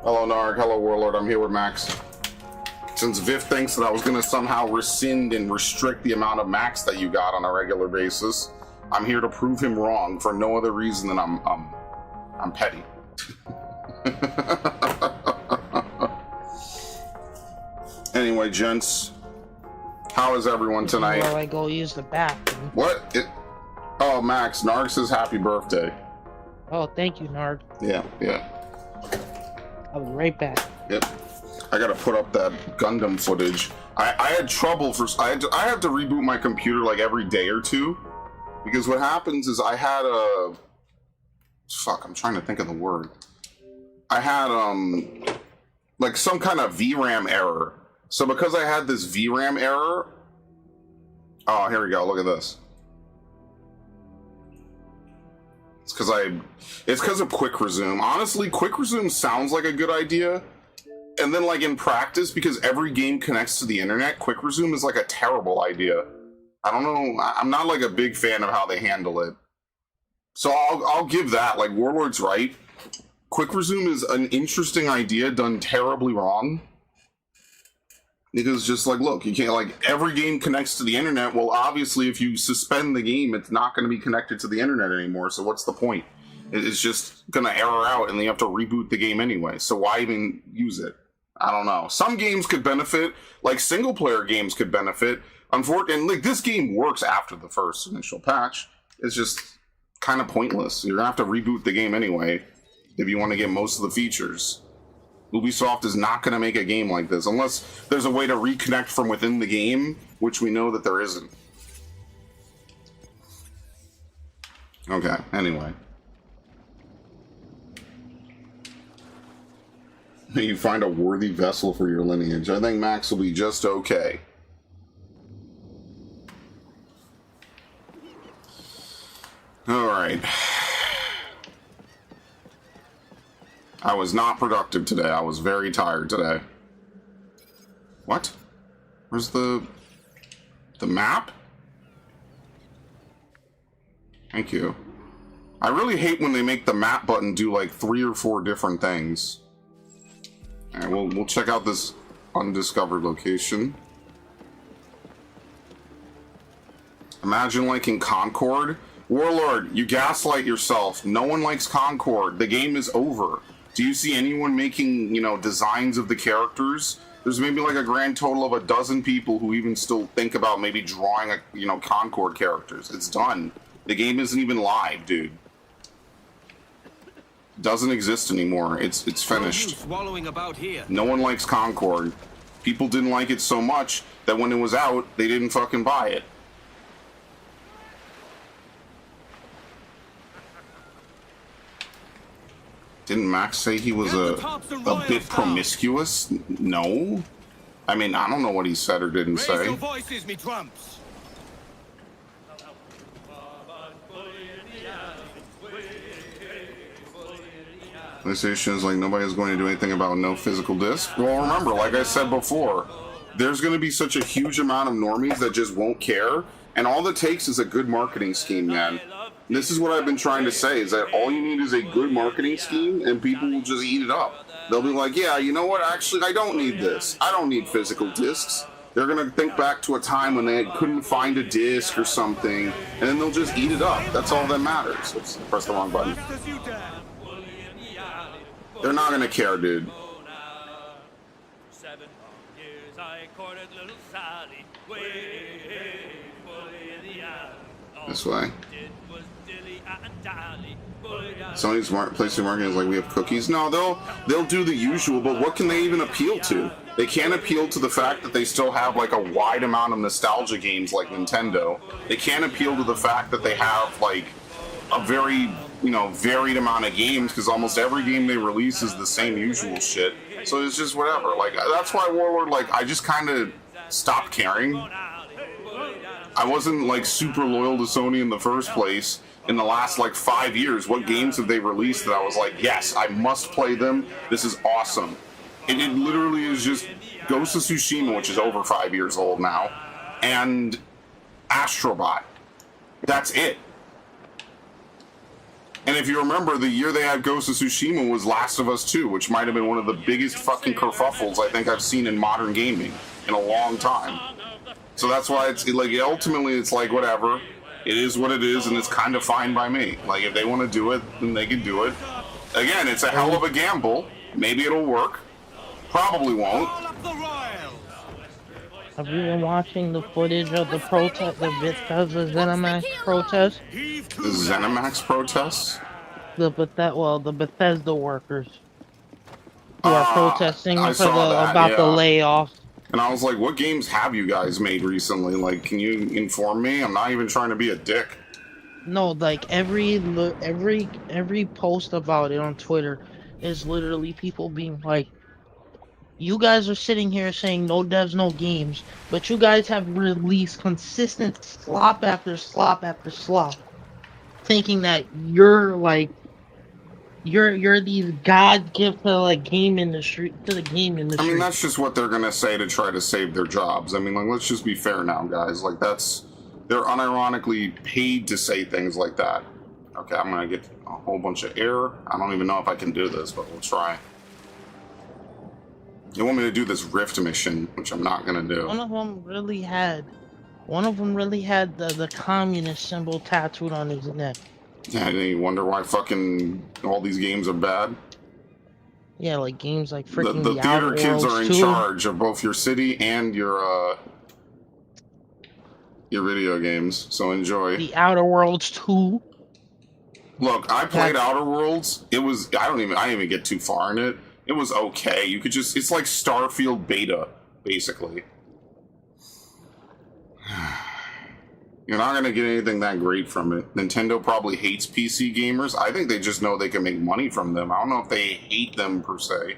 Hello, Narg. Hello, Warlord. I'm here with Max. Since Viv thinks that I was going to somehow rescind and restrict the amount of Max that you got on a regular basis, I'm here to prove him wrong for no other reason than I'm petty. Anyway, gents, how is everyone tonight? While I go use the bathroom. What? Oh, Max, Narg says happy birthday. Oh, thank you, Narg. Yeah. I'll be right back. Yep. I gotta put up that Gundam footage. I had trouble I have to reboot my computer like every day or two, because what happens is I had a... Fuck, I'm trying to think of the word. I had, like some kind of VRAM error. So because I had this VRAM error... Oh, here we go, look at this. It's because of quick resume. Honestly, quick resume sounds like a good idea, and then like in practice, because every game connects to the internet, quick resume is like a terrible idea. I don't know. I'm not like a big fan of how they handle it. So I'll give that. Like Warlord's right. Quick resume is an interesting idea done terribly wrong. Because just like, look, you can't, like, every game connects to the internet. Well, obviously, if you suspend the game, it's not going to be connected to the internet anymore. So what's the point? It's just going to error out, and then you have to reboot the game anyway. So why even use it? I don't know. Some games could benefit, like single-player games could benefit. Unfortunately, like, this game works after the first initial patch. It's just kind of pointless. You're going to have to reboot the game anyway if you want to get most of the features. Ubisoft is not going to make a game like this unless there's a way to reconnect from within the game, which we know that there isn't. Okay, anyway. You find a worthy vessel for your lineage. I think Max will be just okay. Alright. I was not productive today. I was very tired today. What? Where's the map? Thank you. I really hate when they make the map button do like 3 or 4 different things. Alright, we'll check out this undiscovered location. Imagine liking Concord. Warlord, you gaslight yourself. No one likes Concord. The game is over. Do you see anyone making, you know, designs of the characters? There's maybe like a grand total of 12 people who even still think about maybe drawing, you know, Concord characters. It's done. The game isn't even live, dude. Doesn't exist anymore. It's finished. No one likes Concord. People didn't like it so much that when it was out, they didn't fucking buy it. Didn't Max say he was a bit promiscuous? No. I mean, I don't know what he said or didn't say. PlayStation is like, nobody's going to do anything about no physical disc. Well, remember, like I said before, there's going to be such a huge amount of normies that just won't care, and all it takes is a good marketing scheme, man. This is what I've been trying to say, is that all you need is a good marketing scheme, and people will just eat it up. They'll be like, yeah, you know what, actually, I don't need this. I don't need physical discs. They're going to think back to a time when they couldn't find a disc or something, and then they'll just eat it up. That's all that matters. Oops, press the wrong button. They're not going to care, dude. This way. Sony's PlayStation marketing is like, we have cookies. No, they'll do the usual, but what can they even appeal to? They can't appeal to the fact that they still have like a wide amount of nostalgia games like Nintendo. They can't appeal to the fact that they have like a very, you know, varied amount of games, because almost every game they release is the same usual shit. So it's just whatever. Like, that's why Warlord, like, I just kind of stopped caring. I wasn't like super loyal to Sony in the first place. In the last like 5 years, what games have they released that I was like, yes, I must play them, this is awesome. And it literally is just Ghost of Tsushima, which is over 5 years old now, and Astrobot. That's it. And if you remember, the year they had Ghost of Tsushima was Last of Us 2, which might have been one of the biggest fucking kerfuffles I think I've seen in modern gaming in a long time. So that's why it's like ultimately it's like whatever. It is what it is, and it's kind of fine by me. Like if they want to do it, then they can do it. Again, it's a hell of a gamble. Maybe it'll work. Probably won't. Have you been watching the footage of the protest, the Bethesda ZeniMax protest? The ZeniMax protests? The Bethesda workers who are protesting about the layoff. And I was like, what games have you guys made recently? Like, can you inform me? I'm not even trying to be a dick. No, like every post about it on Twitter is literally people being like, you guys are sitting here saying no devs, no games, but you guys have released consistent slop after slop after slop, thinking that you're these god gift to the game industry. I mean, that's just what they're gonna say to try to save their jobs. I mean, like, let's just be fair now, guys. Like, they're unironically paid to say things like that. Okay, I'm gonna get a whole bunch of error. I don't even know if I can do this, but we'll try. You want me to do this Rift mission, which I'm not gonna do. One of them really had the communist symbol tattooed on his neck. Yeah, and you wonder why fucking all these games are bad? Yeah, like games like freaking the theater kids are in charge of both your city and your video games, so enjoy. The Outer Worlds 2. Look, I played Outer Worlds. I didn't even get too far in it. It was okay. You could just, it's like Starfield beta, basically. You're not going to get anything that great from it. Nintendo probably hates PC gamers. I think they just know they can make money from them. I don't know if they hate them per se.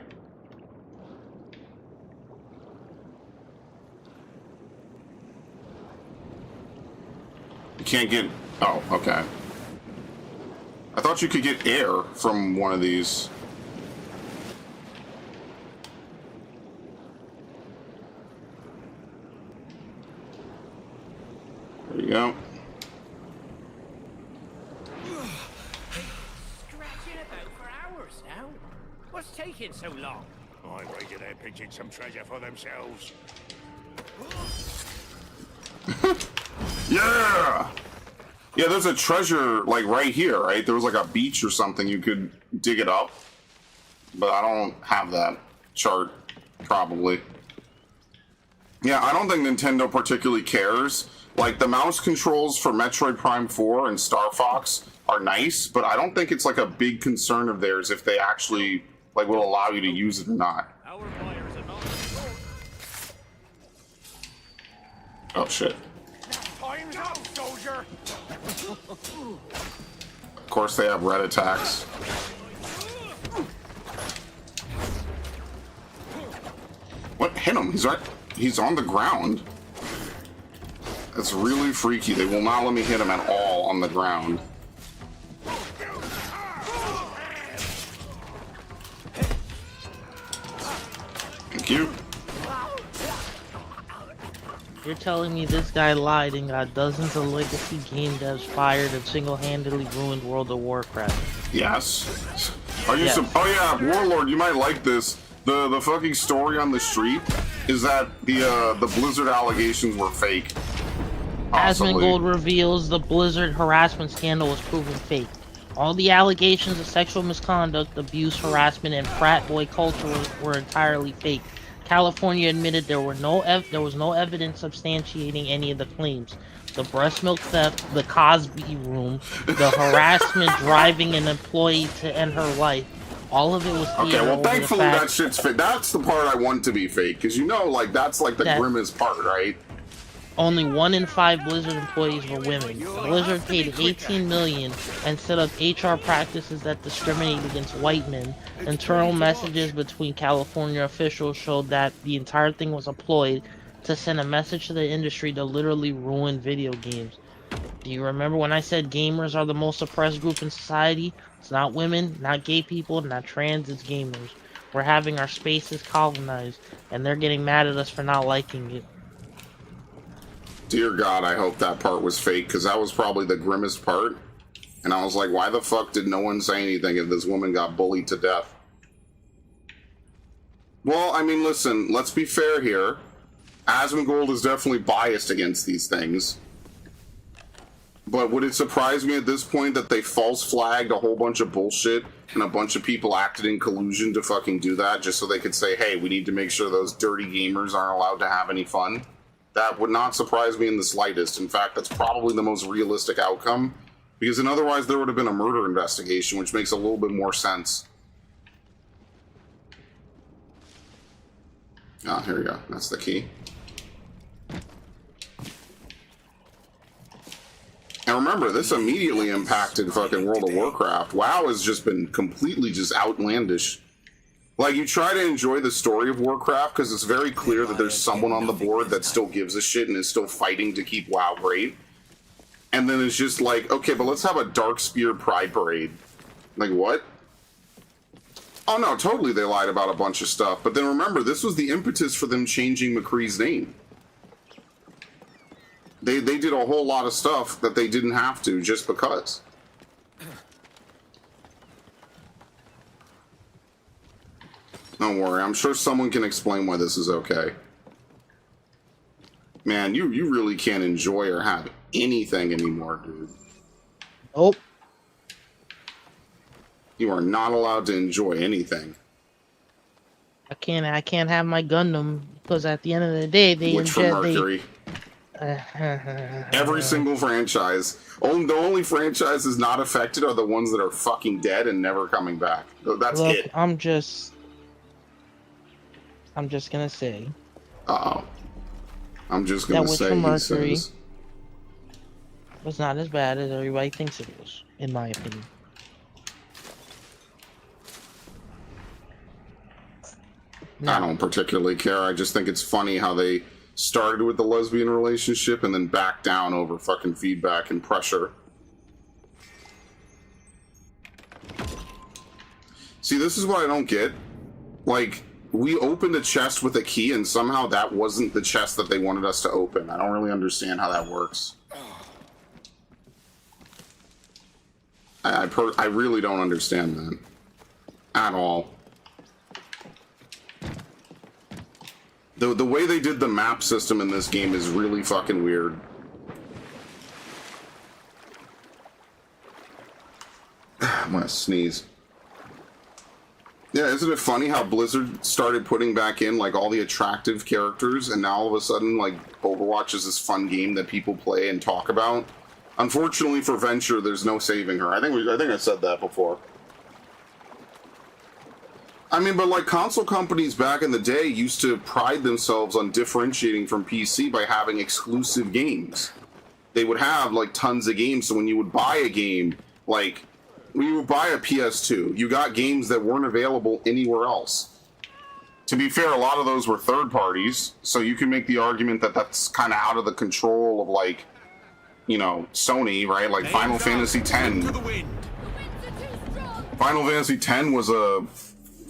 You can't get... Oh, okay. I thought you could get air from one of these. There you go. Scratching about for hours now. What's taking so long? I reckon they're pitching some treasure for themselves. Yeah! Yeah, there's a treasure, like, right here, right? There was, like, a beach or something. You could dig it up. But I don't have that chart, probably. Yeah, I don't think Nintendo particularly cares. Like, the mouse controls for Metroid Prime 4 and Star Fox are nice, but I don't think it's, like, a big concern of theirs if they actually, like, will allow you to use it or not. Oh, shit. Time's up, soldier! Of course they have red attacks. What hit him? He's on the ground. That's really freaky. They will not let me hit him at all on the ground. Thank you. You're telling me this guy lied and got dozens of legacy game devs fired and single-handedly ruined World of Warcraft? Yes. Are you? Yes. Oh yeah, Warlord. You might like this. The fucking story on the street is that the Blizzard allegations were fake. Asmongold reveals the Blizzard harassment scandal was proven fake. All the allegations of sexual misconduct, abuse, harassment, and frat boy culture were entirely fake. California admitted there was no evidence substantiating any of the claims. The breast milk theft, the Cosby room, the harassment driving an employee to end her life. All of it was okay. Well, thankfully that shit's fake. That's the part I want to be fake, because you know, like that's like the grimmest part, right? Only 1 in 5 Blizzard employees were women. Blizzard paid $18 million and set up HR practices that discriminate against white men. Internal messages between California officials showed that the entire thing was a ploy to send a message to the industry to literally ruin video games. Do you remember when I said gamers are the most oppressed group in society? It's not women, not gay people, not trans, it's gamers. We're having our spaces colonized, and they're getting mad at us for not liking it. Dear God, I hope that part was fake, because that was probably the grimmest part. And I was like, why the fuck did no one say anything if this woman got bullied to death? Well, I mean, listen, let's be fair here. Asmongold is definitely biased against these things. But would it surprise me at this point that they false flagged a whole bunch of bullshit and a bunch of people acted in collusion to fucking do that just so they could say, hey, we need to make sure those dirty gamers aren't allowed to have any fun? That would not surprise me in the slightest. In fact, that's probably the most realistic outcome, because then otherwise there would have been a murder investigation, which makes a little bit more sense. Ah, here we go. That's the key. And remember, this immediately impacted fucking World of Warcraft. WoW has just been completely just outlandish. Like, you try to enjoy the story of Warcraft because it's very clear that there's someone on the board that still gives a shit and is still fighting to keep WoW great. And then it's just like, okay, but let's have a Darkspear Pride Parade. Like, what? Oh no, totally they lied about a bunch of stuff. But then remember, this was the impetus for them changing McCree's name. They did a whole lot of stuff that they didn't have to just because. Don't worry, I'm sure someone can explain why this is okay. Man, you really can't enjoy or have anything anymore, dude. Nope. You are not allowed to enjoy anything. I can't have my Gundam because at the end of the day they Which for Mercury? Every single franchise. The only franchises not affected are the ones that are fucking dead and never coming back. That's Look, it. I'm just gonna say. Uh-oh. I'm just gonna say he says. Was not as bad as everybody thinks it was, in my opinion. I don't particularly care. I just think it's funny how they started with the lesbian relationship and then backed down over fucking feedback and pressure. See, this is what I don't get. Like, we opened a chest with a key and somehow that wasn't the chest that they wanted us to open. I don't really understand how that works. I really don't understand that. At all. The way they did the map system in this game is really fucking weird. I'm gonna sneeze. Yeah, isn't it funny how Blizzard started putting back in like all the attractive characters and now all of a sudden like Overwatch is this fun game that people play and talk about? Unfortunately for Venture, there's no saving her. I think I said that before. I mean, but like console companies back in the day used to pride themselves on differentiating from PC by having exclusive games. They would have like tons of games, so when you would buy a game, like when you would buy a PS2, you got games that weren't available anywhere else. To be fair, a lot of those were third parties, so you can make the argument that that's kind of out of the control of like, you know, Sony, right? Like Final Fantasy X. Final Fantasy X was a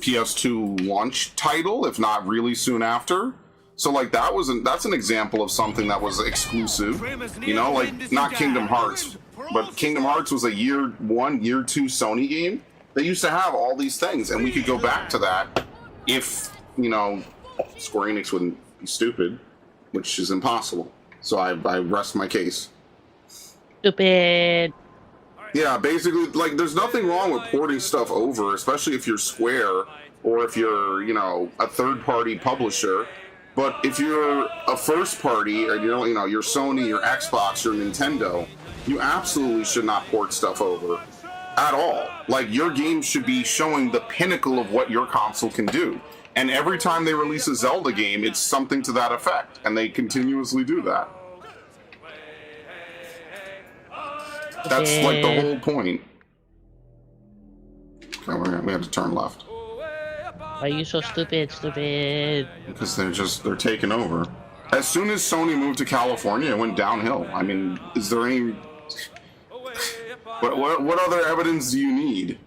PS2 launch title, if not really soon after. So like that's an example of something that was exclusive, you know, like not Kingdom Hearts, but Kingdom Hearts was a year 1, year 2 Sony game. They used to have all these things, and we could go back to that if, you know, Square Enix wouldn't be stupid, which is impossible. So I rest my case. Stupid. Yeah, basically, like, there's nothing wrong with porting stuff over, especially if you're Square or if you're, you know, a third-party publisher. But if you're a first-party, or you know, you're Sony, your Xbox, your Nintendo, you absolutely should not port stuff over at all. Like, your game should be showing the pinnacle of what your console can do. And every time they release a Zelda game, it's something to that effect, and they continuously do that. That's like the whole point. Okay, we have to turn left. Why are you so stupid? Because they're taking over. As soon as Sony moved to California, it went downhill. I mean, is there any... What other evidence do you need?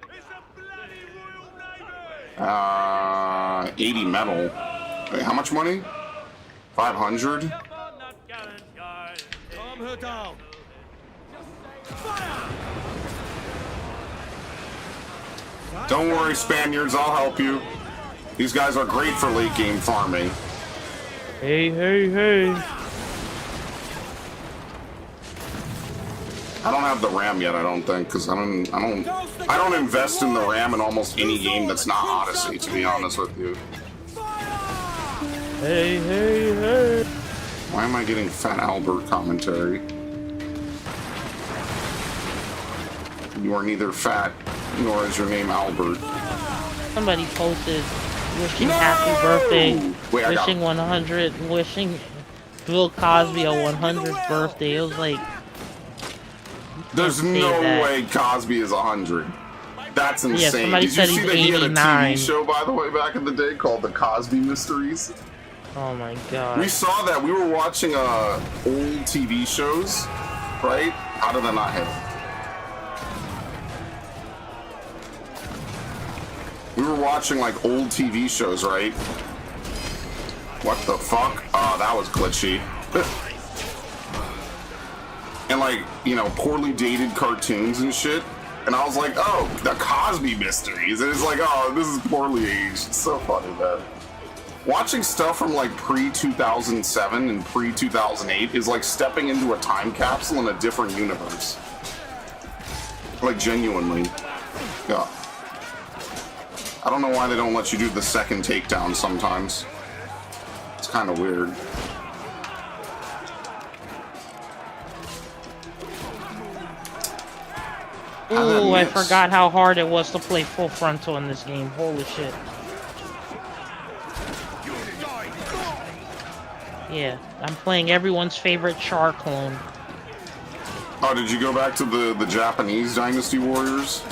80 metal. Wait, how much money? 500? Don't worry, Spaniards, I'll help you. These guys are great for late game farming. Hey, hey, hey. I don't have the RAM yet, I don't think, because I don't invest in the RAM in almost any game that's not Odyssey, to be honest with you. Hey, hey, hey. Why am I getting Fat Albert commentary? You are neither fat, nor is your name Albert. Somebody posted wishing happy birthday, Wait, wishing 100, wishing Bill Cosby a 100th birthday. It was like, there's no way Cosby is 100. That's insane. Yeah, somebody Did you said see he's that he had a 89. TV show, by the way, back in the day called The Cosby Mysteries? oh my god. We saw that. We were watching old TV shows, right? How did I not hit? We were watching like old TV shows, right? What the fuck? Oh, that was glitchy. And like, you know, poorly dated cartoons and shit. And I was like, oh, the Cosby Mysteries. And it's like, oh, this is poorly aged. It's so funny, man. Watching stuff from like pre-2007 and pre-2008 is like stepping into a time capsule in a different universe. Like, genuinely. Yeah. I don't know why they don't let you do the second takedown sometimes. It's kind of weird. Ooh, I forgot how hard it was to play full frontal in this game. Holy shit. Yeah, I'm playing everyone's favorite Char clone. Oh, did you go back to the Japanese Dynasty Warriors?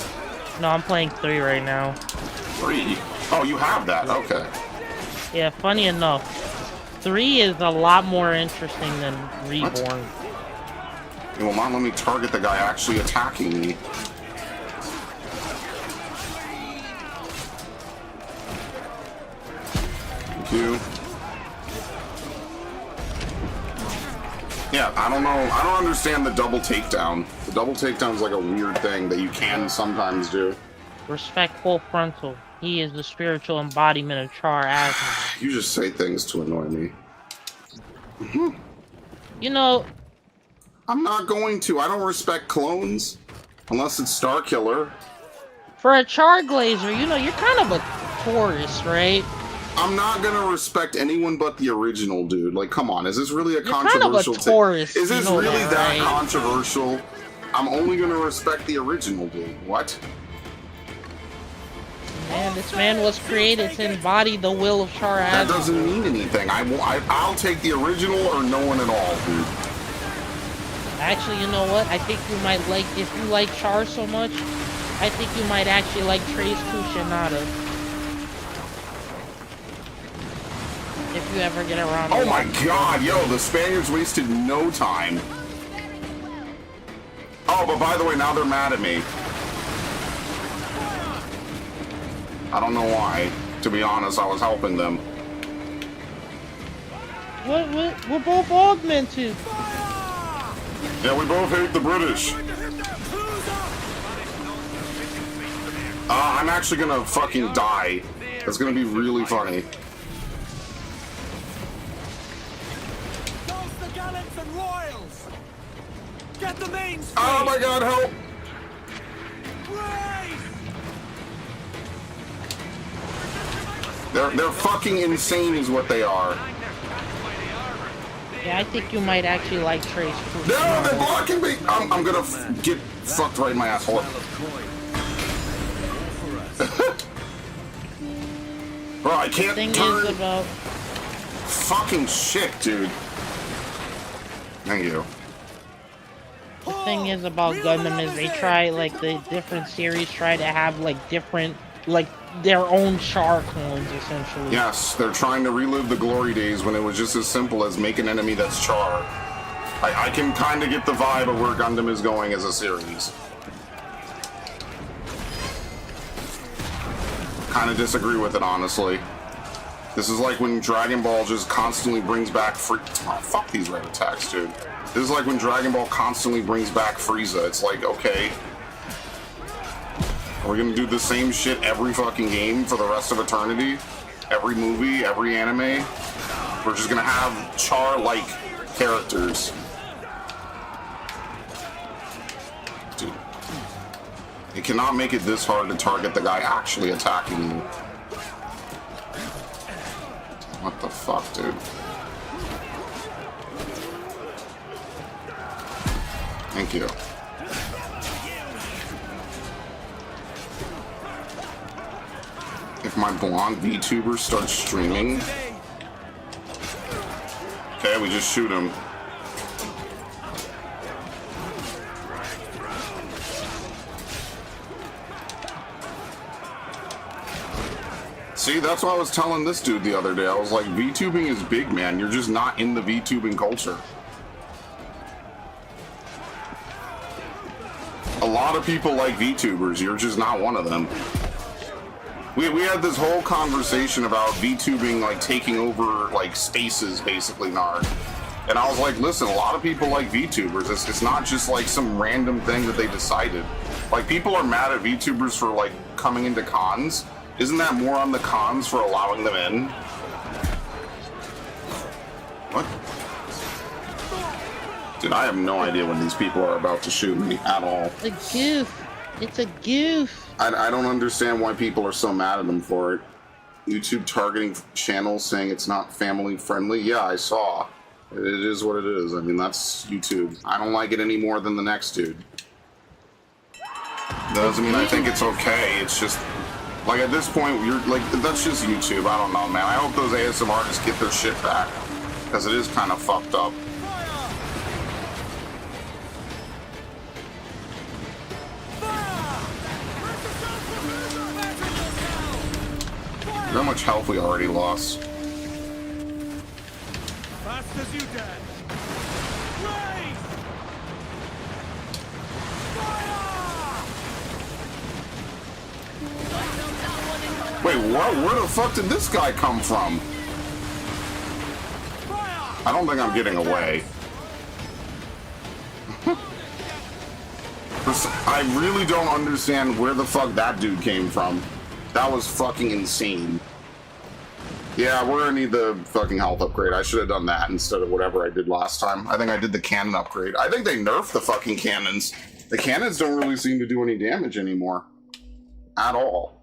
No, I'm playing 3 right now. 3? Oh, you have that. Okay. Yeah, funny enough, 3 is a lot more interesting than Reborn. It will not let me target the guy actually attacking me. Thank you. Yeah, I don't know. I don't understand the double takedown. The double takedown is like a weird thing that you can sometimes do. Respect full frontal. He is the spiritual embodiment of Char Aznavour. You just say things to annoy me. You know, I'm not going to. I don't respect clones. Unless it's Starkiller. for a Char Glazer, you know, you're kind of a tourist, right? I'm not gonna respect anyone but the original, dude. Like, come on, is this really a You're controversial kind of a tourist, Is this you know really that right? controversial? I'm only gonna respect the original, dude. What? Man, this man was created to embody the will of Char That Aznavour. doesn't mean anything. I'll take the original or no one at all, dude. Actually, you know what? I think you might like, if you like Char so much, I think you might actually like Trace Kushinada. If you ever get around to Oh my watching god, it. yo, the Spaniards wasted no time. Oh, but by the way, now they're mad at me. I don't know why. To be honest, I was helping them. We're both augmented. Yeah, we both hate the British. I'm actually gonna fucking die. It's gonna be really funny. the gallants and royals! Get the mains! Oh my god, help! They're fucking insane is what they are. Yeah, I think you might actually like Trace Kushinada. No, they're blocking me! I'm gonna get fucked right in my asshole. Bro, I can't Thing turn... is about Fucking shit, dude. Thank you. the thing is about Gundam is they try, like, the different series try to have like different, like, their own Char clones essentially. Yes, they're trying to relive the glory days when it was just as simple as make an enemy that's Char. I can kind of get the vibe of where Gundam is going as a series. Kind of disagree with it, honestly. This is like when Dragon Ball just constantly brings back oh, fuck these red attacks, dude. This is like when Dragon Ball constantly brings back Frieza. It's like, okay. Are we gonna do the same shit every fucking game for the rest of eternity? Every movie, every anime? We're just gonna have Char-like characters. Dude. It cannot make it this hard to target the guy actually attacking you. What the fuck, dude? Thank you. If my blonde VTuber starts streaming... Okay, we just shoot him. See, that's what I was telling this dude the other day. I was like, VTubing is big, man. You're just not in the VTubing culture. A lot of people like VTubers. You're just not one of them. We had this whole conversation about VTubing, like, taking over, like, spaces, basically, Nard. And I was like, listen, a lot of people like VTubers. It's not just, like, some random thing that they decided. Like, people are mad at VTubers for, like, coming into cons. Isn't that more on the cons for allowing them in? What? Dude, I have no idea when these people are about to shoot me at all. It's a goof. It's a goof. I don't understand why people are so mad at them for it. YouTube targeting channels saying it's not family friendly. Yeah, I saw. It is what it is. I mean, that's YouTube. I don't like it any more than the next dude. Doesn't mean I think it's okay. It's just, like, at this point, you're like, that's just YouTube. I don't know, man. I hope those ASM artists get their shit back. Because it is kind of fucked up. How much health we already lost. Fast as you dare. Raise! Wait, what? Where the fuck did this guy come from? I don't think I'm getting away. I really don't understand where the fuck that dude came from. That was fucking insane. Yeah, we're gonna need the fucking health upgrade. I should have done that instead of whatever I did last time. I think I did the cannon upgrade. I think they nerfed the fucking cannons. The cannons don't really seem to do any damage anymore. At all.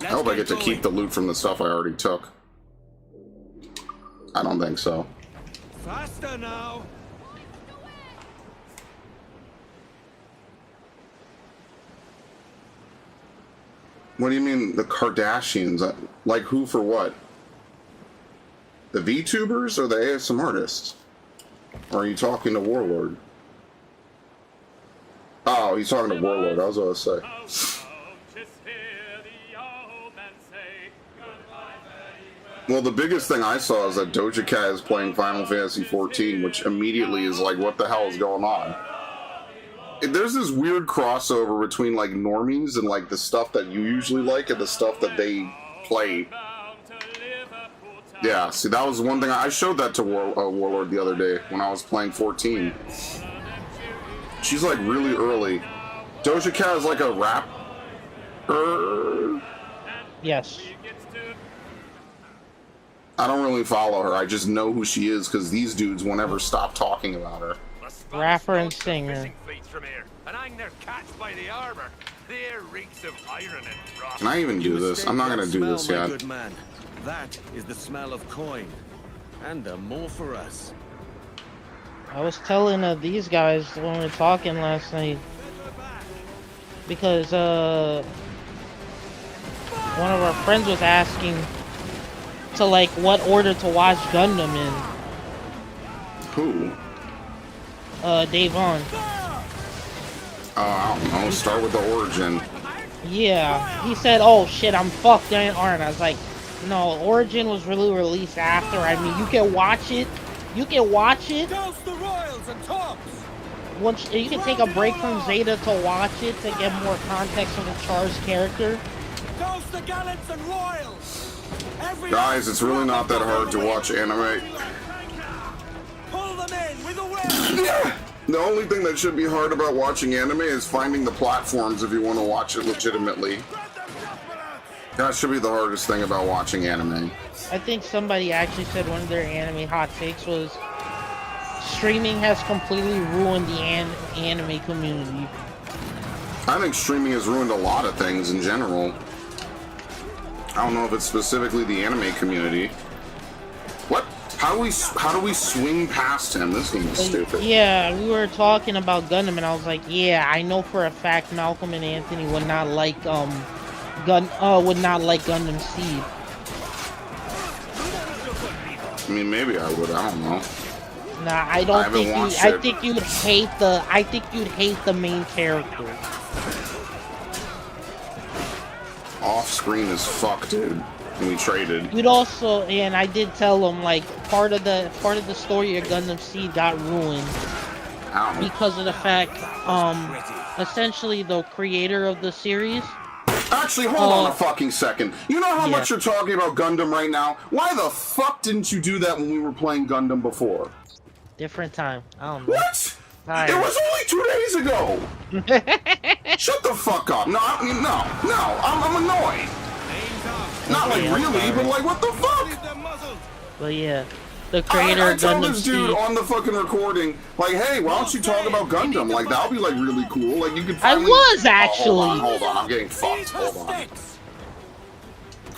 I hope I get to keep the loot from the stuff I already took. I don't think so. Faster now. What do you mean, the Kardashians? Like who for what? The VTubers or the ASM artists? Or are you talking to Warlord? Oh, he's talking to Warlord, I was going to say. Well, the biggest thing I saw is that Doja Cat is playing Final Fantasy XIV, which immediately is like, what the hell is going on? There's this weird crossover between like normies and like the stuff that you usually like and the stuff that they play. Yeah, see, that was one thing I showed that to Warlord the other day when I was playing 14. She's like really early. Doja Cat is like a rap. Yes. I don't really follow her. I just know who she is because these dudes won't ever stop talking about her. Rapper and singer. Can I even do this? I'm not gonna do this yet. Good man. That is the smell of coin, and more for us. I was telling these guys when we were talking last night because one of our friends was asking to like what order to watch Gundam in. Who? Davon. I don't know. Start with the origin. Yeah, he said, "Oh shit, I'm fucked, aren't I?" I was like, "No, Origin was really released after. I mean, you can watch it. You can watch it. Once you can take a break from Zeta to watch it to get more context of the Char's character." Guys, it's really not that hard to watch anime. Pull them in with a will. The only thing that should be hard about watching anime is finding the platforms if you want to watch it legitimately. That should be the hardest thing about watching anime. I think somebody actually said one of their anime hot takes was streaming has completely ruined the anime community. I think streaming has ruined a lot of things in general. I don't know if it's specifically the anime community. What? How do we swing past him? This game is stupid. Yeah, we were talking about Gundam, and I was like, yeah, I know for a fact Malcolm and Anthony would not like Gundam Seed. I mean, maybe I would. I don't know. Nah, I think you'd hate the main character. Off screen as fuck, dude. And we traded. You'd also, and I did tell him like part of the story of Gundam Seed got ruined because of the fact, essentially the creator of the series. Actually, hold on a fucking second. You know how much you're talking about Gundam right now? Why the fuck didn't you do that when we were playing Gundam before? Different time. I don't know. What? It was only 2 days ago. Shut the fuck up. No, I'm annoyed. Not like really, but like what the fuck? But yeah, the creator I tell of Gundam this dude Seed. on the fucking recording, like, hey, why don't you talk about Gundam? Like, that'll be like really cool. Like, you could. I was actually. Oh, hold on, I'm getting fucked. Hold on.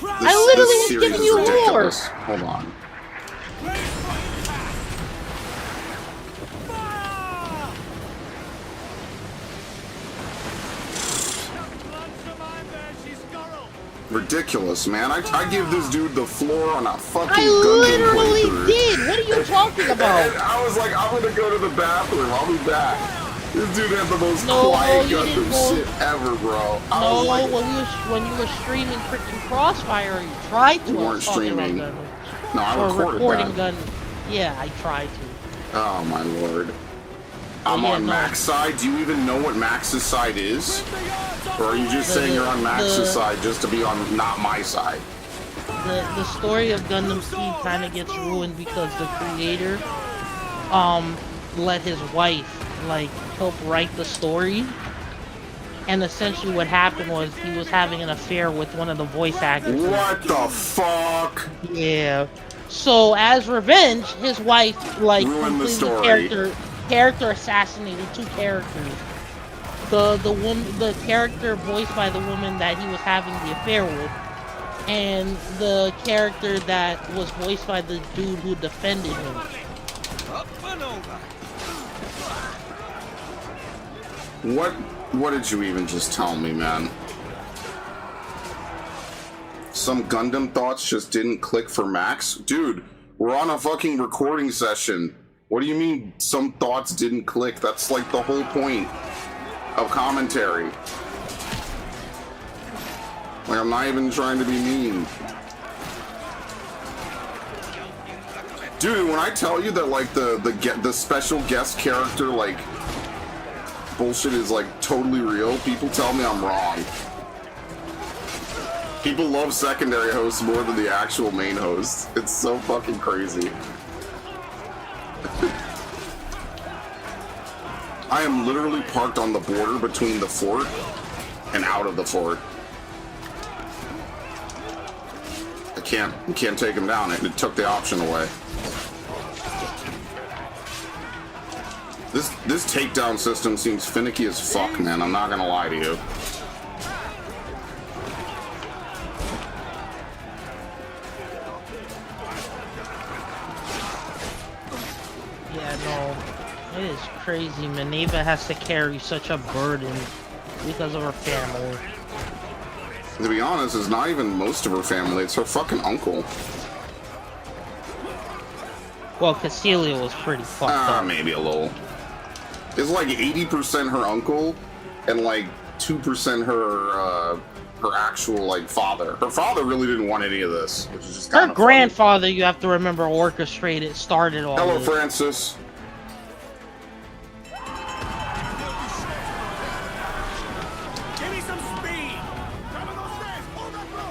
I literally was giving you lore. Hold on. Ridiculous, man. I give this dude the floor on a fucking Gundam literally playthrough. did. What are you talking about? And I was like, I'm gonna go to the bathroom. I'll be back. This dude had the most quiet Gundam shit ever, bro. No, like, when you were streaming freaking Crossfire, you tried to. We weren't streaming. No, I recorded that. Gundam. Yeah, I tried to. Oh my lord. I'm on Max's side. Do you even know what Max's side is? Or are you just saying you're on Max's side just to be on not my side? The story of Gundam Seed kind of gets ruined because the creator let his wife like help write the story, and essentially what happened was he was having an affair with one of the voice actors. What the fuck? Yeah. So as revenge, his wife like ruined the story. Character assassinated 2 characters. The character voiced by the woman that he was having the affair with, and the character that was voiced by the dude who defended him. What did you even just tell me, man? Some Gundam thoughts just didn't click for Max? Dude, we're on a fucking recording session. What do you mean some thoughts didn't click? That's like the whole point of commentary. Like, I'm not even trying to be mean. Dude, when I tell you that like the special guest character like bullshit is like totally real, people tell me I'm wrong. People love secondary hosts more than the actual main hosts. It's so fucking crazy. I am literally parked on the border between the fort and out of the fort. You can't take him down. It took the option away. This takedown system seems finicky as fuck, man. I'm not gonna lie to you. Yeah, no. It is crazy. Maneva has to carry such a burden because of her family. To be honest, it's not even most of her family. It's her fucking uncle. Well, Cecilia was pretty fucked up. Maybe a little. It's like 80% her uncle and like 2% her actual like father. Her father really didn't want any of this, which is just her grandfather, you have to remember, orchestrated, started all Hello, this. Francis.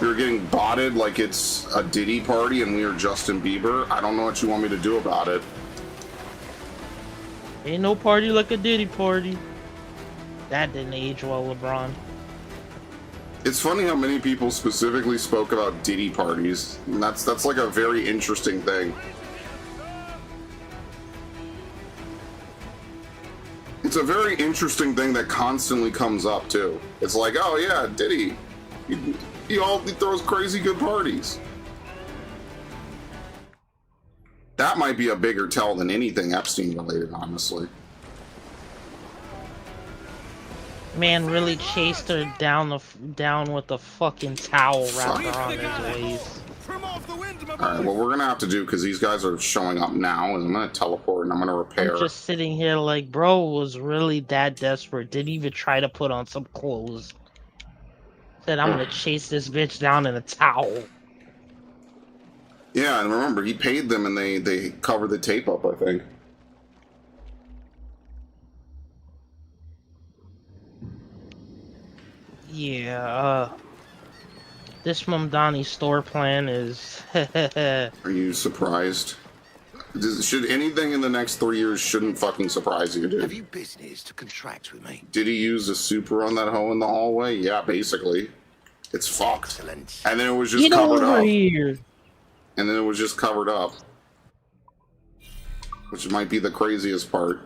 We were getting botted like it's a Diddy party and we are Justin Bieber. I don't know what you want me to do about it. Ain't no party like a Diddy party. That didn't age well, LeBron. It's funny how many people specifically spoke about Diddy parties. And that's like a very interesting thing. It's a very interesting thing that constantly comes up too. It's like, oh yeah, Diddy, he throws crazy good parties. That might be a bigger tell than anything Epstein related, honestly. Man really chased her down with the fucking towel wrapped around his waist. Alright, what we're gonna have to do, because these guys are showing up now, is I'm gonna teleport and I'm gonna repair. I'm just sitting here like, bro was really that desperate. Didn't even try to put on some clothes. Said, I'm gonna chase this bitch down in a towel. Yeah, and remember, he paid them and they covered the tape up, I think. Yeah, this Mamdani store plan is... Are you surprised? Should anything in the next 3 years shouldn't fucking surprise you, dude? Have you business to contract with me? Did he use a super on that hoe in the hallway? Yeah, basically. It's fucked. Excellent. And then it was just Get covered over up. here. And then it was just covered up. Which might be the craziest part.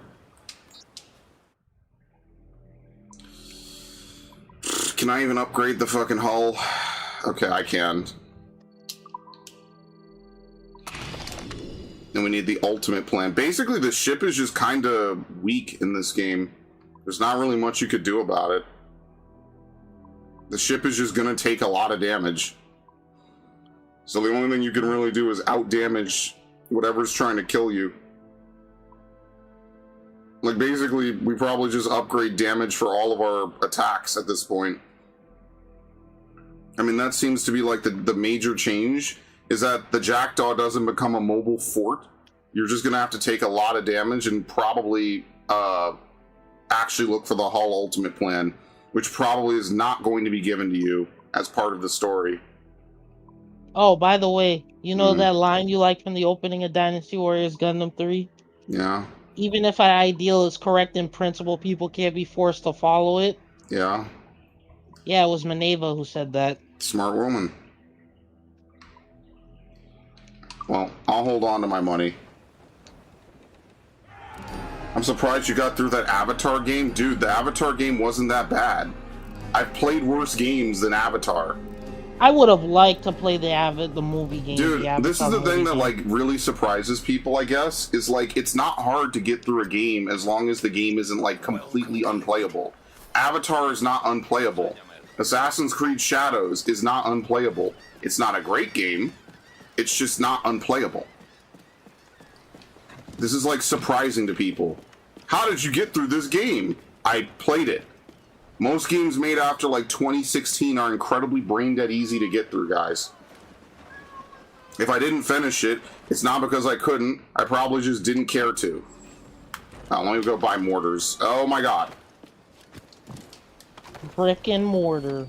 Can I even upgrade the fucking hull? Okay, I can. And we need the ultimate plan. Basically, the ship is just kind of weak in this game. There's not really much you could do about it. The ship is just going to take a lot of damage. So the only thing you can really do is out-damage whatever's trying to kill you. Like, basically, we probably just upgrade damage for all of our attacks at this point. I mean, that seems to be like the major change, is that the Jackdaw doesn't become a mobile fort. You're just going to have to take a lot of damage and probably actually look for the Hull Ultimate Plan, which probably is not going to be given to you as part of the story. Oh, by the way, you know that line you like from the opening of Dynasty Warriors Gundam 3? Yeah. Even if our ideal is correct in principle, people can't be forced to follow it. Yeah. Yeah, it was Maneva who said that. Smart woman. Well, I'll hold on to my money. I'm surprised you got through that Avatar game. Dude, the Avatar game wasn't that bad. I've played worse games than Avatar. I would have liked to play the movie game. Dude, this is the thing that like really surprises people, I guess, is like it's not hard to get through a game as long as the game isn't like completely unplayable. Avatar is not unplayable. Assassin's Creed Shadows is not unplayable. It's not a great game. It's just not unplayable. This is like surprising to people. How did you get through this game? I played it. Most games made after like 2016 are incredibly brain dead easy to get through, guys. If I didn't finish it, it's not because I couldn't. I probably just didn't care to. Let me go buy mortars. Oh my god. Brick and mortar.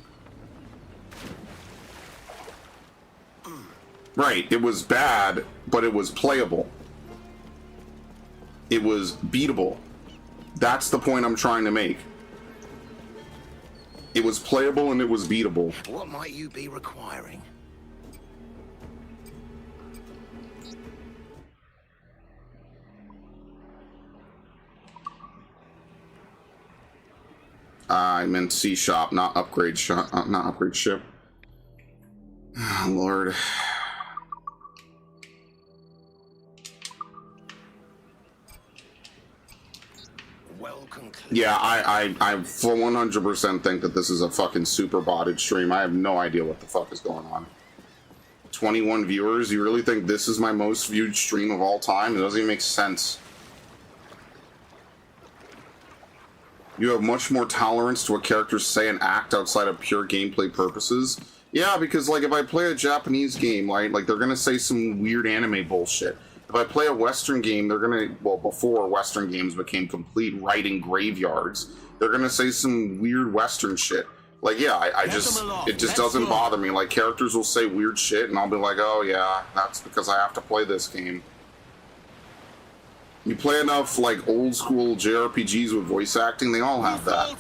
Right, it was bad, but it was playable. It was beatable. That's the point I'm trying to make. It was playable and it was beatable. What might you be requiring? I meant C shop, not upgrade shop, not upgrade ship. Oh, Lord. Yeah, I for 100% think that this is a fucking super botted stream. I have no idea what the fuck is going on. 21 viewers? You really think this is my most viewed stream of all time? It doesn't even make sense. You have much more tolerance to what characters say and act outside of pure gameplay purposes. Yeah, because like if I play a Japanese game, right, like they're gonna say some weird anime bullshit. If I play a Western game, they're gonna, well, before Western games became complete writing graveyards, they're gonna say some weird Western shit. Like, yeah, it just doesn't bother me. Like, characters will say weird shit, and I'll be like, oh yeah, that's because I have to play this game. You play enough like old school JRPGs with voice acting, they all have that.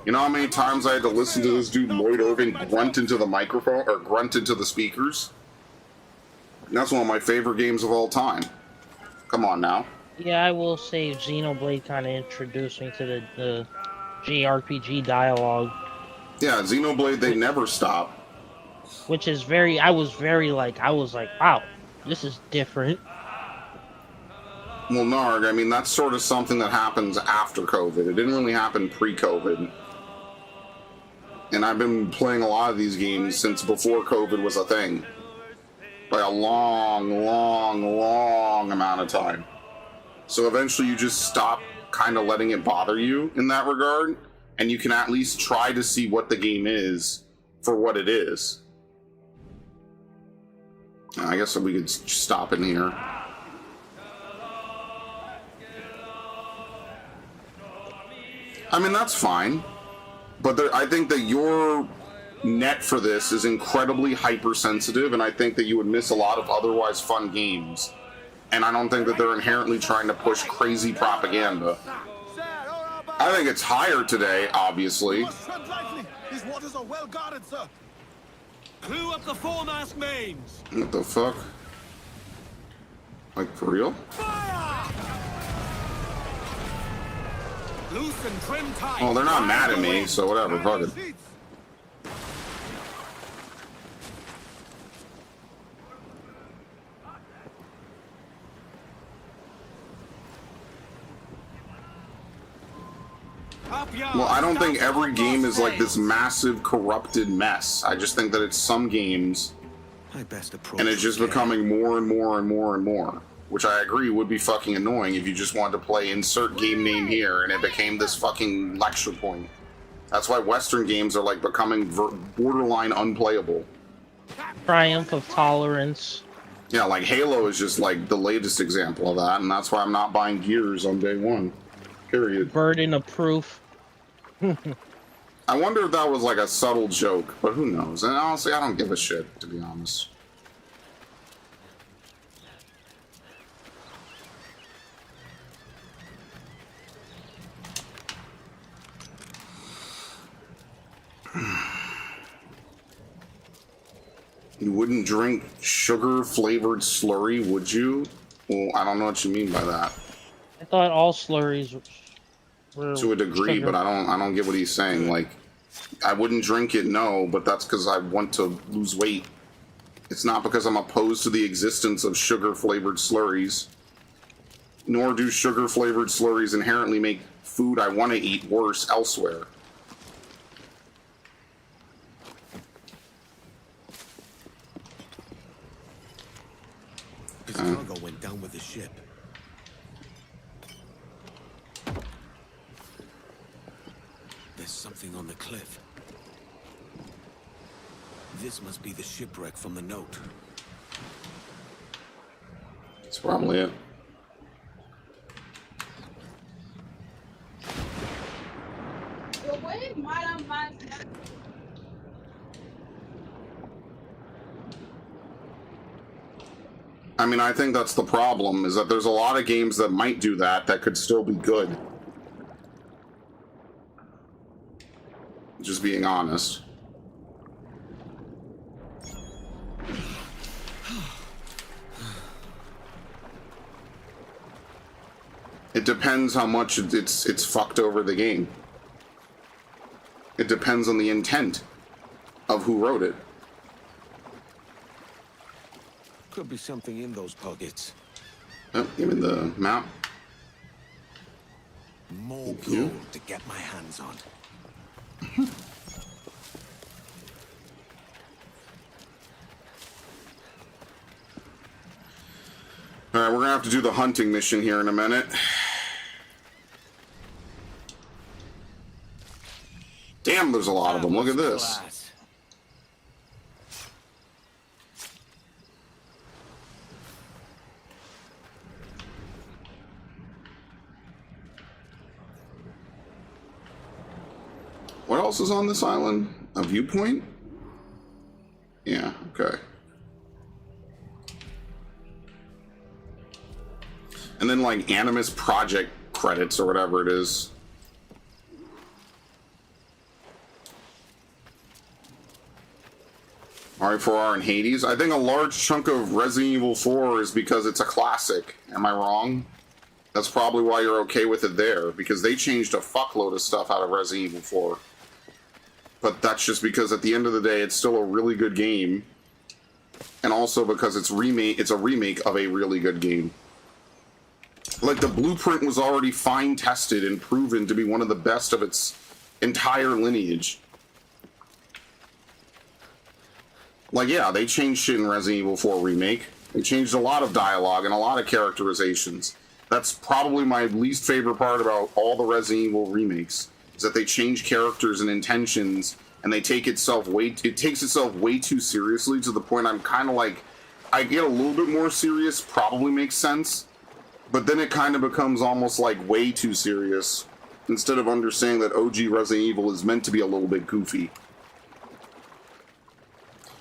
You know how many times I had to listen to this dude Lloyd Irving grunt into the microphone or grunt into the speakers? And that's one of my favorite games of all time. Come on now. Yeah, I will say Xenoblade kind of introduced me to the JRPG dialogue. Yeah, Xenoblade, they never stop. Which is I was like, wow, this is different. Well, Narg, I mean, that's sort of something that happens after COVID. It didn't really happen pre-COVID. And I've been playing a lot of these games since before COVID was a thing. By a long, long, long amount of time. So eventually you just stop kind of letting it bother you in that regard, and you can at least try to see what the game is for what it is. I guess we could stop in here. I mean, that's fine. But I think that your net for this is incredibly hypersensitive, and I think that you would miss a lot of otherwise fun games. And I don't think that they're inherently trying to push crazy propaganda. I think it's higher today, obviously. These waters are well guarded, sir. Clue up the foremast mains. What the fuck? Like, for real? Loose and trim tight. Oh, they're not mad at me, so whatever, fuck it. Well, I don't think every game is like this massive corrupted mess. I just think that it's some games, and it's just becoming more and more and more and more. Which I agree would be fucking annoying if you just wanted to play insert game name here and it became this fucking lecture point. That's why Western games are like becoming borderline unplayable. Triumph of tolerance. Yeah, like Halo is just like the latest example of that, and that's why I'm not buying Gears on day one. Period. Burden of proof. I wonder if that was like a subtle joke, but who knows? And honestly, I don't give a shit, to be honest. You wouldn't drink sugar-flavored slurry, would you? Well, I don't know what you mean by that. I thought all slurries were to a degree, sugar. but I don't get what he's saying. Like, I wouldn't drink it, no, but that's because I want to lose weight. It's not because I'm opposed to the existence of sugar-flavored slurries. Nor do sugar-flavored slurries inherently make food I want to eat worse elsewhere. His cargo went down with the ship. There's something on the cliff. This must be the shipwreck from the note. That's probably it. I mean, I think that's the problem, is that there's a lot of games that might do that could still be good. Just being honest. It depends how much it's fucked over the game. It depends on the intent of who wrote it. Could be something in those pockets. Oh, give me the map. More Thank you. gold to get my hands on. Alright, we're gonna have to do the hunting mission here in a minute. Damn, there's a lot of them. Look at this. What else is on this island? A viewpoint? Yeah, okay. And then like Animus Project credits or whatever it is. RE4R and Hades. I think a large chunk of Resident Evil 4 is because it's a classic. Am I wrong? That's probably why you're okay with it there, because they changed a fuckload of stuff out of Resident Evil 4. But that's just because at the end of the day, it's still a really good game. And also because it's a remake of a really good game. Like, the blueprint was already fine-tested and proven to be one of the best of its entire lineage. Like, yeah, they changed shit in Resident Evil 4 Remake. They changed a lot of dialogue and a lot of characterizations. That's probably my least favorite part about all the Resident Evil remakes, is that they change characters and intentions, and it takes itself way too seriously, to the point I'm kind of like, I get a little bit more serious, probably makes sense, but then it kind of becomes almost like way too serious, instead of understanding that OG Resident Evil is meant to be a little bit goofy.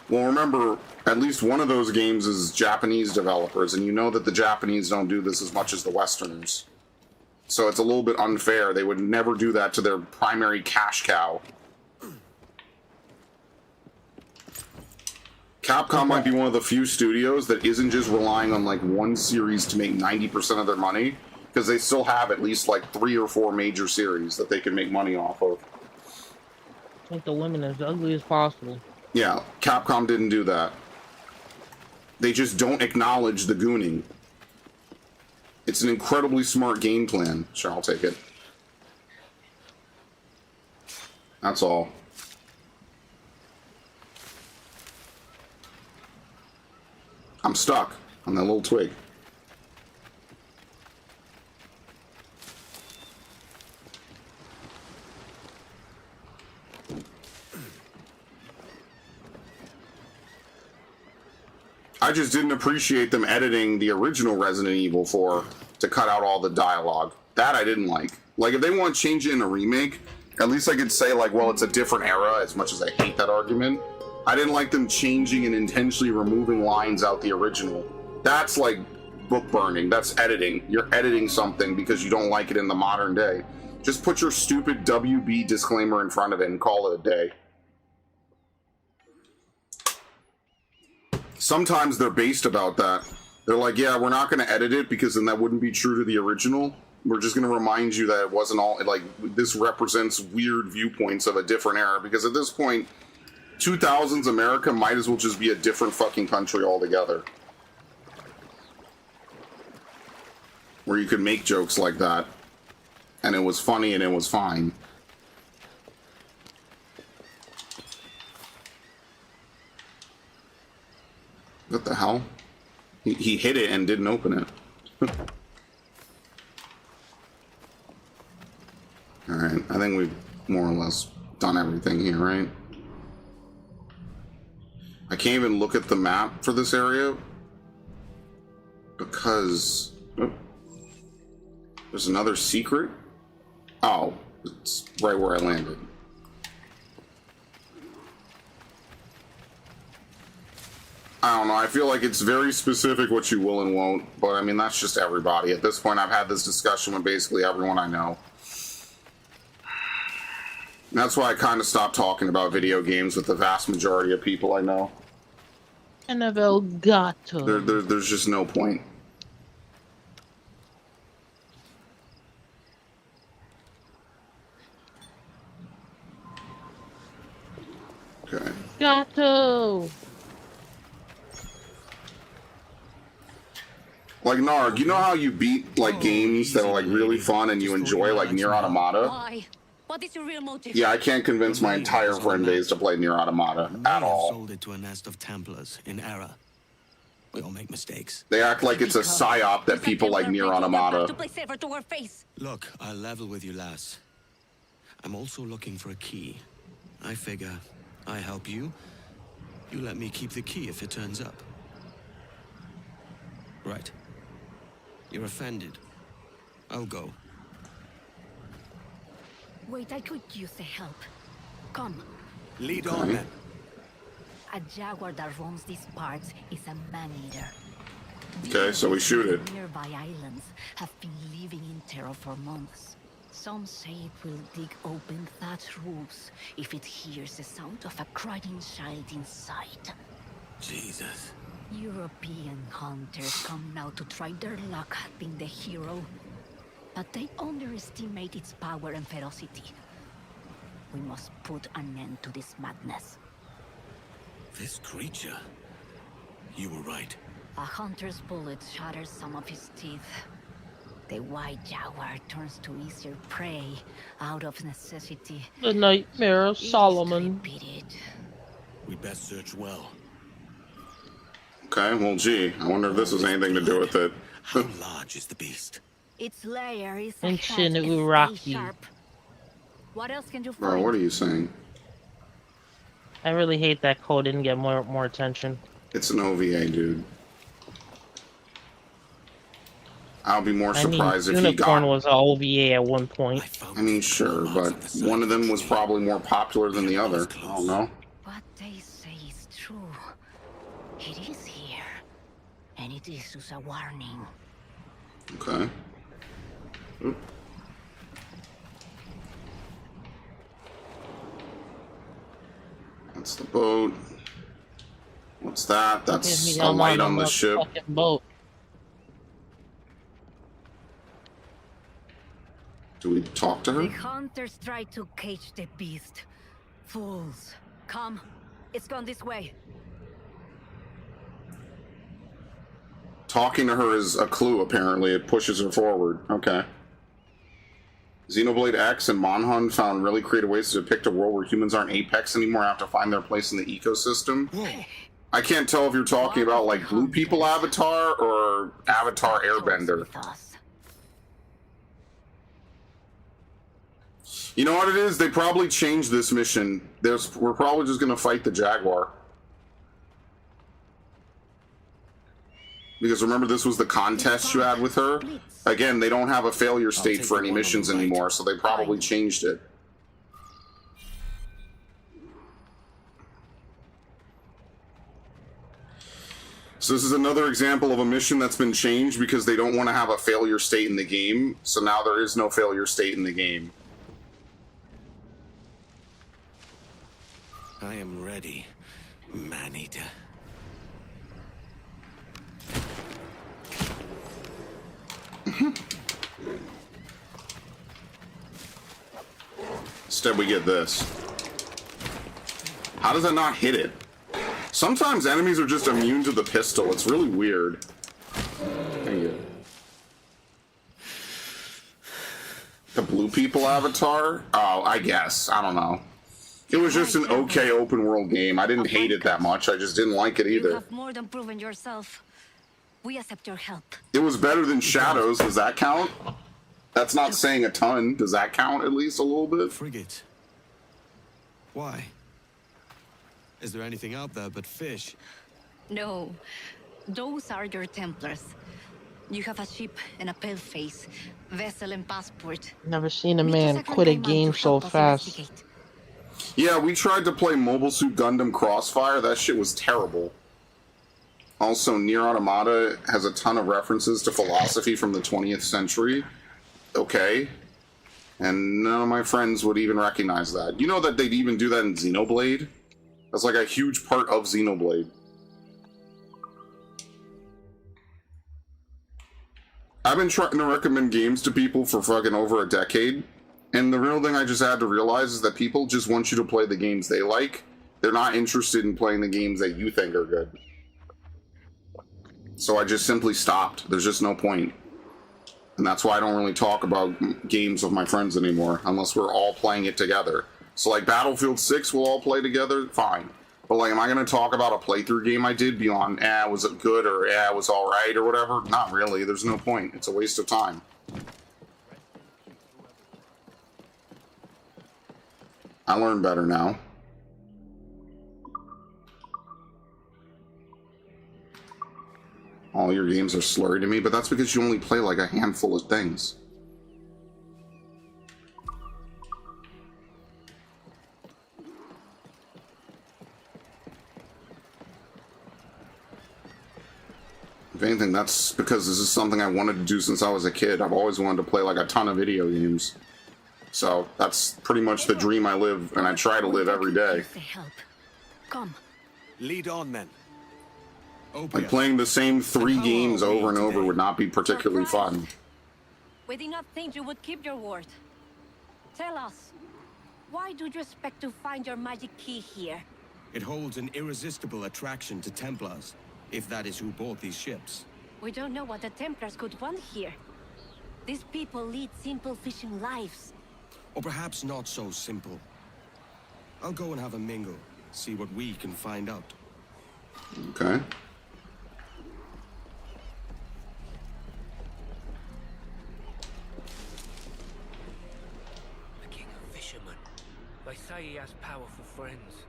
Well, remember, at least one of those games is Japanese developers, and you know that the Japanese don't do this as much as the Westerners. So it's a little bit unfair. They would never do that to their primary cash cow. Capcom might be one of the few studios that isn't just relying on like one series to make 90% of their money, because they still have at least like 3 or 4 major series that they can make money off of. Make the women as ugly as possible. Yeah, Capcom didn't do that. They just don't acknowledge the gooning. It's an incredibly smart game plan. Sure, I'll take it. That's all. I'm stuck on that little twig. I just didn't appreciate them editing the original Resident Evil 4 to cut out all the dialogue. That I didn't like. Like, if they want to change it in a remake, at least I could say, like, well, it's a different era, as much as I hate that argument. I didn't like them changing and intentionally removing lines out the original. That's like book burning. That's editing. You're editing something because you don't like it in the modern day. Just put your stupid WB disclaimer in front of it and call it a day. Sometimes they're based about that. They're like, yeah, we're not going to edit it because then that wouldn't be true to the original. We're just going to remind you that it wasn't all, like, this represents weird viewpoints of a different era. Because at this point, 2000s America might as well just be a different fucking country altogether. Where you could make jokes like that. And it was funny and it was fine. What the hell? He hit it and didn't open it. Alright, I think we've more or less done everything here, right? I can't even look at the map for this area because there's another secret. Oh, it's right where I landed. I don't know, I feel like it's very specific what you will and won't, but I mean, that's just everybody. At this point, I've had this discussion with basically everyone I know. That's why I kind of stopped talking about video games with the vast majority of people I know. Annabelle Gato. There's just no point. Okay. Gato! Like, Narg, you know how you beat, like, games that are, like, really fun and you enjoy, like, Nier Automata? Why? What is your real motive? Yeah, I can't convince my entire friend base to play Nier Automata at all. Sold it to a nest of Templars in error. We all make mistakes. They act like it's a psyop that people like Nier Automata. To play safer to our face. Look, I'll level with you, lass. I'm also looking for a key. I figure I help you. You let me keep the key if it turns up. Right. You're offended. I'll go. Wait, I could use the help. Come. Lead on, then. A jaguar that roams these parts is a man-eater. Okay, so we shoot it. Nearby islands have been living in terror for months. Some say it will dig open thatch roofs if it hears the sound of a crying child inside. Jesus. European hunters come now to try their luck at being the hero, but they underestimate its power and ferocity. We must put an end to this madness. This creature. You were right. A hunter's bullet shatters some of his teeth. The white jaguar turns to easier prey out of necessity. The Nightmare of It is Solomon. repeated. We'd best search well. Okay, well, gee, I wonder if this has anything to do with it. How large is the beast? Its lair is Ancient ahead. Uraki. Stay sharp. What else can you find? Bro, what are you saying? I really hate that code didn't get more attention. It's an OVA, dude. I'll be more I mean, surprised if he Unicorn got... was an OVA at one point. I mean, sure, but one of them was probably more popular than the other. I don't know. What they say is true. It is here. And it is just a warning. Okay. Oop. That's the boat. What's that? That's Give me a light on the motherfucking ship. boat. Do we talk to The her? hunters try to cage the beast. Fools. Come. It's gone this way. Talking to her is a clue, apparently. It pushes her forward. Okay. Xenoblade X and Monhun found really creative ways to depict a world where humans aren't apex anymore, have to find their place in the ecosystem. Whoa. I can't tell if you're talking about, like, Blue People Avatar or Avatar Airbender. With us. You know what it is? They probably changed this mission. We're probably just gonna fight the Jaguar. Because remember, this was the contest you had with her? Again, they don't have a failure state take for the any one on the missions right. anymore, so they probably changed it. So this is another example of a mission that's been changed because they don't want to have a failure state in the game, so now there is no failure state in the game. I am ready, man-eater. Instead we get this. How does that not hit it? Sometimes enemies are just immune to the pistol. It's really weird. Dang it. The Blue People Avatar? Oh, I guess. I don't know. It was just an okay open world game. I didn't hate it that much. I just didn't like it You either. have more than proven yourself. We accept your help. It was better than Shadows. Does that count? That's not saying a ton. Does that count at least a little bit? Frigate. Why? Is there anything out there but fish? No, those are your Templars. You have a ship and a paleface, vessel and passport. Never seen a Meet man second quit a in command game to so help us fast. investigate. Yeah, we tried to play Mobile Suit Gundam Crossfire. That shit was terrible. Also, Nier Automata has a ton of references to philosophy from the 20th century. Okay. And none of my friends would even recognize that. You know that they'd even do that in Xenoblade? That's like a huge part of Xenoblade. I've been trying to recommend games to people for fucking over a decade, and the real thing I just had to realize is that people just want you to play the games they like. They're not interested in playing the games that you think are good. So I just simply stopped. There's just no point. And that's why I don't really talk about games with my friends anymore, unless we're all playing it together. So like Battlefield 6, we'll all play together, fine. But like, am I going to talk about a playthrough game I did beyond, was it good, or it was alright, or whatever? Not really, there's no point. It's a waste of time. I learn better now. All your games are slurry to me, but that's because you only play like a handful of things. If anything, that's because this is something I wanted to do since I was a kid. I've always wanted to play like a ton of video games. So that's pretty much the dream I live and I try to live every day. Come. Lead on then. Like playing the same 3 games over and over would not be particularly fun. We did not think you would keep your word. Tell us, why do you expect to find your magic key here? It holds an irresistible attraction to Templars, if that is who bought these ships. We don't know what the Templars could want here. These people lead simple fishing lives. Or perhaps not so simple. I'll go and have a mingle, see what we can find out. Okay. The king of fishermen. They say he has powerful friends.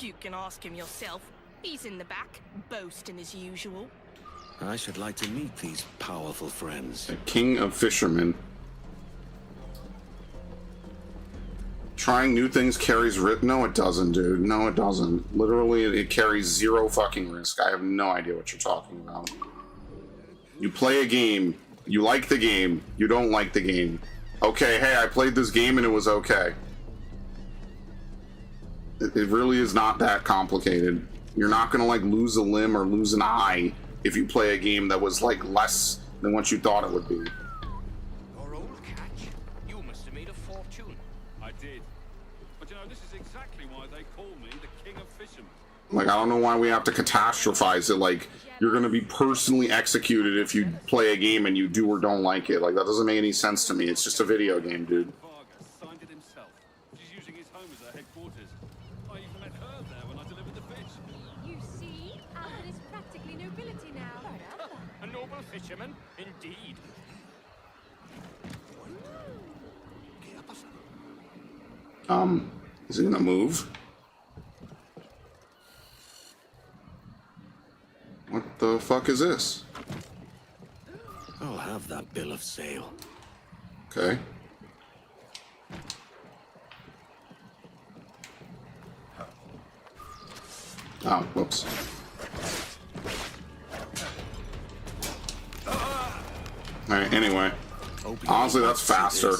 You can ask him yourself. He's in the back, boasting as usual. I should like to meet these powerful friends. The king of fishermen. Trying new things carries risk. No, it doesn't, dude. No, it doesn't. Literally, it carries 0 fucking risk. I have no idea what you're talking about. You play a game. You like the game. You don't like the game. Okay, hey, I played this game and it was okay. It really is not that complicated. You're not gonna like lose a limb or lose an eye if you play a game that was like less than what you thought it would be. Your old catch? You must have made a fortune. I did. But you know, this is exactly why they call me the king of fishermen. Like, I don't know why we have to catastrophize it. Like, you're gonna be personally executed if you play a game and you do or don't like it. Like, that doesn't make any sense to me. It's just a video game, dude. Vargas signed it himself. She's using his home as her headquarters. I even met her there when I delivered the fish. You see, Alan is practically nobility now. A noble fisherman, indeed. Is he gonna move? What the fuck is this? I'll have that bill of sale. Okay. Oh, whoops. Alright, anyway. Honestly, that's faster.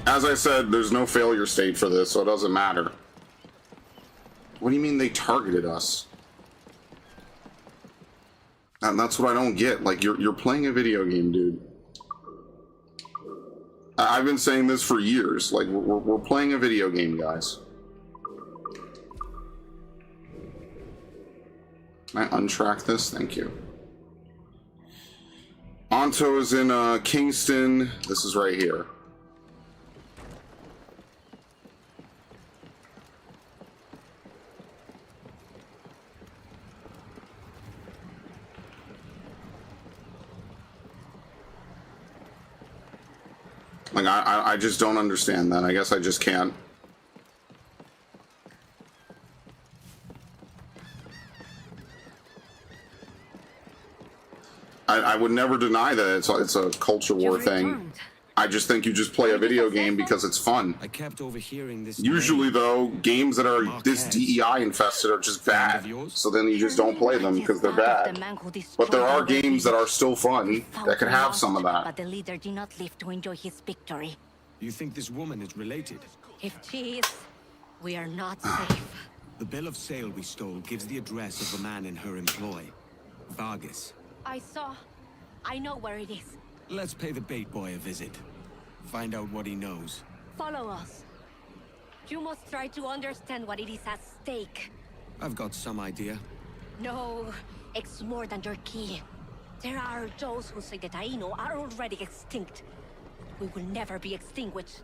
As I said, there's no failure state for this, so it doesn't matter. What do you mean they targeted us? And that's what I don't get. Like, you're playing a video game, dude. I've been saying this for years. Like, we're playing a video game, guys. Can I untrack this? Thank you. Anto is in Kingston. This is right here. Like, I just don't understand that. I guess I just can't. I would never deny that it's a culture war thing. I just think you just play a video game because it's fun. I kept overhearing this. Usually, though, games that are this DEI infested are just bad. So then you just don't play them because they're bad. But there are games that are still fun that could have some of that. But the leader did not live to enjoy his victory. You think this woman is related? If she is, we are not safe. The bill of sale we stole gives the address of a man in her employ. Vargas. I know where it is. Let's pay the bait boy a visit. Find out what he knows. Follow us. You must try to understand what it is at stake. I've got some idea. No, it's more than your key. There are those who say that Taino are already extinct. We will never be extinguished.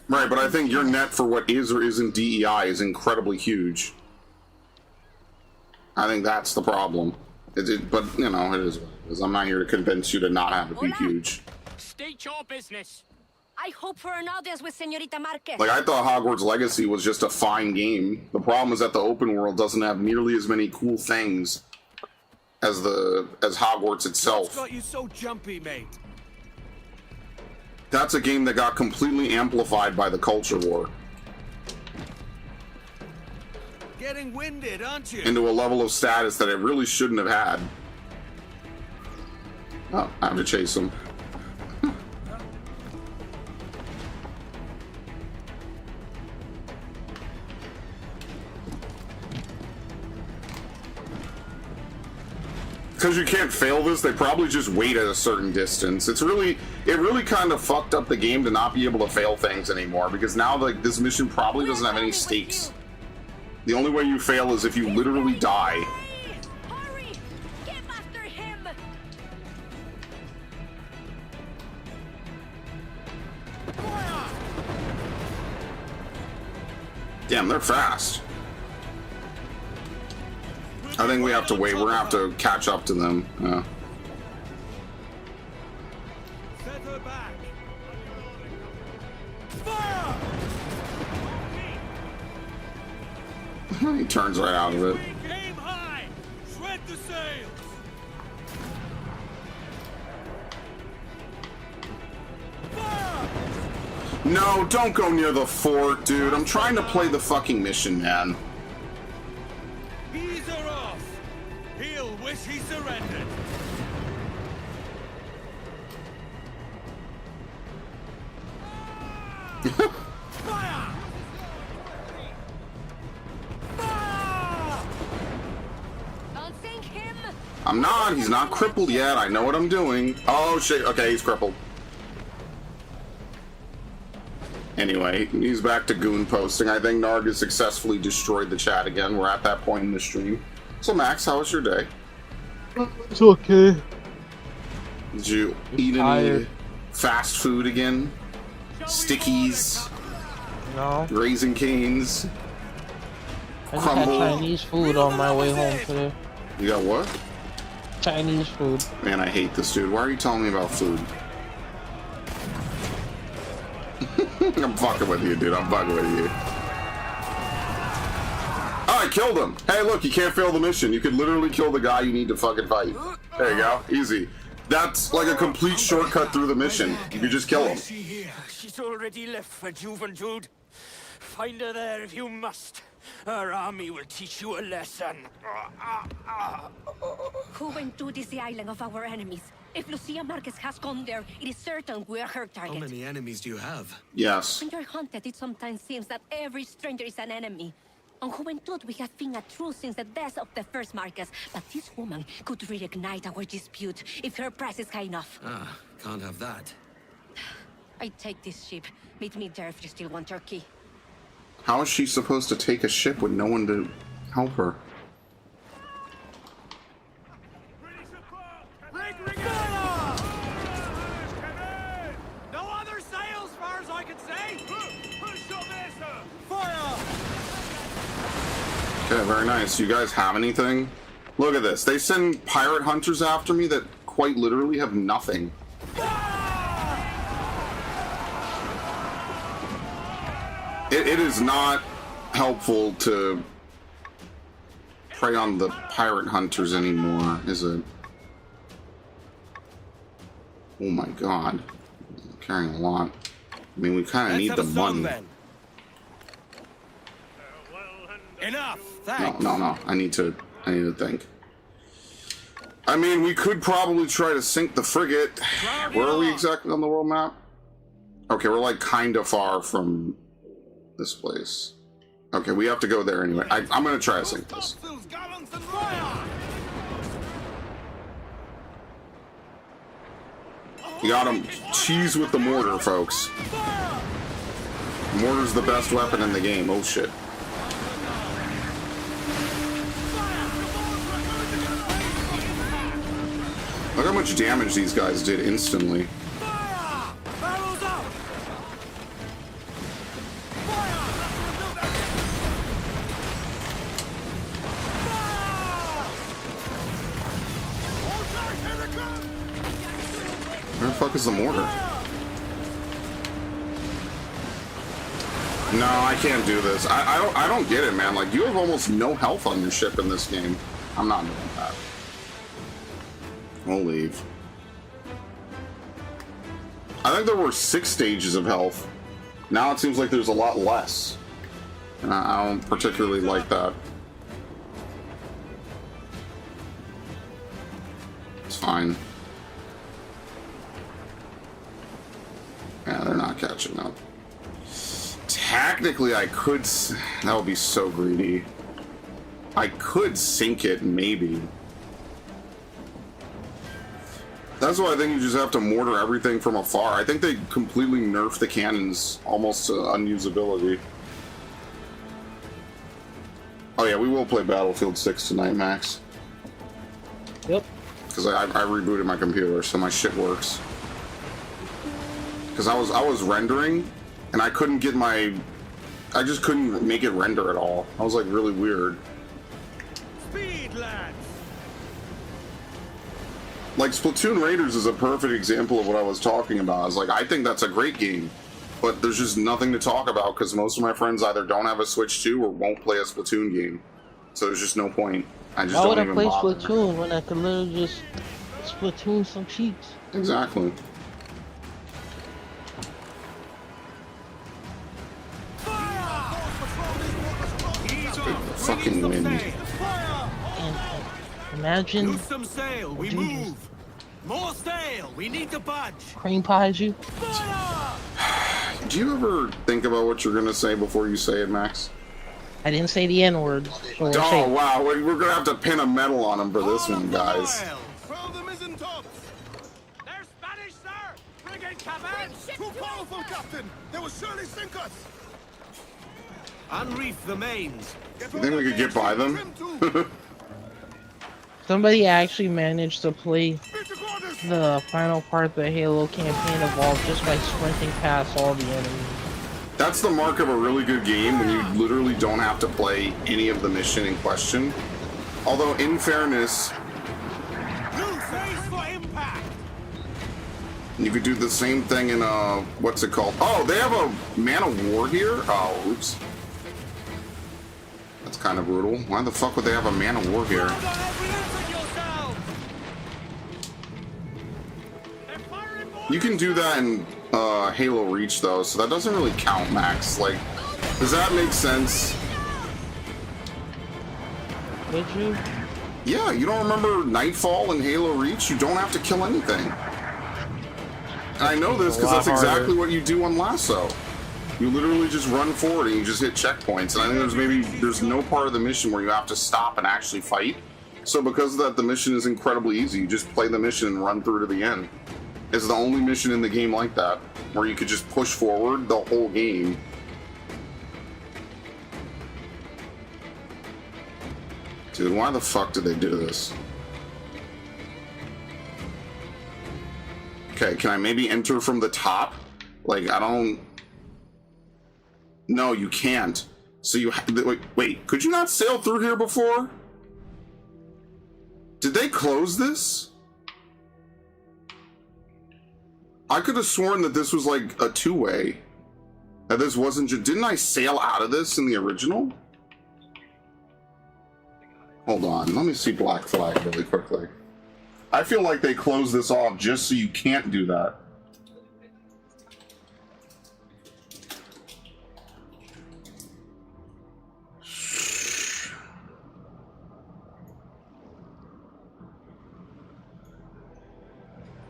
Right, but I think your net for what is or isn't DEI is incredibly huge. I think that's the problem. But, you know, it is what it is. I'm not here to convince you to not have it be huge. State your business. I hope for an audience with Señorita Marquez. Like, I thought Hogwarts Legacy was just a fine game. The problem is that the open world doesn't have nearly as many cool things as Hogwarts itself. What's got you so jumpy, mate? That's a game that got completely amplified by the culture war. Getting winded, aren't you? into a level of status that it really shouldn't have had. Oh, I have to chase him. Because you can't fail this, they probably just wait at a certain distance. It really kind of fucked up the game to not be able to fail things anymore, because now like this mission probably doesn't have any stakes. The only way you fail is if you literally die. Hurry! Get after him! Damn, they're fast. I think we have to wait. We're gonna have to catch up to them. Set her back. He turns right out of it. Aim high. Shred the sails. No, don't go near the fort, dude. I'm trying to play the fucking mission, man. Ease her off. He'll wish he surrendered. Fire! Don't sink him! I'm not. He's not crippled yet. I know what I'm doing. Oh, shit. Okay, he's crippled. Anyway, he's back to goon posting. I think Narg has successfully destroyed the chat again. We're at that point in the stream. So, Max, how was your day? It's okay. Did you eat any fast food again? Stickies? No. Raisin Canes? I just had Chinese food on my way home today. You got what? Chinese food. Man, I hate this dude. Why are you telling me about food? I'm fucking with you, dude. I'm fucking with you. Oh, I killed him. Hey, look, you can't fail the mission. You could literally kill the guy you need to fucking fight. There you go. Easy. That's like a complete shortcut through the mission. You could just kill him. She's already left for Juventude. Find her there if you must. Her army will teach you a lesson. Juventude is the island of our enemies. If Lucia Marquez has gone there, it is certain we're her How target. many enemies do you have? Yes. When you're hunted, it sometimes seems that every stranger is an enemy. On Juventud, we have been at truce since the death of the first Marquez, but this woman could reignite our dispute if her price is high enough. Ah, can't have that. I take this ship. Meet me there if you still want your key. How is she supposed to take a ship with no one to help her? No other sails, far as I can see. Okay, very nice. You guys have anything? Look at this. They send pirate hunters after me that quite literally have nothing. It is not helpful to prey on the pirate hunters anymore, is it? Oh my god. I'm carrying a lot. I mean, we kind of need the money. Enough. No, Thanks. no. I need to think. I mean, we could probably try to sink the frigate. Where are we exactly on the world map? Okay, we're like kind of far from this place. Okay, we have to go there anyway. I'm gonna try to sink this. You got him. Cheese with the mortar, folks. Mortar's the best weapon in the game. Oh shit. Look how much damage these guys did instantly. Where the fuck is the mortar? No, I can't do this. I don't get it, man. Like, you have almost no health on your ship in this game. I'm not doing that. We'll leave. I think there were 6 stages of health. Now it seems like there's a lot less. And I don't particularly like that. It's fine. Yeah, they're not catching up. Technically, I could... That would be so greedy. I could sink it, maybe. That's why I think you just have to mortar everything from afar. I think they completely nerfed the cannons almost to unusability. Oh yeah, we will play Battlefield 6 tonight, Max. Yep. Because I rebooted my computer, so my shit works. Because I was rendering, and I couldn't get my... I just couldn't make it render at all. I was like really weird. Speed, lads! Like, Splatoon Raiders is a perfect example of what I was talking about. I was like, I think that's a great game, but there's just nothing to talk about because most of my friends either don't have a Switch 2 or won't play a Splatoon game. So there's just no point. I just Why would don't I even play bother. Splatoon when I could literally just Splatoon some cheats? Exactly. Fucking wind. And imagine Lose some sail, we Dude. move! More sail, we need to budge! cream pies you. Do you ever think about what you're gonna say before you say it, Max? I didn't say the N-word. So we'll say Oh wow, we're gonna have to pin a medal on him for this one, guys. Throw the mizzen tops! They're Spanish, sir! Bring in cabins! Too powerful, Captain! They will surely sink us! Unreef the mains. You think we could get by them? Somebody actually managed to play the final part of the Halo campaign Evolved just by sprinting past all the enemies. That's the mark of a really good game, when you literally don't have to play any of the mission in question. Although, in fairness, New face for impact! you could do the same thing in, what's it called? Oh, they have a Man of War here? Oh, oops. That's kind of brutal. Why the fuck would they have a Man of War here? You can do that in Halo Reach, though, so that doesn't really count, Max. Like, does that make sense? Would you? Yeah, you don't remember Nightfall in Halo Reach? You don't have to kill anything. And I know this because that's exactly what you do on Lasso. You literally just run forward and you just hit checkpoints. And I think there's no part of the mission where you have to stop and actually fight. So because of that, the mission is incredibly easy. You just play the mission and run through to the end. It's the only mission in the game like that, where you could just push forward the whole game. Dude, why the fuck did they do this? Okay, can I maybe enter from the top? Like, I don't... No, you can't. So you wait, could you not sail through here before? Did they close this? I could have sworn that this was like a two-way. That this wasn't just... Didn't I sail out of this in the original? Hold on, let me see Black Flag really quickly. I feel like they closed this off just so you can't do that.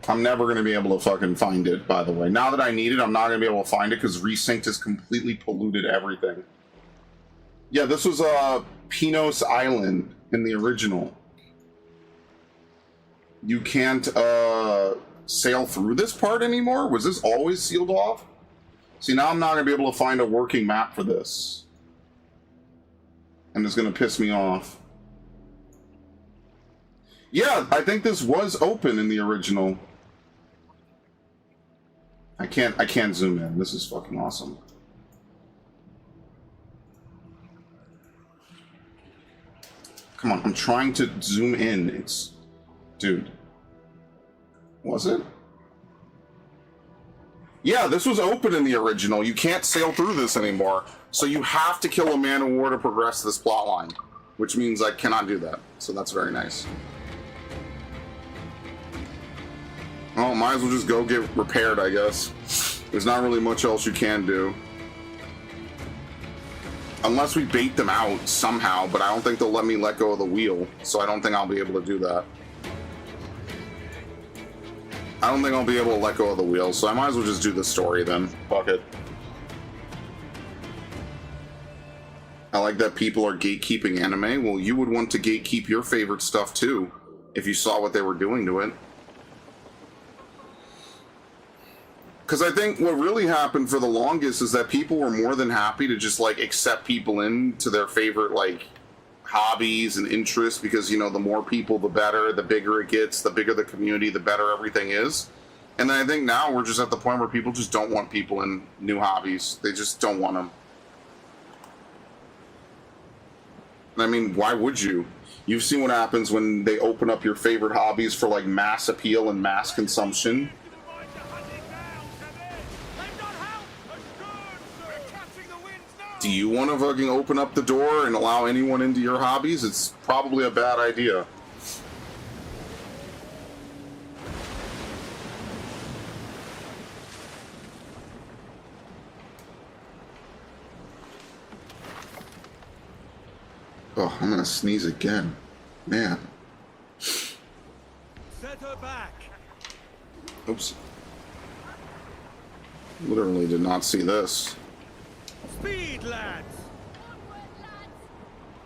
I'm never going to be able to fucking find it, by the way. Now that I need it, I'm not going to be able to find it because Resynced has completely polluted everything. Yeah, this was Pinos Island in the original. You can't sail through this part anymore? Was this always sealed off? See, now I'm not going to be able to find a working map for this. And it's going to piss me off. Yeah, I think this was open in the original. I can't zoom in. This is fucking awesome. Come on, I'm trying to zoom in. It's... Dude. Was it? Yeah, this was open in the original. You can't sail through this anymore. So you have to kill a Man of War to progress this plot line. Which means I cannot do that. So that's very nice. Well, might as well just go get repaired, I guess. There's not really much else you can do. Unless we bait them out somehow, but I don't think they'll let me let go of the wheel, so I don't think I'll be able to do that. I don't think I'll be able to let go of the wheel, so I might as well just do the story then. Fuck it. I like that people are gatekeeping anime. Well, you would want to gatekeep your favorite stuff too, if you saw what they were doing to it. Because I think what really happened for the longest is that people were more than happy to just, like, accept people into their favorite, like, hobbies and interests, because, you know, the more people, the better, the bigger it gets, the bigger the community, the better everything is. And then I think now we're just at the point where people just don't want people in new hobbies. They just don't want them. I mean, why would you? You've seen what happens when they open up your favorite hobbies for, like, mass appeal and mass consumption. Do you want to fucking open up the door and allow anyone into your hobbies? It's probably a bad idea. Oh, I'm gonna sneeze again. Man. Set her back. Oops. Literally did not see this. Speed, lads! Onward, lads!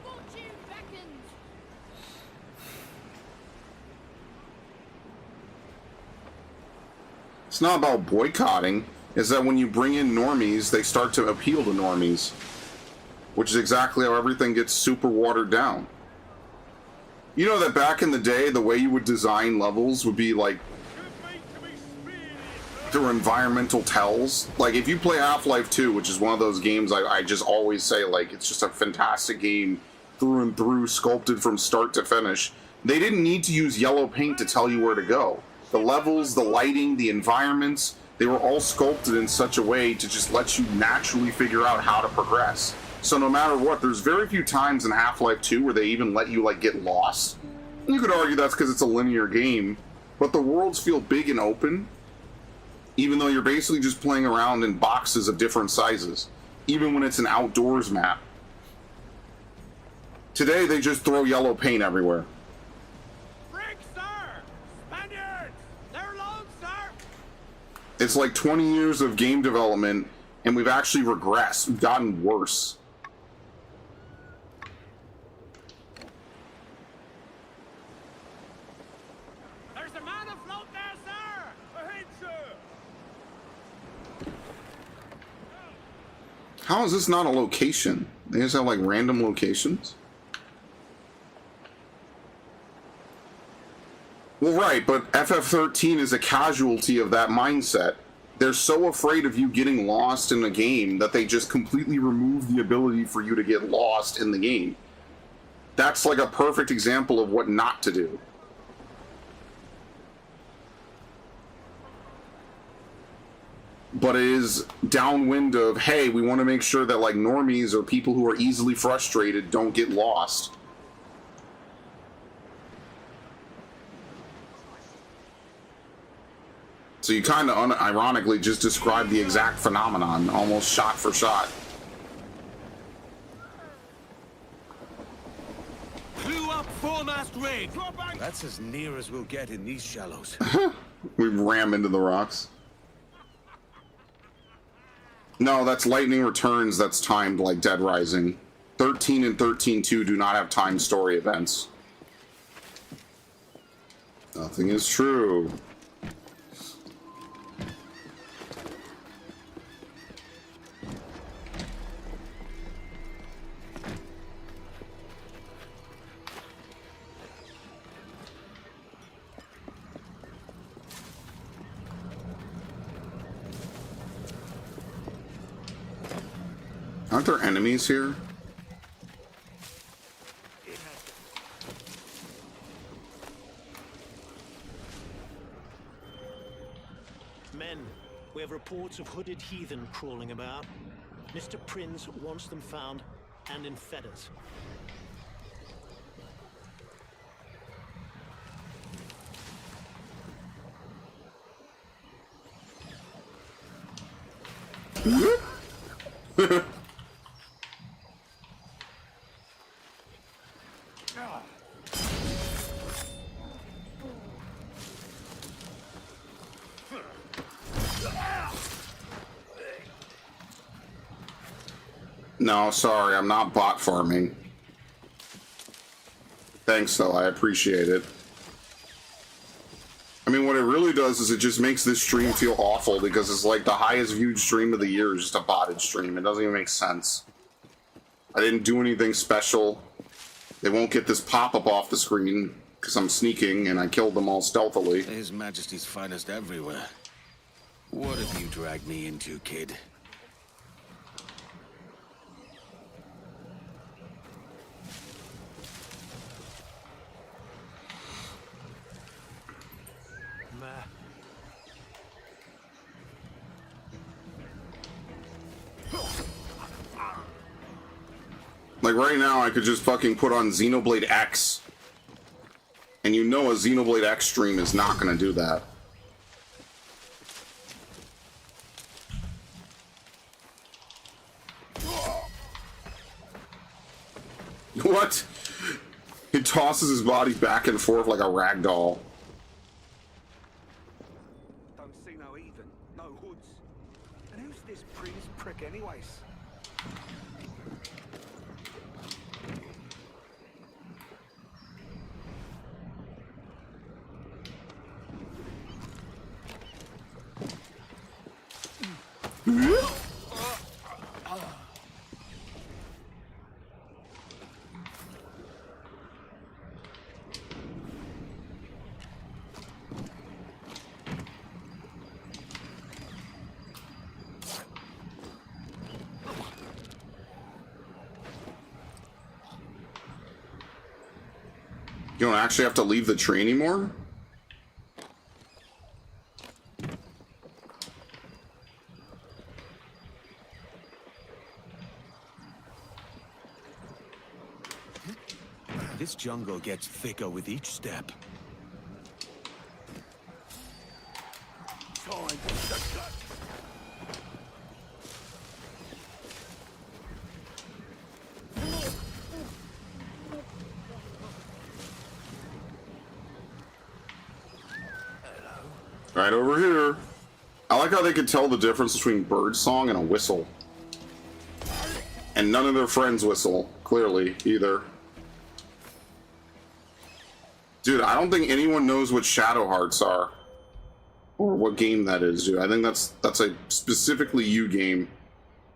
Fortune beckons! It's not about boycotting. It's that when you bring in normies, they start to appeal to normies. Which is exactly how everything gets super watered down. You know that back in the day, the way you would design levels would be like through environmental tells. Like, if you play Half-Life 2, which is one of those games I just always say, like, it's just a fantastic game through and through, sculpted from start to finish. They didn't need to use yellow paint to tell you where to go. The levels, the lighting, the environments, they were all sculpted in such a way to just let you naturally figure out how to progress. So no matter what, there's very few times in Half-Life 2 where they even let you, like, get lost. And you could argue that's because it's a linear game, but the worlds feel big and open, even though you're basically just playing around in boxes of different sizes, even when it's an outdoors map. Today, they just throw yellow paint everywhere. Brig, sir! Spaniards! They're low, sir! It's like 20 years of game development, and we've actually regressed. We've gotten worse. There's a man afloat there, sir! Ahead, sir! How is this not a location? They just have, like, random locations? Well, right, but FF13 is a casualty of that mindset. They're so afraid of you getting lost in a game that they just completely remove the ability for you to get lost in the game. That's like a perfect example of what not to do. But it is downwind of, hey, we want to make sure that, like, normies or people who are easily frustrated don't get lost. So you kind of unironically just described the exact phenomenon, almost shot for shot. Blew up foremast rig! That's as near as we'll get in these shallows. We ram into the rocks. No, that's Lightning Returns that's timed like Dead Rising. 13 and 13.2 do not have timed story events. Nothing is true. Aren't there enemies here? Men, we have reports of hooded heathen crawling about. Mr. Prince wants them found and in fetters. No, sorry, I'm not bot farming. Thanks, though. I appreciate it. I mean, what it really does is it just makes this stream feel awful because it's like the highest viewed stream of the year is just a botted stream. It doesn't even make sense. I didn't do anything special. They won't get this pop-up off the screen because I'm sneaking and I killed them all stealthily. His Majesty's finest everywhere. What have you dragged me into, kid? Like right now, I could just fucking put on Xenoblade X. And you know a Xenoblade X stream is not gonna do that. What? He tosses his body back and forth like a rag doll. Don't see no heathen, no hoods. And who's this Prince prick anyways? You don't actually have to leave the tree anymore? This jungle gets thicker with each step. Right over here. I like how they could tell the difference between bird song and a whistle. And none of their friends whistle, clearly, either. Dude, I don't think anyone knows what Shadow Hearts are. Or what game that is, dude. I think that's a specifically you game.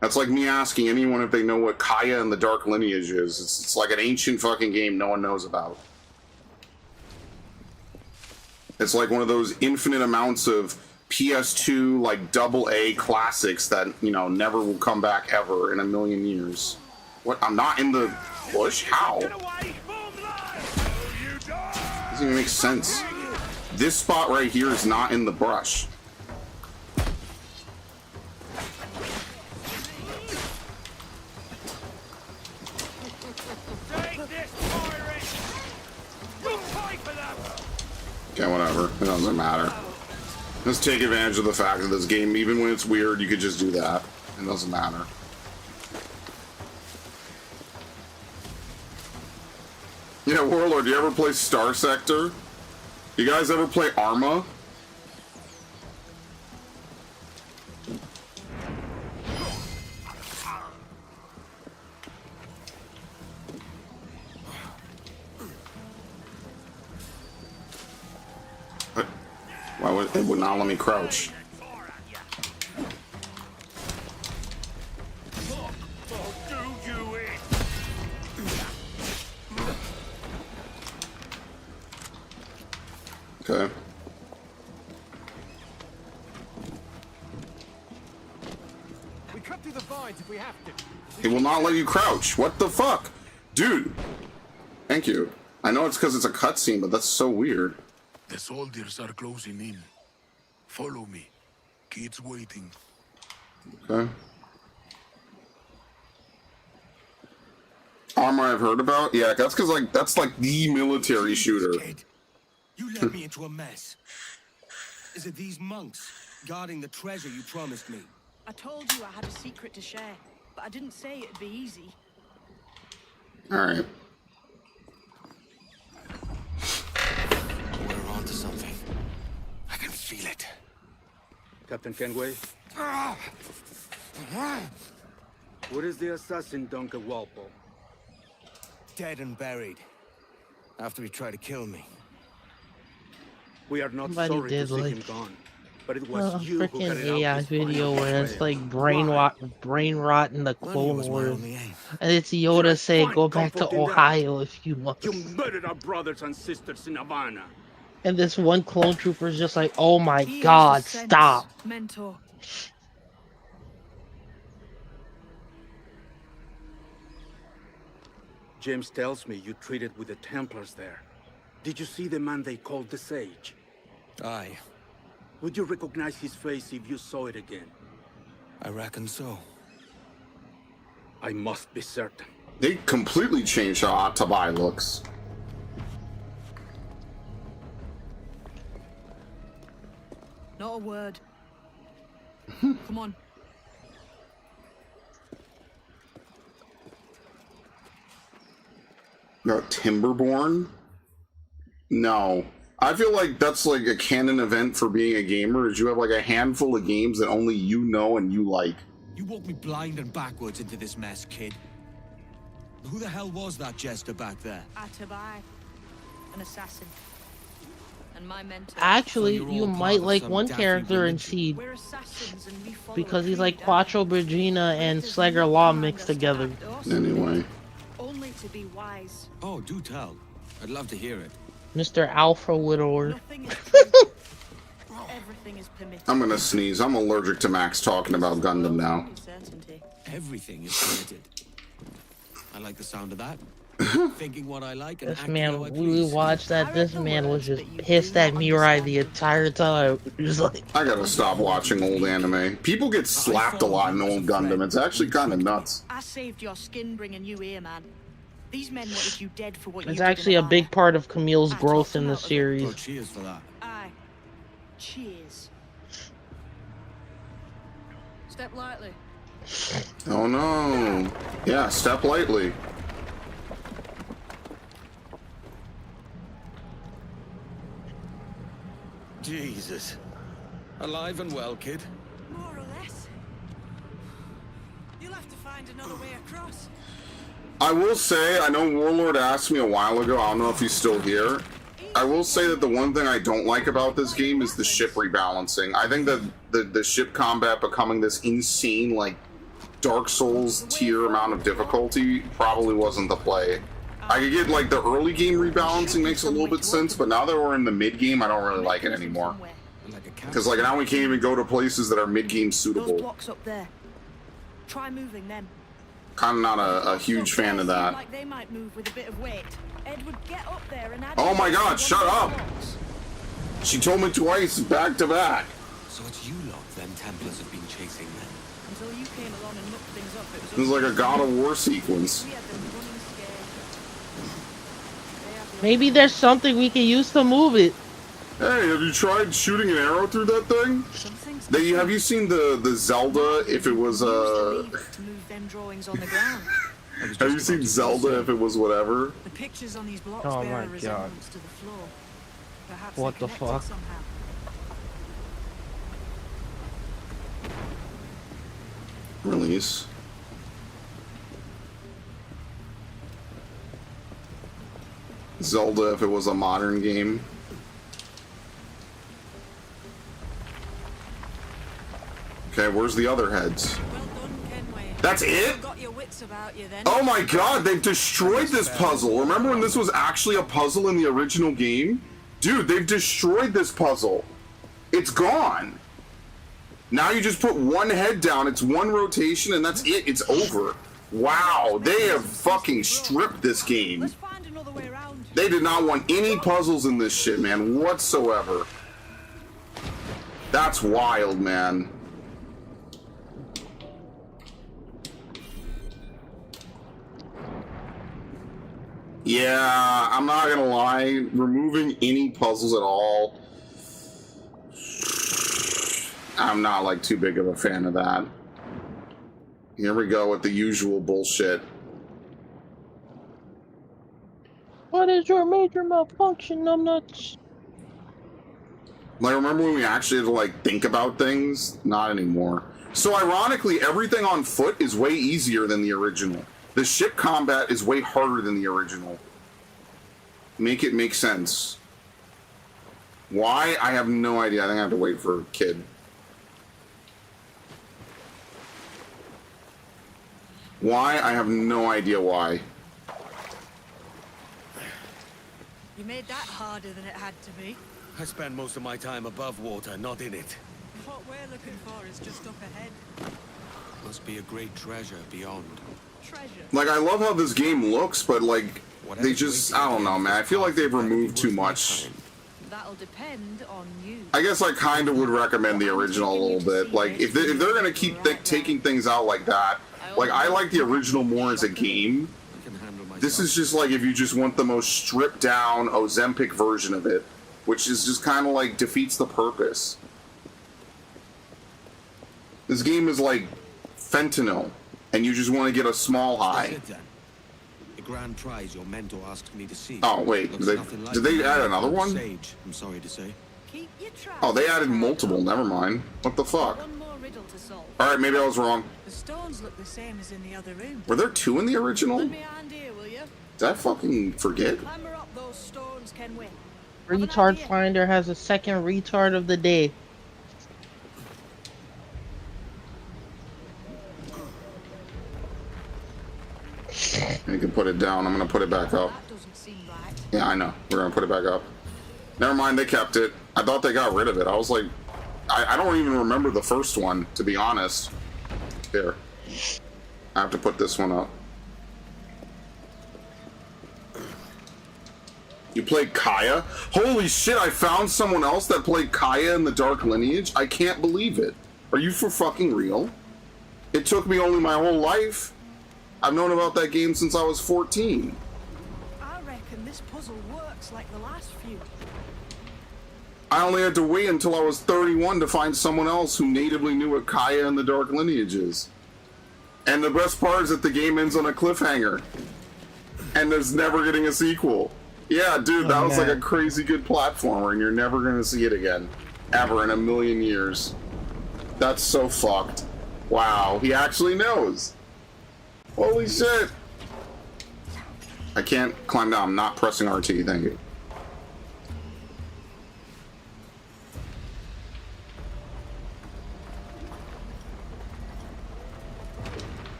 That's like me asking anyone if they know what Kaya and the Dark Lineage is. It's like an ancient fucking game no one knows about. It's like one of those infinite amounts of PS2, like AA classics that, you know, never will come back ever in a million years. What? I'm not in the bush? How? Doesn't even make sense. This spot right here is not in the brush. Okay, whatever. It doesn't matter. Let's take advantage of the fact that this game, even when it's weird, you could just do that. It doesn't matter. Yeah, Warlord, do you ever play Star Sector? You guys ever play Arma? Why would it would not let me crouch? Okay. We cut through the vines if we have to. It will not let you crouch. What the fuck? Dude. Thank you. I know it's because it's a cutscene, but that's so weird. The soldiers are closing in. Follow me. Kids waiting. Okay. Armor I've heard about? Yeah, that's because like that's like the military shooter. You led me into a mess. Is it these monks guarding the treasure you promised me? I told you I had a secret to share, but I didn't say it'd be easy. Alright. We're on to something. I can feel it. Captain Kenway? Where is the assassin, Duncan Walpole? Dead and buried. After he tried to kill me. We are not Somebody sorry to did, see like, him gone. But it a was you who freaking carried out AI this video final where it's betrayal. like Why? brain rot in the Clone was my Wars, only aim. and it's Can Yoda I saying, find "Go back to comfort in that? Ohio if you must." You murdered our brothers and sisters in Havana. And this one clone trooper's just like, "Oh my He God, is the sense, stop!" Mentor. James tells me you treated with the Templars there. Did you see the man they called the Sage? Aye, Would you recognize his face if you saw it again? I reckon so. I must be certain. They completely changed how Atabai looks. Not a word. Come on. Timberborn? No. I feel like that's like a canon event for being a gamer, is you have like a handful of games that only you know and you like. You walked me blind and backwards into this mess, kid. Who the hell was that jester back there? Atabai. An assassin. And my mentor. Actually, So you're you all part might of like some one daffy character in religion. Seed We're assassins and we follow because a he's like creed, Quattro Brigina and Slegger Law mixed together. Anyway. Only to be wise. Oh, do tell. I'd love to hear it. Mr. Alpha Widower. Nothing is true. Everything is permitted. I'm gonna sneeze. I'm allergic to Max talking about Gundam now. Certainty. Everything is permitted. I like the sound of that. Thinking what I like and This acting man, how I we please. watched that. This man was just pissed at Mirai the entire time. Just like, I gotta stop watching old anime. People get slapped a lot in old Gundam. It's actually kind of nuts. I saved your skin bringing you here, man. These men wanted you dead for what you it's did in actually a Havana. big part of Camille's I growth talked him in the out of it. Oh, series. cheers for that. Aye. Cheers. Step lightly. Oh no. Yeah, step lightly. Jesus. Alive and well, kid. More or less. You'll have to find another way across. I will say, I know Warlord asked me a while ago, I don't know if he's still here. I will say that the one thing I don't like about this game is the ship rebalancing. I think that the ship combat becoming this insane, like, Dark Souls tier amount of difficulty probably wasn't the play. I could get, like, the early game rebalancing makes a little bit sense, but now that we're in the mid-game, I don't really like it anymore. Because, like, now we can't even go to places that are mid-game Those suitable. blocks up there. Try moving them. Kind of not a huge fan of that. Like they might move with a bit of weight. Edward, get up there and add Oh my your god, weight to shut one of up! those blocks. She told me twice, back to back. So it's you lot them Templars have been chasing then. Until you came along and mucked things up, it was This is like a God of War sequence. we had them running scared. They have the Maybe there's something we can use to move it. Hey, have you tried shooting an arrow through that thing? something's Have you seen the Zelda if it was to move them drawings on the ground. Have you seen Zelda if it was whatever? The pictures on these blocks Oh bear my a God. resemblance to the floor. Perhaps What they're the connected fuck? somehow. Release. Zelda if it was a modern game. Okay, where's the other heads? Well done, Kenway. That's it? You've got your wits about you then. Oh my god, they've destroyed this puzzle. Remember when this was actually a puzzle in the original game? Dude, they've destroyed this puzzle. It's gone. Now you just put one head down, it's one rotation, and that's it. It's over. Wow, they have fucking stripped this game. Let's find another way around. They did not want any puzzles in this shit, man, whatsoever. That's wild, man. Yeah, I'm not gonna lie, removing any puzzles at all, I'm not like too big of a fan of that. Here we go with the usual bullshit. What is your major malfunction? I'm not. Like, remember when we actually had to like think about things? Not anymore. So ironically, everything on foot is way easier than the original. The ship combat is way harder than the original. Make it make sense. Why? I have no idea. I think I have to wait for a kid. Why? I have no idea why. You made that harder than it had to be. I spend most of my time above water, not in it. What we're looking for is just up ahead. Must be a great treasure beyond. Treasure. Like, I love how this game looks, but like, they just, I don't know, man. I feel like they've removed too much. That'll depend on you. I guess I kind of would recommend the original a little bit. Like, if they're gonna keep taking things out like that, like, I like the original more as a game. This is just like if you just want the most stripped down Ozempic version of it, which is just kind of like defeats the purpose. This game is like fentanyl, and you just want to get a small high. The grand prize your mentor asked me to see. Oh wait, did they add another one? Sage, I'm sorry to say. Oh, they added multiple. Never mind. What the fuck? One more riddle to solve. All right, maybe I was wrong. The stones look the same as in the other room. Were there two in the original? Lend me a hand here, will you? Did I fucking forget? Clamber up those stones, Kenway. Retard Finder has a second retard of the day. You can put it down. I'm gonna put it back up. Yeah, I know. We're gonna put it back up. Never mind, they kept it. I thought they got rid of it. I was like, I don't even remember the first one, to be honest. Here. I have to put this one up. You played Kaya? Holy shit, I found someone else that played Kaya in the Dark Lineage? I can't believe it. Are you for fucking real? It took me only my whole life. I've known about that game since I was 14. I reckon this puzzle works like the last few. I only had to wait until I was 31 to find someone else who natively knew what Kaya and the Dark Lineage is. And the best part is that the game ends on a cliffhanger. And there's never getting a sequel. Yeah, dude, that was like a crazy good platformer, and you're never gonna see it again. Ever in a million years. That's so fucked. Wow, he actually knows. Holy shit. I can't climb down. I'm not pressing RT, thank you.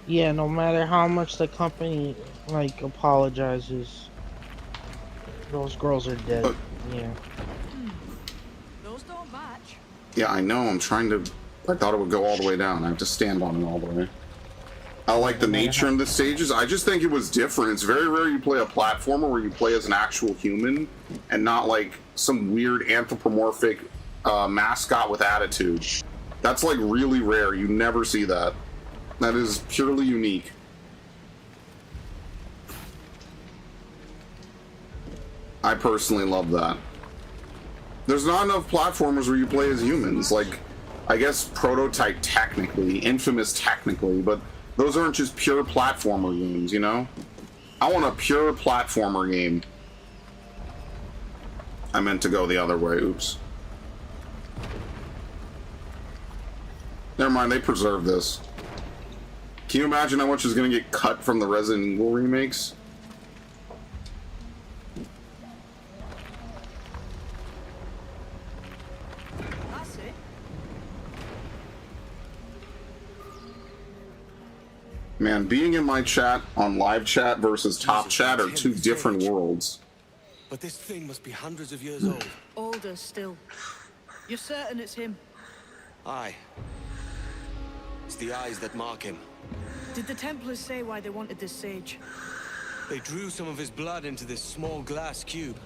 Yeah, no matter how much the company like apologizes, those girls are dead. Yeah. Those don't match. Yeah, I know. I'm trying to. I thought it would go all the way down. I have to stand on it all the way. I like the nature in the stages. I just think it was different. It's very rare you play a platformer where you play as an actual human and not like some weird anthropomorphic mascot with attitude. That's like really rare. You never see that. That is purely unique. I personally love that. There's not enough platformers where you play as humans. Like, I guess Prototype technically, Infamous technically, but those aren't just pure platformer games, you know? I want a pure platformer game. I meant to go the other way, oops. Never mind, they preserved this. Can you imagine how much is going to get cut from the Resident Evil remakes? That's it. Man, being in my chat on live chat versus top chat are two different worlds. But this thing must be hundreds of years old. Older still. You're certain it's him? Aye. It's the eyes that mark him. Did the Templars say why they wanted this sage? They drew some of his blood into this small glass cube.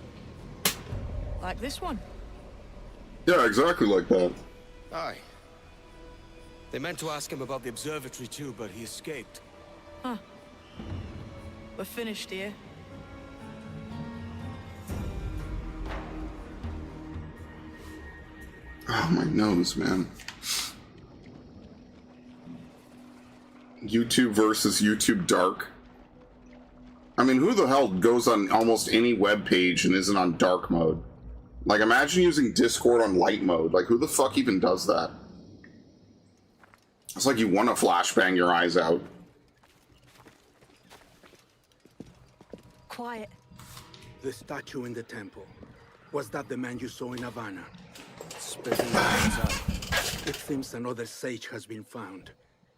Like this one? Yeah, exactly like that. Aye. They meant to ask him about the observatory too, but he escaped. Huh. We're finished here. Oh, my nose, man. YouTube versus YouTube Dark. I mean, who the hell goes on almost any web page and isn't on dark mode? Like, imagine using Discord on light mode. Like, who the fuck even does that? It's like you want to flashbang your eyes out. Quiet. The statue in the temple. Was that the man you saw in Havana? Spreading things up. It seems another sage has been found.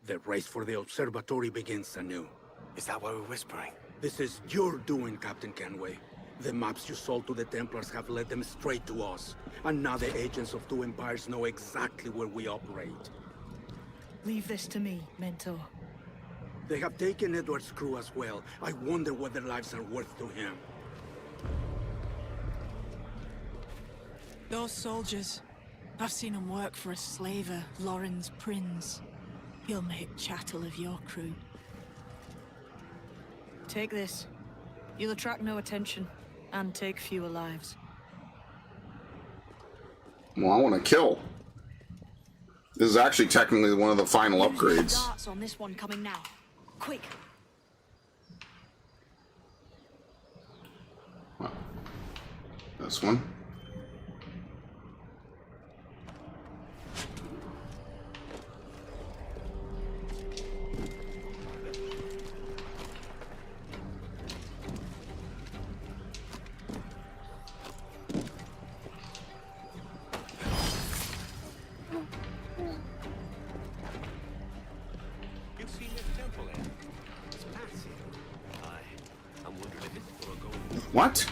The race for the observatory begins anew. Is that why we're whispering? This is your doing, Captain Kenway. The maps you sold to the Templars have led them straight to us. And now the agents of two empires know exactly where we operate. Leave this to me, Mentor. They have taken Edward's crew as well. I wonder what their lives are worth to him. Those soldiers, I've seen them work for a slaver, Lorenz Prinz. He'll make chattel of your crew. Take this. You'll attract no attention, and take fewer lives. Well, I want to kill. This is actually technically one of the final upgrades. Darts on this one coming now. Quick. This one. You've seen this temple in? It's massive. I'm wondering if it's for a gold. What?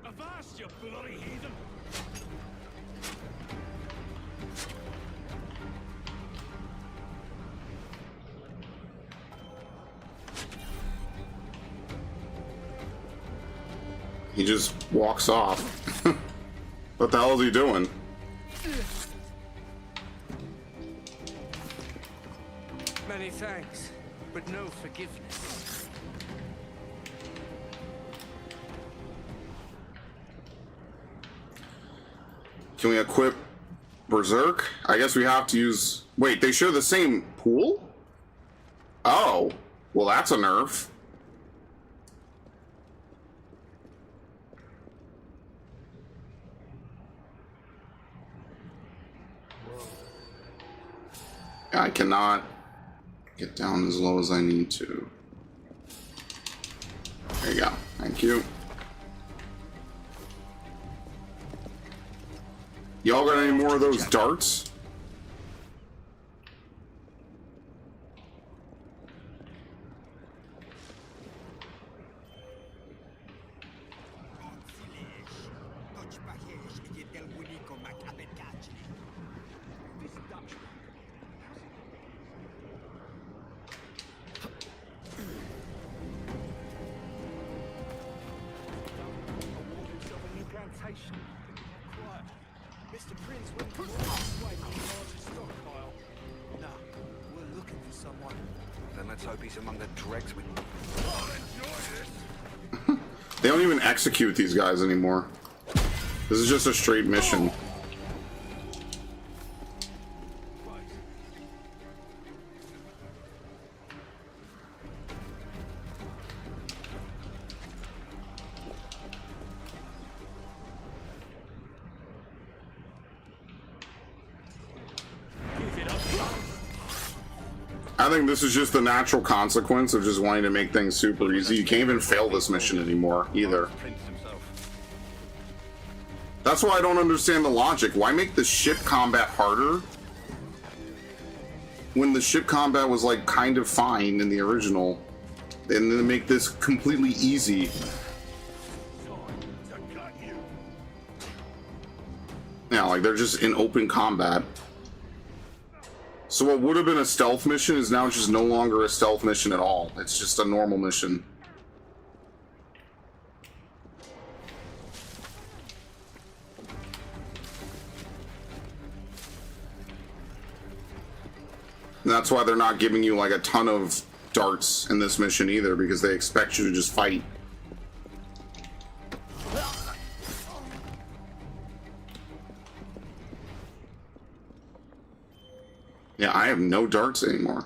Avast, you bloody heathen! He just walks off. What the hell is he doing? Many thanks, but no forgiveness. Can we equip Berserk? I guess we have to use... Wait, they share the same pool? Oh. Well, that's a nerf. I cannot get down as low as I need to. There you go. Thank you. Y'all got any more of those darts? Mr. Prince went all this way from the largest stockpile. No, we're looking for someone. Then let's hope he's among the dregs we... They don't even execute these guys anymore. This is just a straight mission. I think this is just the natural consequence of just wanting to make things super easy. You can't even fail this mission anymore, either. That's why I don't understand the logic. Why make the ship combat harder when the ship combat was, like, kind of fine in the original? And then make this completely easy. Yeah, like, they're just in open combat. So what would have been a stealth mission is now just no longer a stealth mission at all. It's just a normal mission. And that's why they're not giving you like a ton of darts in this mission either, because they expect you to just fight. Yeah, I have no darts anymore.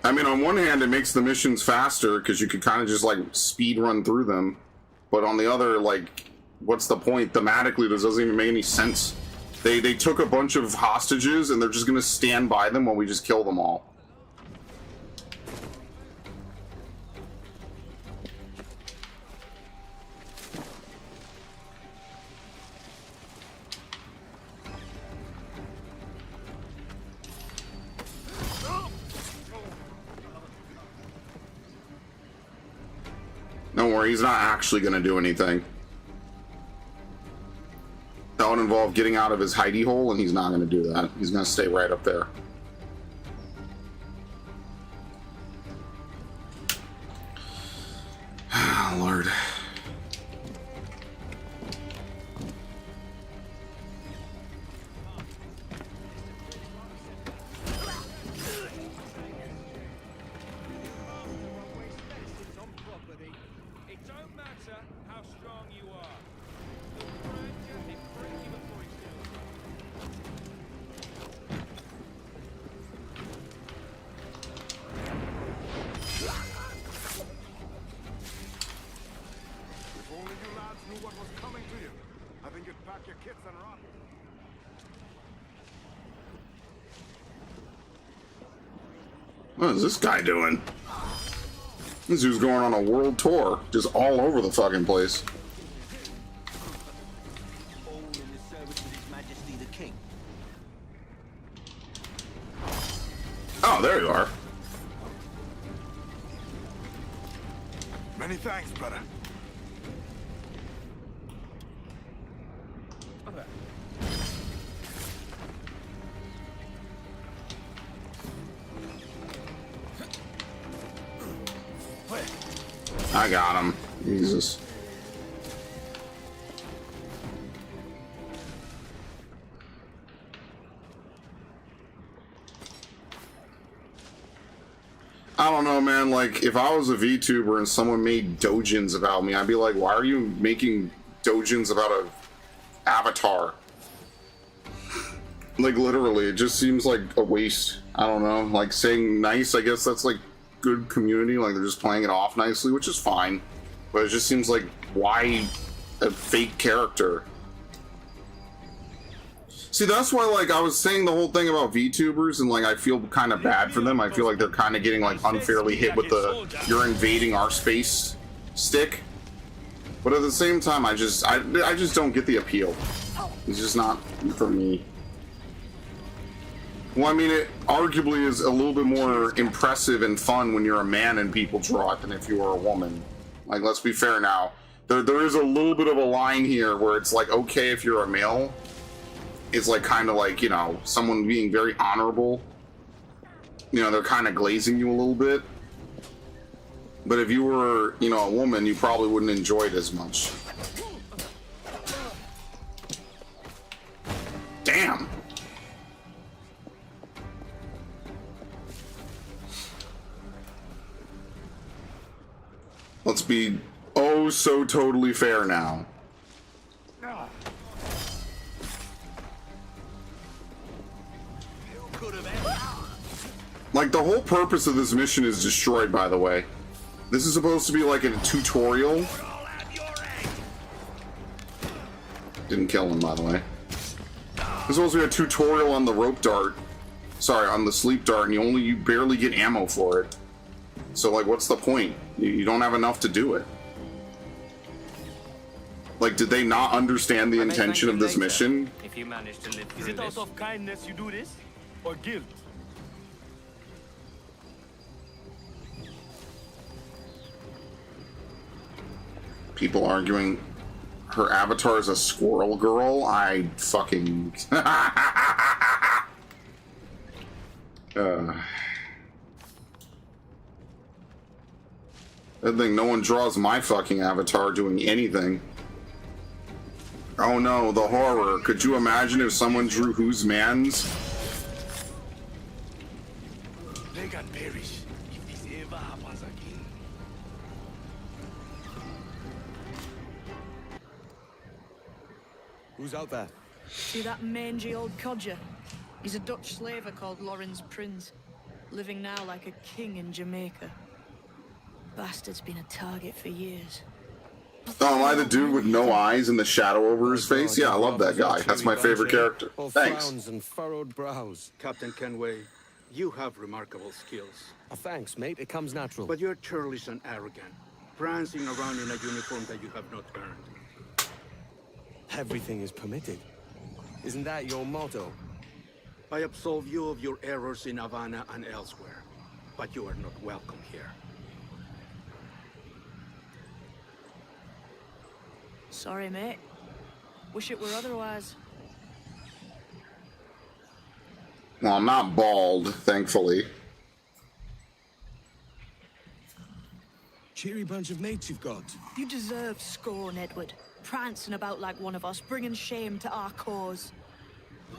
I mean, on one hand, it makes the missions faster because you could kind of just like speed run through them. But on the other, like, what's the point? Thematically, this doesn't even make any sense. They took a bunch of hostages and they're just gonna stand by them while we just kill them all. Don't worry, he's not actually gonna do anything. That would involve getting out of his hidey hole, and he's not going to do that. He's going to stay right up there. Lord. What is this guy doing? This dude's going on a world tour, just all over the fucking place. All in the service of His Majesty the King. Oh, there you are. Many thanks, brother. I got him. Jesus. I don't know, man. Like, if I was a VTuber and someone made dojins about me, I'd be like, why are you making dojins about a avatar? Like, literally, it just seems like a waste. I don't know. Like, saying nice, I guess that's like good community. Like, they're just playing it off nicely, which is fine. But it just seems like, why a fake character? See, that's why, like, I was saying the whole thing about VTubers, and, like, I feel kind of bad for them. I feel like they're kind of getting, like, unfairly hit with the "you're invading our space" stick. But at the same time, I just don't get the appeal. It's just not for me. Well, I mean, it arguably is a little bit more impressive and fun when you're a man and people draw it than if you were a woman. Like, let's be fair now. There is a little bit of a line here where it's like, okay, if you're a male, it's like kind of like, you know, someone being very honorable. You know, they're kind of glazing you a little bit. But if you were, you know, a woman, you probably wouldn't enjoy it as much. Damn. Let's be oh so totally fair now. Like, the whole purpose of this mission is destroyed, by the way. This is supposed to be like a tutorial. Didn't kill him, by the way. This is supposed to be a tutorial on the rope dart. Sorry, on the sleep dart, and you barely get ammo for it. So, like, what's the point? You don't have enough to do it. Like, did they not understand the intention of this mission? If you manage to live Is through it out this. of kindness you do this? Or guilt? People arguing her avatar is a squirrel girl? I fucking... That thing, no one draws my fucking avatar doing anything. Oh no, the horror. Could you imagine if someone drew whose man's? They can perish if this ever happens again. Who's out there? See that mangy old codger? He's a Dutch slaver called Lorenz Prins. living now like a king in Jamaica. Bastard's been a target for years. Oh, am I the dude with no eyes and the shadow over his face? Yeah, I love that guy. That's my favorite character. Thanks. Frowns and furrowed brows. Captain Kenway, you have remarkable skills. Thanks, mate. It comes natural. But you're churlish and arrogant, prancing around in a uniform that you have not earned. Everything is permitted. Isn't that your motto? I absolve you of your errors in Havana and elsewhere, but you are not welcome here. Sorry, mate. Wish it were otherwise. Well, I'm not bald, thankfully. Cheery bunch of mates you've got. You deserve scorn, Edward. Prancing about like one of us, bringing shame to our cause.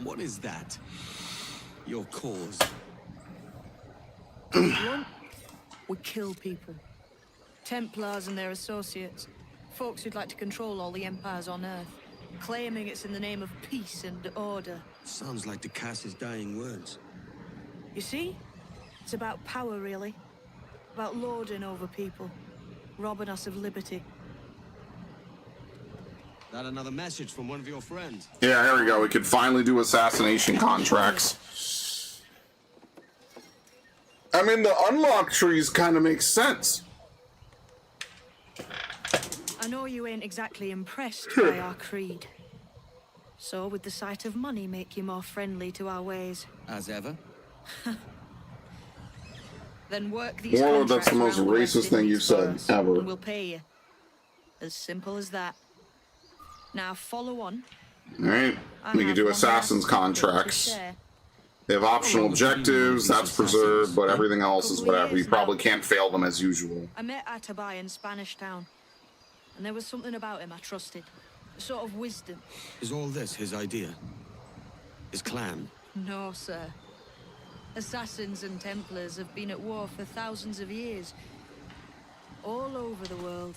What is that? Your cause? Blunt, we kill people. Templars and their associates. Folks who'd like to control all the empires on Earth. Claiming it's in the name of peace and order. Sounds like the Cass's dying words. You see? It's about power, really. About lording over people. Robbing us of liberty. That another message from one of your friends? Yeah, here we go. We could finally do assassination contracts. I mean, the unlock trees kind of make sense. I know you ain't exactly impressed by our creed. So would the sight of money make you more friendly to our ways? As ever? Then work these Warlord, that's contracts the most around racist West thing Indies you've said for us, ever. And we'll pay you. As simple as that. Now follow on. Alright, we can do assassin's contracts. They have optional objectives, that's preserved, but everything else is whatever. You probably can't fail them as usual. I met Atabai in Spanish Town. And there was something about him I trusted. A sort of wisdom. Is all this his idea? His clan? No, sir. Assassins and Templars have been at war for thousands of years. All over the world.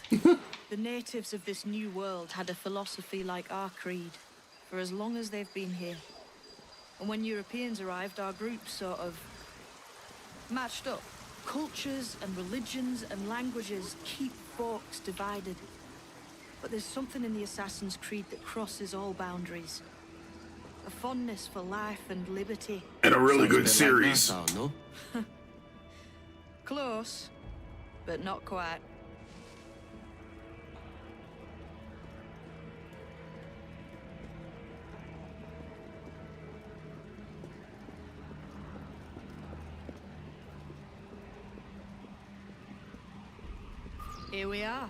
The natives of this new world had a philosophy like our creed, for as long as they've been here. And when Europeans arrived, our groups sort of matched up. Cultures and religions and languages keep folks divided. But there's something in the Assassin's Creed that crosses all boundaries. A fondness for life and liberty. And a really good series. Like Nassau, no? Close, but not quite. Here we are.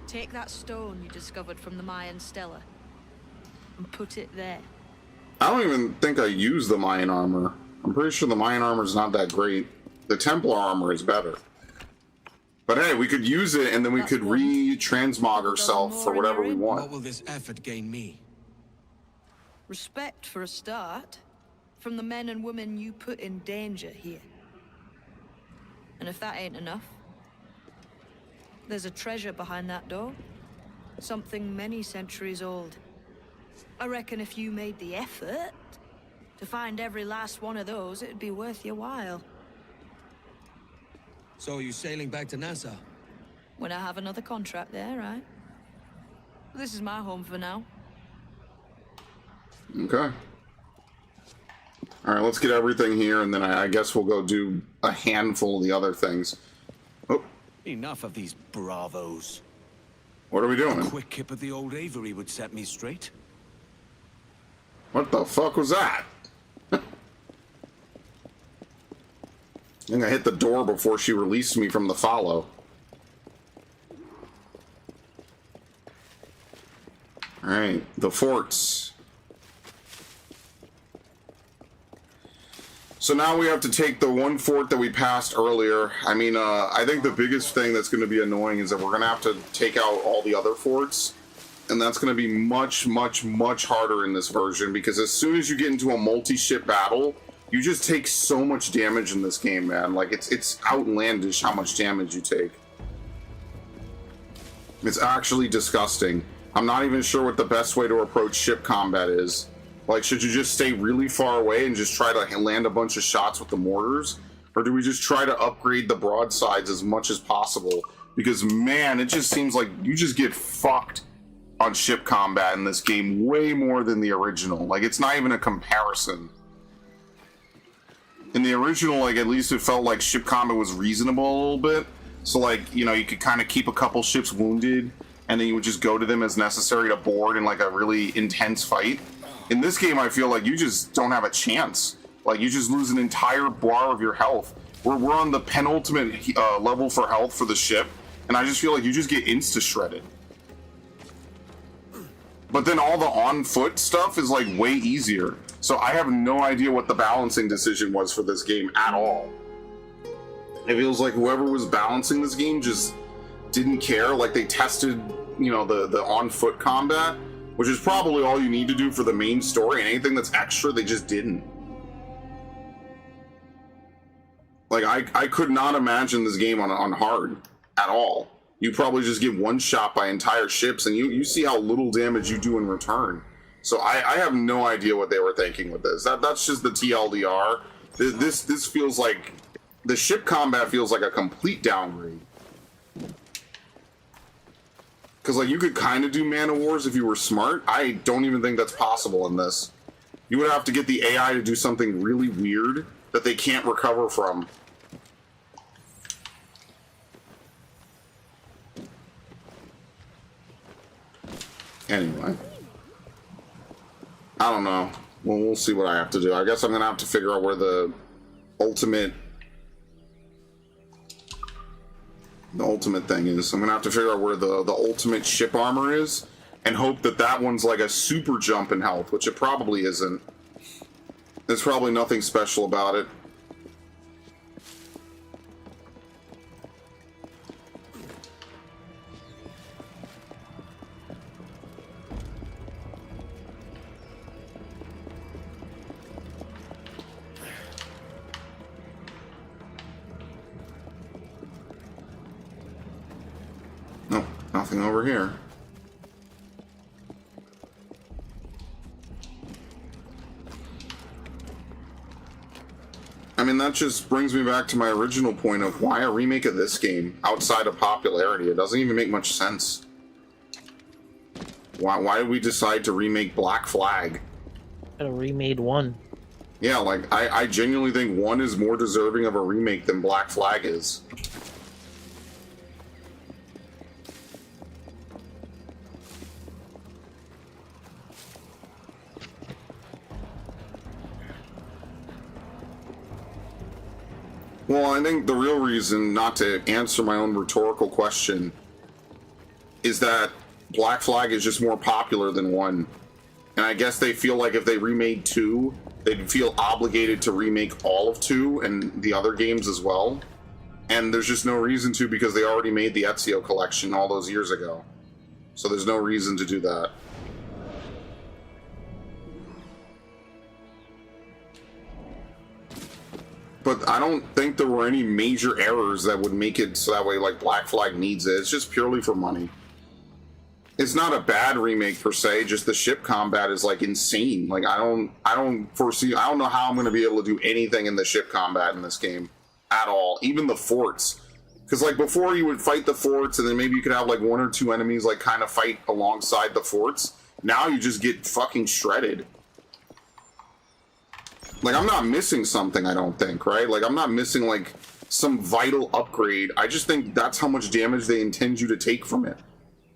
Take that stone you discovered from the Mayan Stela and put it there. I don't even think I use the Mayan armor. I'm pretty sure the Mayan armor is not that great. The Templar armor is better. But hey, we could use it and then we could re-transmog ourselves for whatever we want. What will this effort gain me? Respect for a start, from the men and women you put in danger here. And if that ain't enough, there's a treasure behind that door. Something many centuries old. I reckon if you made the effort to find every last one of those, it'd be worth your while. So are you sailing back to Nassau? When I have another contract there, right? This is my home for now. Okay. Alright, let's get everything here and then I guess we'll go do a handful of the other things. Oh. Enough of these bravos. What are we doing? A quick kip of the old Avery would set me straight. What the fuck was that? I think I hit the door before she released me from the follow. Alright, the forts. So now we have to take the one fort that we passed earlier. I mean, I think the biggest thing that's going to be annoying is that we're going to have to take out all the other forts. And that's going to be much, much, much harder in this version, because as soon as you get into a multi-ship battle, you just take so much damage in this game, man. Like, it's outlandish how much damage you take. It's actually disgusting. I'm not even sure what the best way to approach ship combat is. Like, should you just stay really far away and just try to land a bunch of shots with the mortars? Or do we just try to upgrade the broadsides as much as possible? Because, man, it just seems like you just get fucked on ship combat in this game way more than the original. Like, it's not even a comparison. In the original, like, at least it felt like ship combat was reasonable a little bit. So, like, you know, you could kind of keep a couple ships wounded, and then you would just go to them as necessary to board in, like, a really intense fight. In this game, I feel like you just don't have a chance. Like, you just lose an entire bar of your health. We're on the penultimate level for health for the ship, and I just feel like you just get insta-shredded. But then all the on-foot stuff is, like, way easier. So I have no idea what the balancing decision was for this game at all. It feels like whoever was balancing this game just didn't care. Like, they tested, you know, the on-foot combat, which is probably all you need to do for the main story, and anything that's extra, they just didn't. Like, I could not imagine this game on hard at all. You probably just get one shot by entire ships, and you see how little damage you do in return. So I have no idea what they were thinking with this. That's just the TLDR. This feels like... The ship combat feels like a complete downgrade. Because, like, you could kind of do Man of Wars if you were smart. I don't even think that's possible in this. You would have to get the AI to do something really weird that they can't recover from. Anyway. I don't know. Well, we'll see what I have to do. I guess I'm going to have to figure out where the ultimate thing is. I'm going to have to figure out where the ultimate ship armor is and hope that that one's like a super jump in health, which it probably isn't. There's probably nothing special about it. Nope, nothing over here. I mean, that just brings me back to my original point of why a remake of this game outside of popularity. It doesn't even make much sense. Why did we decide to remake Black Flag? Could have remade 1. Yeah, like, I genuinely think 1 is more deserving of a remake than Black Flag is. Well, I think the real reason, not to answer my own rhetorical question, is that Black Flag is just more popular than 1. And I guess they feel like if they remade 2, they'd feel obligated to remake all of 2 and the other games as well. And there's just no reason to, because they already made the Ezio collection all those years ago. So there's no reason to do that. But I don't think there were any major errors that would make it so that way, like, Black Flag needs it. It's just purely for money. It's not a bad remake per se, just the ship combat is, like, insane. Like, I don't know how I'm going to be able to do anything in the ship combat in this game at all. Even the forts. Because, like, before you would fight the forts and then maybe you could have, like, 1 or 2 enemies, like, kind of fight alongside the forts. Now you just get fucking shredded. Like, I'm not missing something, I don't think, right? Like, I'm not missing, like, some vital upgrade. I just think that's how much damage they intend you to take from it.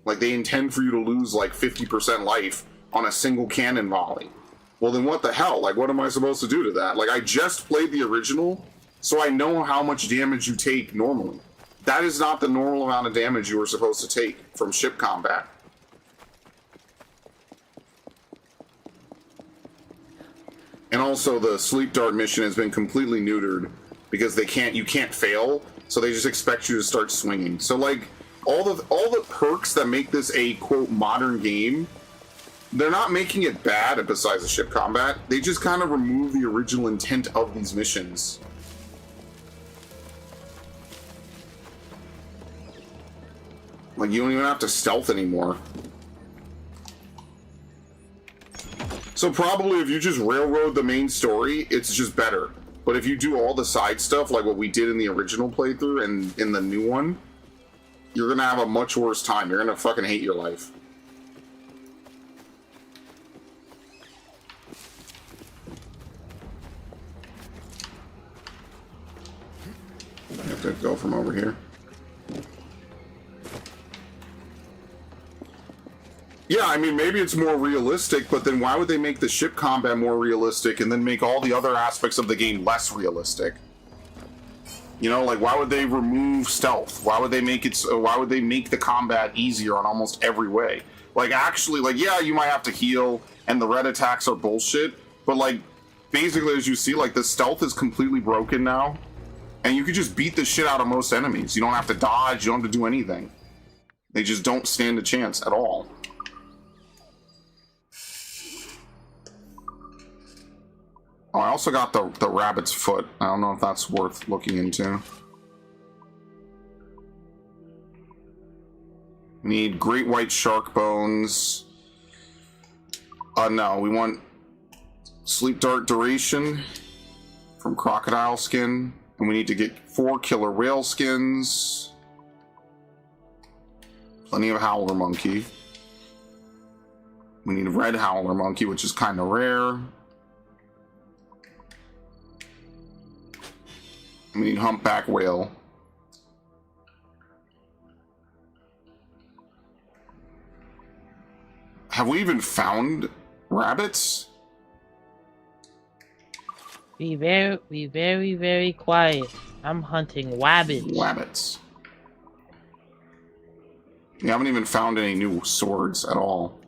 Like, they intend for you to lose, like, 50% life on a single cannon volley. Well, then what the hell? Like, what am I supposed to do to that? Like, I just played the original, so I know how much damage you take normally. That is not the normal amount of damage you were supposed to take from ship combat. And also, the sleep dart mission has been completely neutered because you can't fail, so they just expect you to start swinging. So, like, all the perks that make this a, quote, modern game, they're not making it bad besides the ship combat. They just kind of remove the original intent of these missions. Like, you don't even have to stealth anymore. So probably if you just railroad the main story, it's just better. but if you do all the side stuff like what we did in the original playthrough and in the new one, you're gonna have a much worse time. You're gonna fucking hate your life. I have to go from over here. Yeah, I mean, maybe it's more realistic, but then why would they make the ship combat more realistic and then make all the other aspects of the game less realistic? You know, like, why would they remove stealth? Why would they make it? Why would they make the combat easier on almost every way? Like, actually, like, yeah, you might have to heal, and the red attacks are bullshit, but like, basically, as you see, like, the stealth is completely broken now, and you can just beat the shit out of most enemies. You don't have to dodge. You don't have to do anything. They just don't stand a chance at all. Oh, I also got the rabbit's foot. I don't know if that's worth looking into. We need great white shark bones. No, we want sleep dark duration from crocodile skin. And we need to get 4 killer whale skins. Plenty of howler monkey. We need a red howler monkey, which is kind of rare. We need humpback whale. Have we even found rabbits? Be very quiet. I'm hunting wabbits. Wabbits. We haven't even found any new swords at all.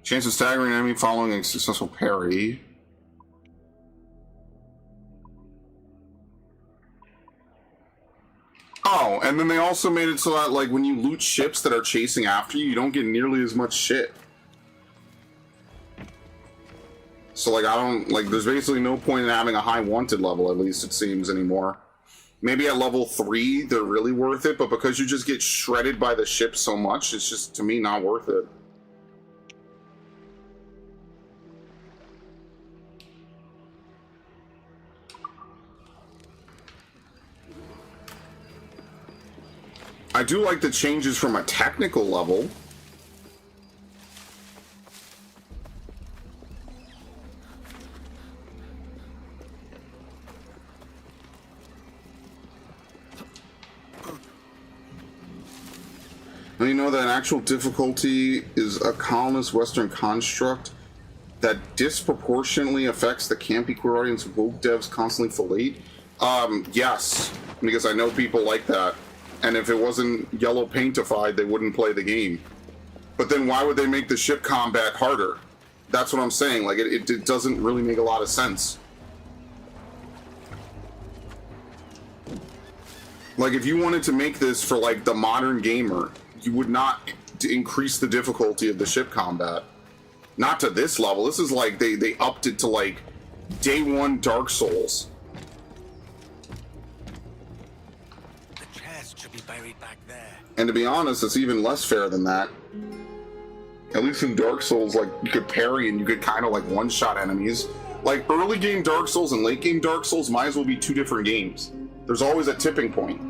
Chance of staggering an enemy following a successful parry. Oh, and then they also made it so that, like, when you loot ships that are chasing after you, you don't get nearly as much shit. So, like, I don't, like, there's basically no point in having a high wanted level, at least it seems, anymore. Maybe at level 3, they're really worth it, but because you just get shredded by the ship so much, it's just, to me, not worth it. I do like the changes from a technical level. Now you know that an actual difficulty is a colonist Western construct that disproportionately affects the campy queer audience woke devs constantly fillet. Yes, because I know people like that. And if it wasn't yellow paintified, they wouldn't play the game. But then why would they make the ship combat harder? That's what I'm saying. Like, it doesn't really make a lot of sense. Like, if you wanted to make this for, like, the modern gamer, you would not increase the difficulty of the ship combat. Not to this level. This is like, they upped it to, like, day 1 Dark Souls. Buried back there. And to be honest, it's even less fair than that. At least in Dark Souls, like, you could parry and you could kind of, like, one-shot enemies. Like, early game Dark Souls and late game Dark Souls might as well be 2 different games. There's always a tipping point.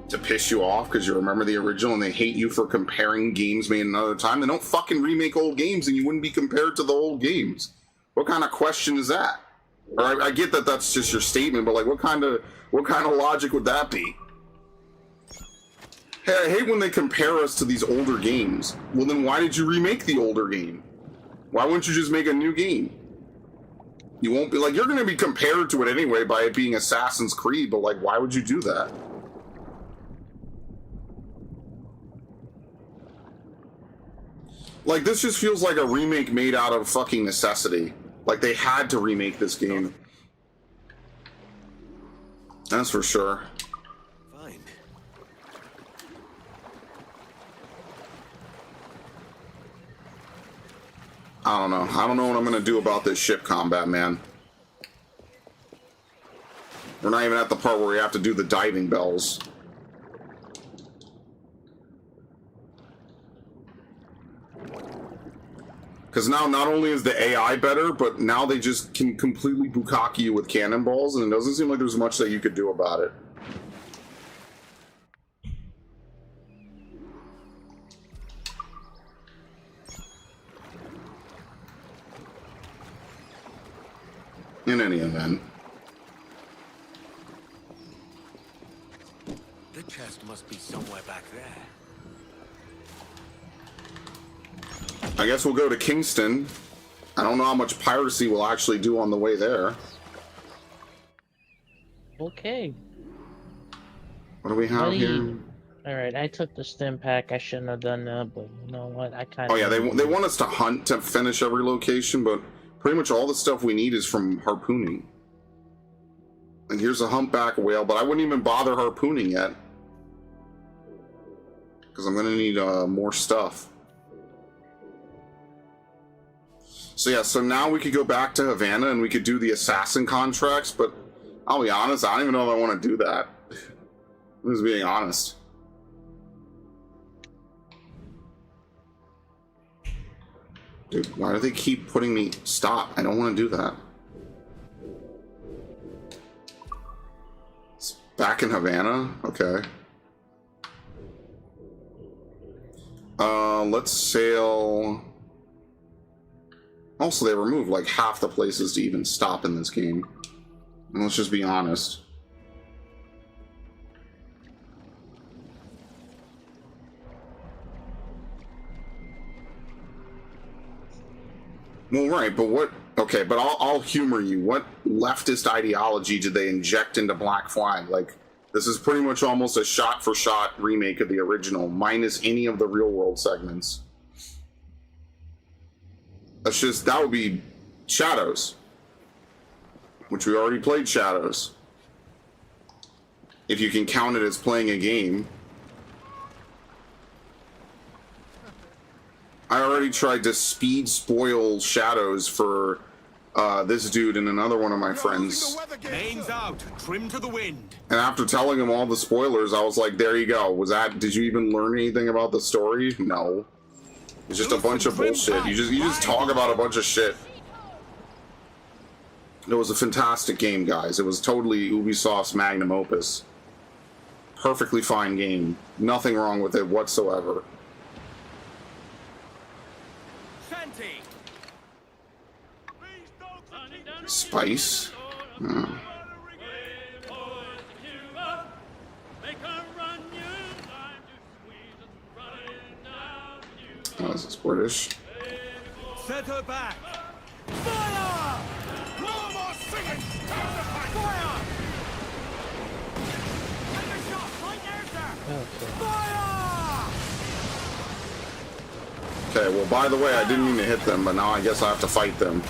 To piss you off because you remember the original and they hate you for comparing games made another time. They don't fucking remake old games and you wouldn't be compared to the old games. What kind of question is that? Or I get that that's just your statement, but, like, what kind of logic would that be? Hey, I hate when they compare us to these older games. Well, then why did you remake the older game? Why wouldn't you just make a new game? You won't be, like, you're going to be compared to it anyway by it being Assassin's Creed, but, like, why would you do that? Like, this just feels like a remake made out of fucking necessity. Like, they had to remake this game. That's for sure. Fine. I don't know. I don't know what I'm gonna do about this ship combat, man. We're not even at the part where we have to do the diving bells. Because now not only is the AI better, but now they just can completely bukkake you with cannonballs, and it doesn't seem like there's much that you could do about it. In any event. The chest must be somewhere back there. I guess we'll go to Kingston. I don't know how much piracy we'll actually do on the way there. Okay. What do we have here? Alright, I took the stim pack. I shouldn't have done that, but you know what? I kind Oh of... yeah, they want us to hunt to finish every location, but pretty much all the stuff we need is from harpooning. And here's a humpback whale, but I wouldn't even bother harpooning yet. Because I'm going to need more stuff. So yeah, so now we could go back to Havana and we could do the assassin contracts, but I'll be honest, I don't even know if I want to do that. I'm just being honest. Dude, why do they keep putting me... Stop, I don't want to do that. It's back in Havana? Okay. Let's sail... Also, they removed like half the places to even stop in this game. And let's just be honest. Well, right, but what... Okay, but I'll humor you. What leftist ideology did they inject into Black Flag? Like, this is pretty much almost a shot-for-shot remake of the original, minus any of the real-world segments. That's just... That would be Shadows. Which we already played Shadows. If you can count it as playing a game. I already tried to speed spoil Shadows for this dude and another one of my friends. Mains out, trim to the wind. And after telling him all the spoilers, I was like, there you go. Did you even learn anything about the story? No. It's just a bunch of bullshit. You just talk about a bunch of shit. It was a fantastic game, guys. It was totally Ubisoft's magnum opus. Perfectly fine game. Nothing wrong with it whatsoever. Spice? Oh, this is British. Set her back. Fire! No more singing! Fire! Take a shot right there, sir! Fire! Okay, well, by the way, I didn't mean to hit them, but now I guess I have to fight them.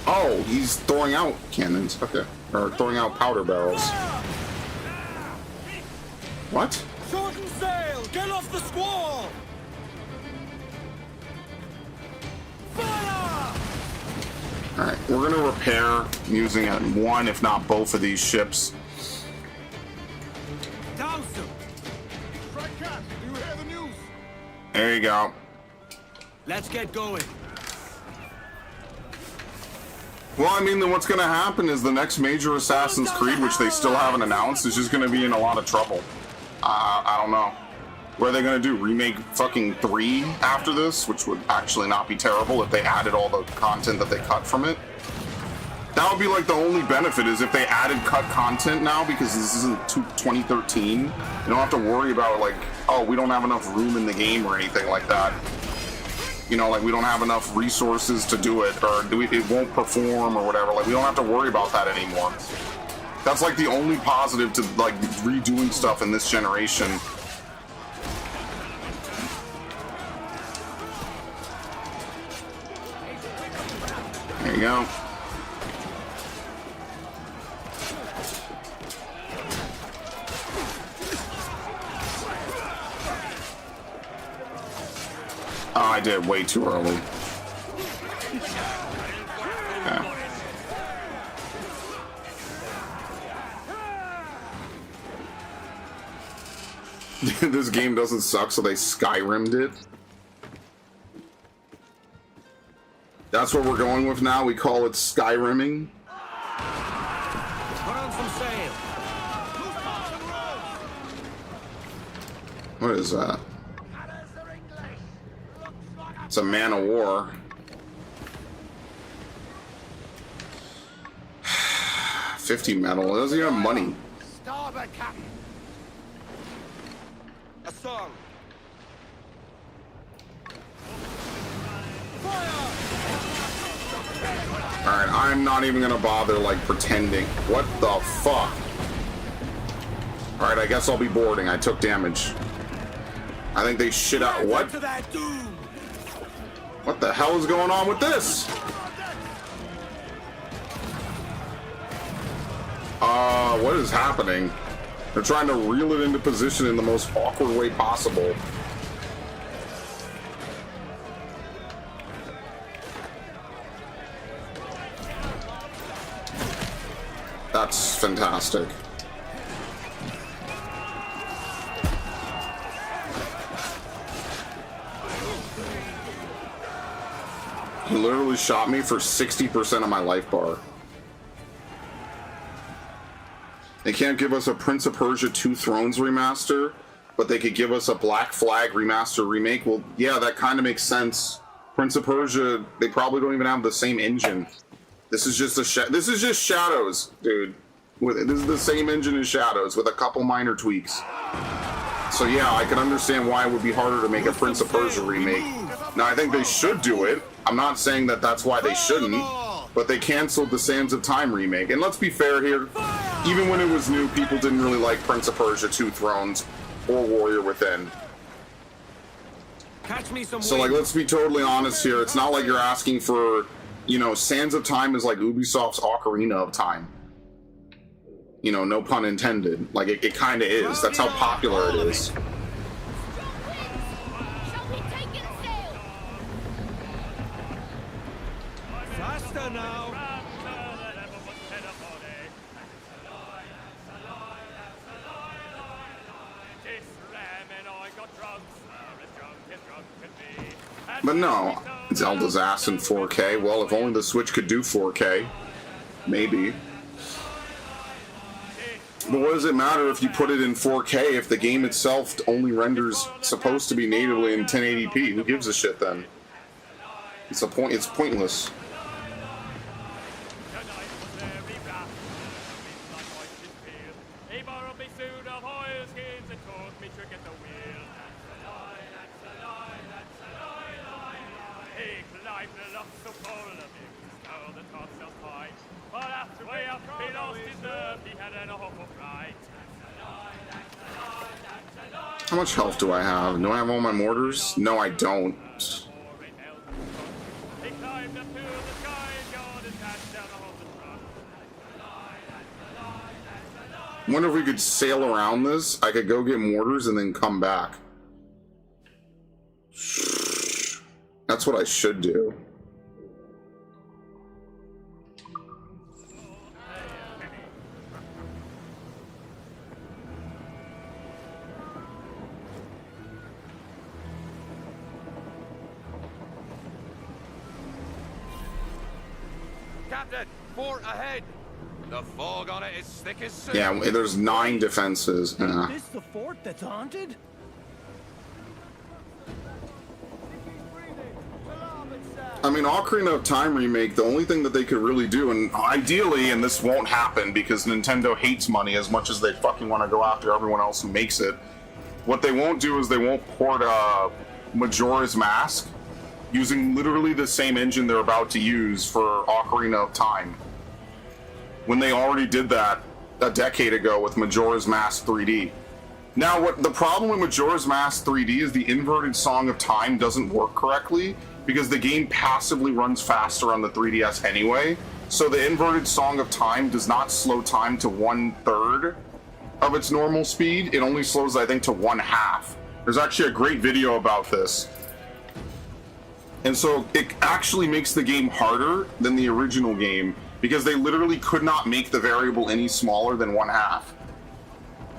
Oh, he's throwing out cannons. Okay. Or throwing out powder barrels. What? Shorten sail! Get off the squall! Fire! Alright, we're gonna repair using one, if not both of these ships. Douse them! Strike cat, do you hear the news? There you go. Let's get going. Well, I mean, then what's gonna happen is the next major Assassin's Creed, which they still haven't announced, is just gonna be in a lot of trouble. I don't know. What are they gonna do? Remake fucking 3 after this? Which would actually not be terrible if they added all the content that they cut from it. That would be like the only benefit is if they added cut content now, because this isn't 2013. You don't have to worry about like, oh, we don't have enough room in the game or anything like that. You know, like we don't have enough resources to do it, or it won't perform or whatever. Like we don't have to worry about that anymore. That's like the only positive to like redoing stuff in this generation. There you go. Oh, I did way too early. Okay. This game doesn't suck, so they Skyrim'd it. That's what we're going with now. We call it Skyrimming. Put on some sail. What is that? It's a man of war. 50 metal. It doesn't even have money. Starboard, Captain. A song. Alright, I'm not even gonna bother, like, pretending. What the fuck? Alright, I guess I'll be boarding. I took damage. I think they shit out. What? What the hell is going on with this? What is happening? They're trying to reel it into position in the most awkward way possible. That's fantastic. He literally shot me for 60% of my life bar. They can't give us a Prince of Persia 2 Thrones remaster, but they could give us a Black Flag remaster remake. Well, yeah, that kind of makes sense. Prince of Persia, they probably don't even have the same engine. This is just this is just Shadows, dude. This is the same engine as Shadows with a couple minor tweaks. So yeah, I can understand why it would be harder to make a Prince of Persia remake. Now, I think they should do it. I'm not saying that that's why they shouldn't, but they canceled the Sands of Time remake. And let's be fair here, even when it was new, people didn't really like Prince of Persia 2 Thrones or Warrior Within. Catch me some So, like, let's be totally honest here. It's not like you're asking for, you know, Sands of Time is like Ubisoft's Ocarina of Time. You know, no pun intended. Like, it kind of is. That's how popular it is. Faster now. But no, Zelda's ass in 4K. Well, if only the Switch could do 4K. Maybe. But what does it matter if you put it in 4K if the game itself only renders supposed to be natively in 1080p? Who gives a shit then? It's pointless. How much health do I have? Do I have all my mortars? No, I don't. I wonder if we could sail around this. I could go get mortars and then come back. That's what I should do. Captain, port ahead. The fog on it is thick as soot. Yeah, there's 9 defenses. Is this the fort that's haunted? I mean, Ocarina of Time remake, the only thing that they could really do, and ideally, and this won't happen because Nintendo hates money as much as they fucking want to go after everyone else who makes it, what they won't do is they won't port Majora's Mask using literally the same engine they're about to use for Ocarina of Time, when they already did that a decade ago with Majora's Mask 3D. Now, what the problem with Majora's Mask 3D is the inverted Song of Time doesn't work correctly because the game passively runs faster on the 3DS anyway, so the inverted Song of Time does not slow time to 1/3 of its normal speed. It only slows, I think, to 1/2. There's actually a great video about this. And so it actually makes the game harder than the original game because they literally could not make the variable any smaller than 1/2.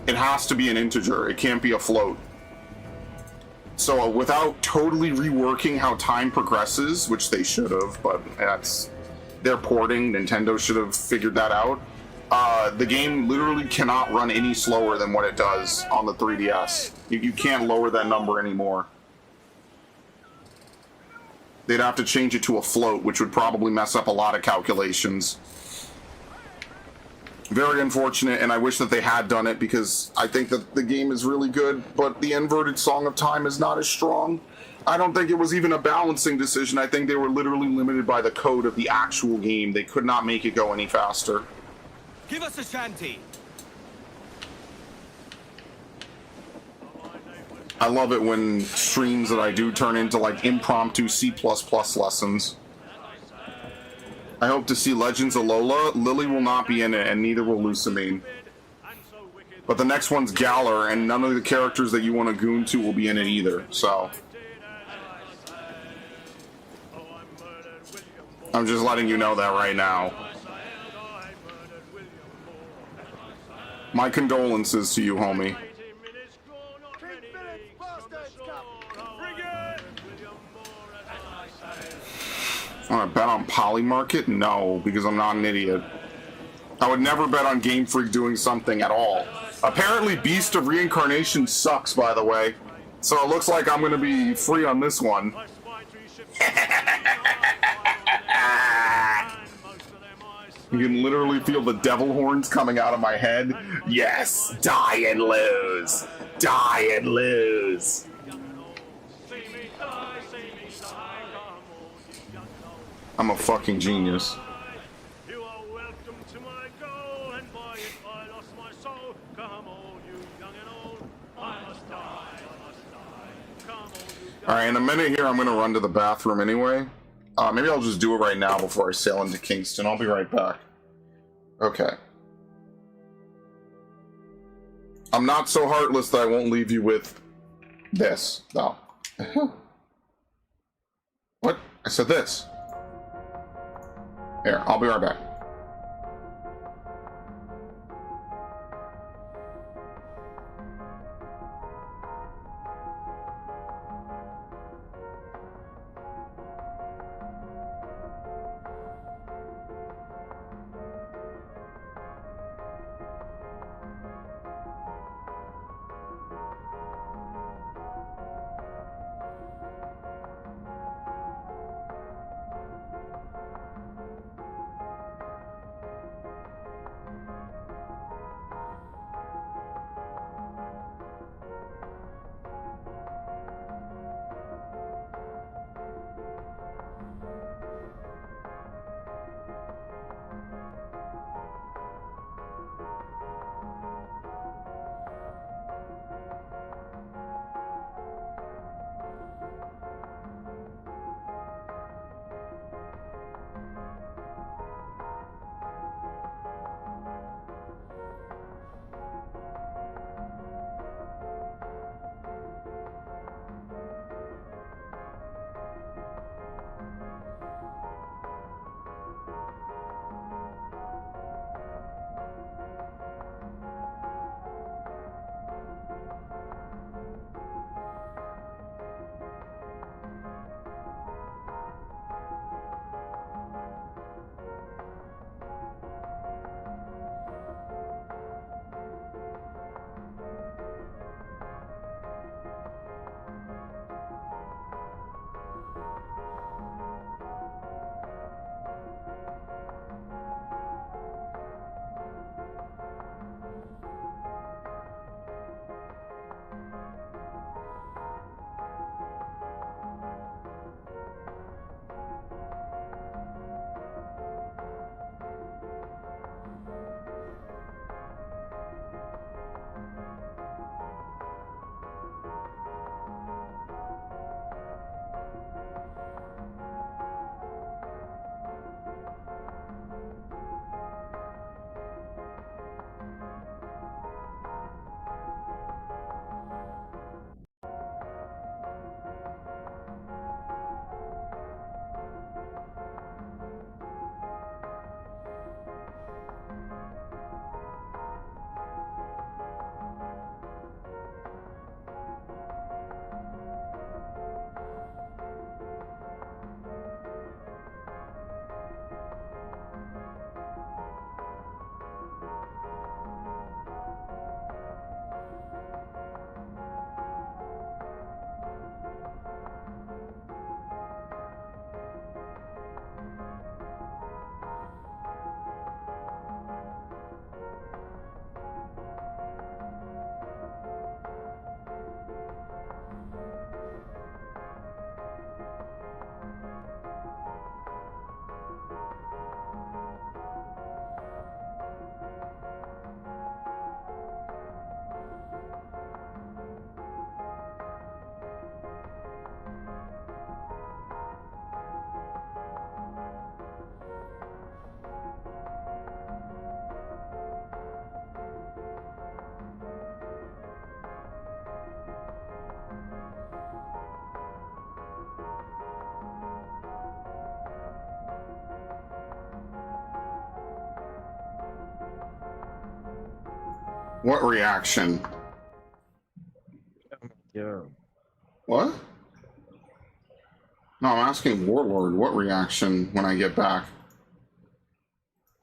It has to be an integer. It can't be a float. So without totally reworking how time progresses, which they should have, but that's their porting. Nintendo should have figured that out. The game literally cannot run any slower than what it does on the 3DS. You can't lower that number anymore. They'd have to change it to a float, which would probably mess up a lot of calculations. Very unfortunate, and I wish that they had done it because I think that the game is really good, but the inverted Song of Time is not as strong. I don't think it was even a balancing decision. I think they were literally limited by the code of the actual game. They could not make it go any faster. Give us a shanty. I love it when streams that I do turn into like impromptu C++ lessons. I hope to see Legends of Lola. Lily will not be in it, and neither will Lusamine. But the next one's Galar, and none of the characters that you want to goon to will be in it either, so. I'm just letting you know that right now. My condolences to you, homie. I bet on Polymarket? No, because I'm not an idiot. I would never bet on Game Freak doing something at all. Apparently Beast of Reincarnation sucks, by the way. So it looks like I'm going to be free on this one. You can literally feel the devil horns coming out of my head. Yes, die and lose. Die and lose. I'm a fucking genius. Alright, in a minute here, I'm gonna run to the bathroom anyway. Maybe I'll just do it right now before I sail into Kingston. I'll be right back. Okay. I'm not so heartless that I won't leave you with this, though. What? I said this. Here, I'll be right back. What reaction? Yeah. What? No, I'm asking Warlord what reaction when I get back.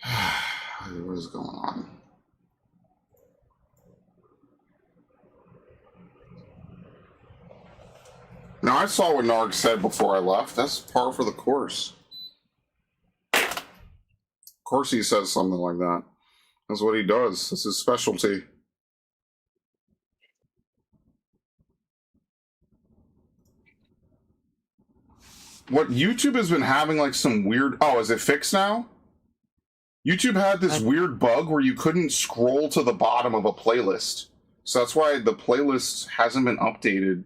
What is going on? Now, I saw what Narg said before I left. That's par for the course. Of course he says something like that. That's what he does. That's his specialty. What YouTube has been having like some weird... Oh, is it fixed now? YouTube had this weird bug where you couldn't scroll to the bottom of a playlist. So that's why the playlist hasn't been updated.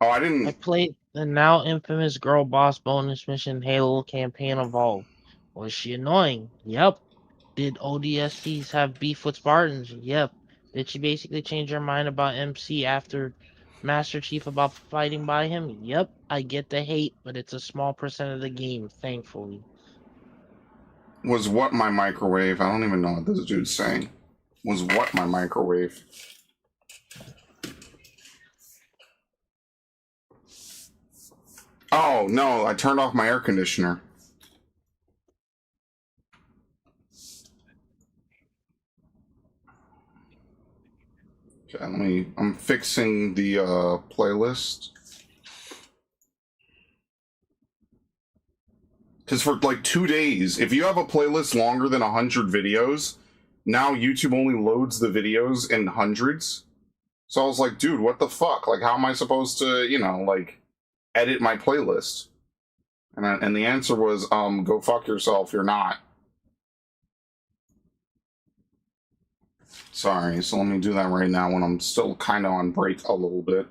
Oh, I didn't... I played the now infamous Girl Boss bonus mission Halo campaign Evolve. Was she annoying? Yep. Did ODSTs have beef with Spartans? Yep. Did she basically change her mind about MC after Master Chief about fighting by him? Yep. I get the hate, but it's a small percent of the game, thankfully. Was what my microwave? I don't even know what this dude's saying. Was what my microwave? Oh, no, I turned off my air conditioner. Okay, I'm fixing the playlist. Because for like 2 days, if you have a playlist longer than 100 videos, now YouTube only loads the videos in hundreds. So I was like, dude, what the fuck? Like, how am I supposed to, you know, like, edit my playlist? And the answer was, go fuck yourself, you're not. Sorry, so let me do that right now when I'm still kind of on break a little bit.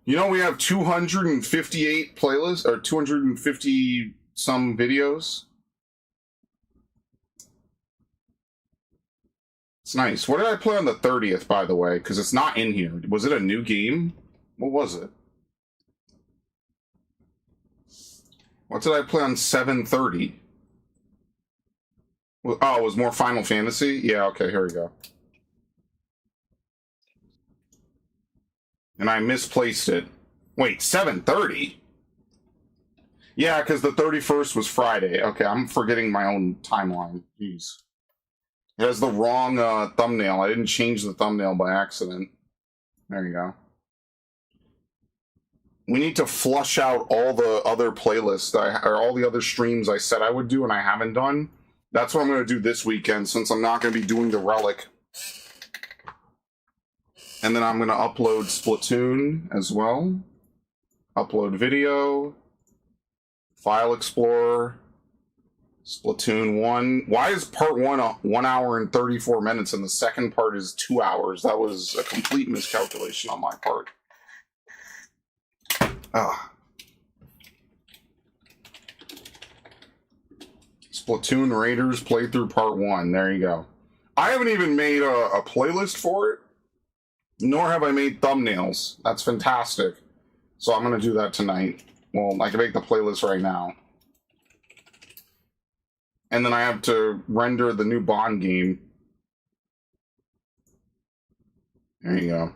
You know, we have 258 playlists, or 250 some videos. It's nice. What did I play on the 30th, by the way? Because it's not in here. Was it a new game? What was it? What did I play on 7:30? Oh, it was more Final Fantasy? Yeah, okay, here we go. And I misplaced it. Wait, 7:30? Yeah, because the 31st was Friday. Okay, I'm forgetting my own timeline. Jeez. It has the wrong thumbnail. I didn't change the thumbnail by accident. There you go. We need to flush out all the other playlists, or all the other streams I said I would do and I haven't done. That's what I'm going to do this weekend, since I'm not going to be doing the Relic. And then I'm going to upload Splatoon as well. Upload video. File Explorer. Splatoon 1. Why is part 1 1 hour and 34 minutes and the second part is 2 hours? That was a complete miscalculation on my part. Splatoon Raiders playthrough part 1. There you go. I haven't even made a playlist for it, nor have I made thumbnails. That's fantastic. So I'm going to do that tonight. Well, I can make the playlist right now. And then I have to render the new Bond game. There you go.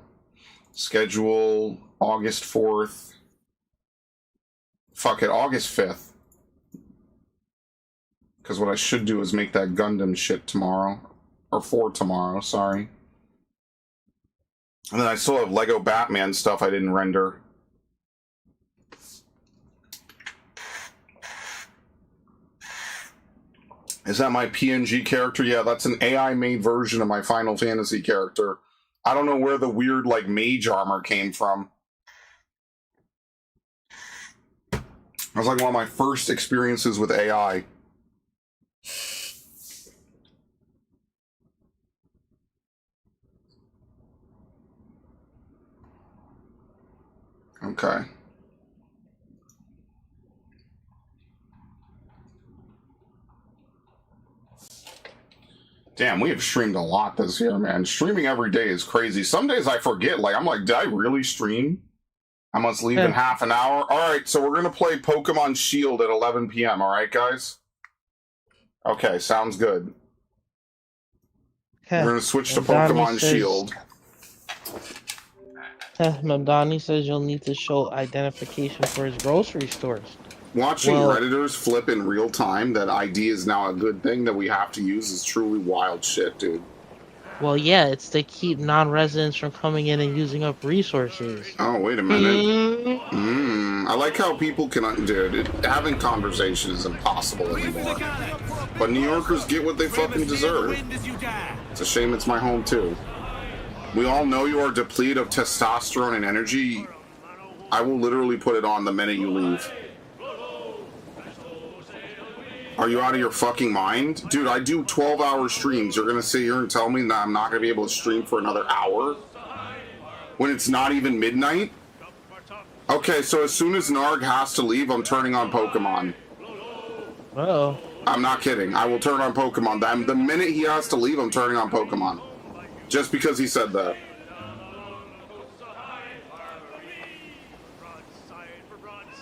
Schedule August 4th. Fuck it, August 5th. Because what I should do is make that Gundam shit tomorrow. Or for tomorrow, sorry. And then I still have Lego Batman stuff I didn't render. Is that my PNG character? Yeah, that's an AI-made version of my Final Fantasy character. I don't know where the weird, like, mage armor came from. It was like one of my first experiences with AI. Okay. Damn, we have streamed a lot this year, man. Streaming every day is crazy. Some days I forget. Like, I'm like, did I really stream? I must leave in half an hour. All right, so we're going to play Pokemon Shield at 11 p.m. All right, guys? Okay, sounds good. We're gonna switch to Mamdani Pokemon says- Shield. Mamdani says you'll need to show identification for his grocery stores. Watching Well- Redditors flip in real time that ID is now a good thing that we have to use is truly wild shit, dude. Well, yeah, it's to keep non-residents from coming in and using up resources. Oh, wait a minute. I like how people can... Dude, having conversation is impossible anymore. But New Yorkers get what they fucking deserve. It's a shame it's my home, too. We all know you are depleted of testosterone and energy. I will literally put it on the minute you leave. Are you out of your fucking mind? Dude, I do 12-hour streams. You're gonna sit here and tell me that I'm not gonna be able to stream for another hour? When it's not even midnight? Okay, so as soon as Narg has to leave, I'm turning on Pokemon. Uh-oh. I'm not kidding. I will turn on Pokemon. The minute he has to leave, I'm turning on Pokemon. Just because he said that.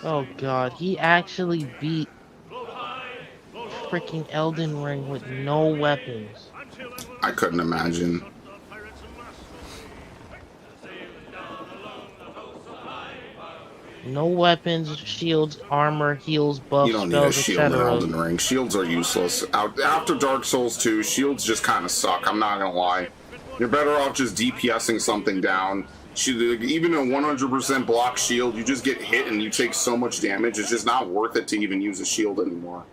Oh god, he actually beat freaking Elden Ring with no weapons. I couldn't imagine. No weapons, shields, armor, heals, buffs, You don't need a spells, shield in etc. Elden Ring. Shields are useless. After Dark Souls 2, shields just kind of suck. I'm not gonna lie. You're better off just DPSing something down. Even a 100% block shield, you just get hit and you take so much damage. It's just not worth it to even use a shield anymore.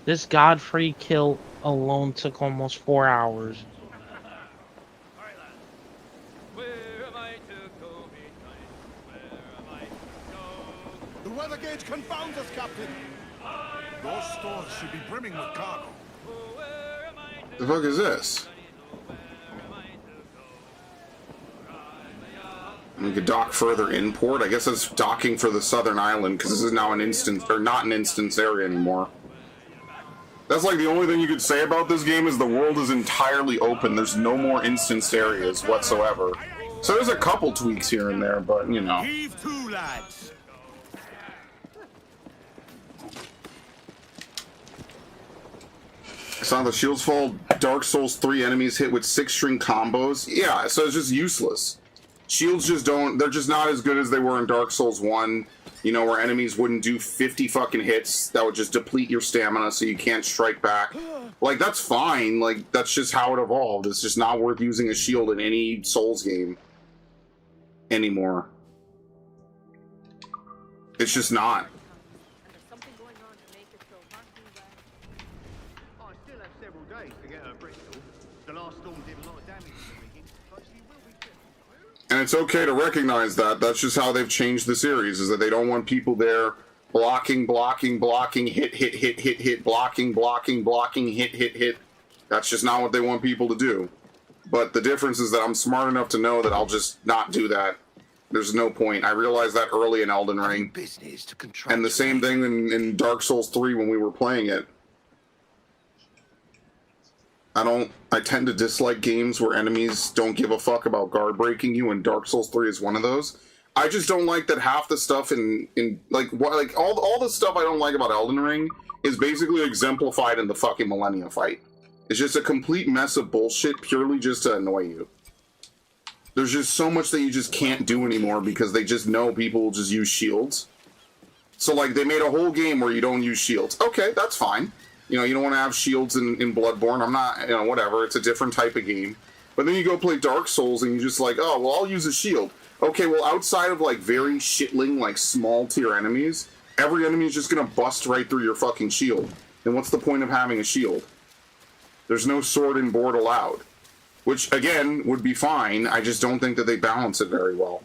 This Godfrey kill alone took almost 4 hours. The weather gauge confounds us, Captain. Your stores should be brimming with cargo. The fuck is this? We could dock further inport. I guess that's docking for the southern island because this is now an instance, or not an instance area anymore. That's like the only thing you could say about this game is the world is entirely open. There's no more instanced areas whatsoever. So there's a couple tweaks here and there, but you know. Heave to, lads. I saw the shields fall. Dark Souls 3 enemies hit with 6-string combos. Yeah, so it's just useless. Shields just don't, they're just not as good as they were in Dark Souls 1, you know, where enemies wouldn't do 50 fucking hits that would just deplete your stamina so you can't strike back. Like, that's fine, like, that's just how it evolved. It's just not worth using a shield in any Souls game anymore. It's just not. I still have several days to get to Bristol. The last storm did a lot of damage to the rigging, but she will be good. And it's okay to recognize that. That's just how they've changed the series, is that they don't want people there blocking, hit, blocking, hit. That's just not what they want people to do. But the difference is that I'm smart enough to know that I'll just not do that. There's no point. I realized that early in Elden Ring. And the same thing in Dark Souls 3 when we were playing it. I tend to dislike games where enemies don't give a fuck about guard breaking you, and Dark Souls 3 is one of those. I just don't like that half the stuff all the stuff I don't like about Elden Ring is basically exemplified in the fucking Millennia fight. It's just a complete mess of bullshit purely just to annoy you. There's just so much that you just can't do anymore because they just know people will just use shields. So like they made a whole game where you don't use shields. Okay, that's fine. You know, you don't want to have shields in Bloodborne. I'm not, you know, whatever. It's a different type of game. But then you go play Dark Souls and you're just like, oh, well, I'll use a shield. Okay, well, outside of, like, very shitling, like, small-tier enemies, every enemy is just gonna bust right through your fucking shield. Then what's the point of having a shield? There's no sword and board allowed. Which, again, would be fine. I just don't think that they balance it very well.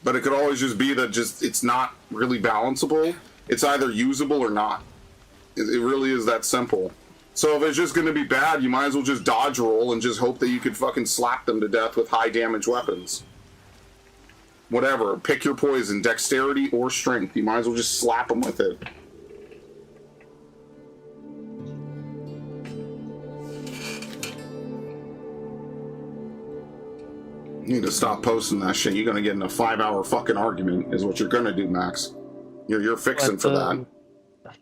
But it could always just be that it's not really balanceable. It's either usable or not. It really is that simple. So if it's just going to be bad, you might as well just dodge roll and just hope that you could fucking slap them to death with high damage weapons. Whatever. Pick your poison. Dexterity or strength. You might as well just slap them with it. You need to stop posting that shit. You're going to get in a 5-hour fucking argument is what you're going to do, Max. You're fixing for that.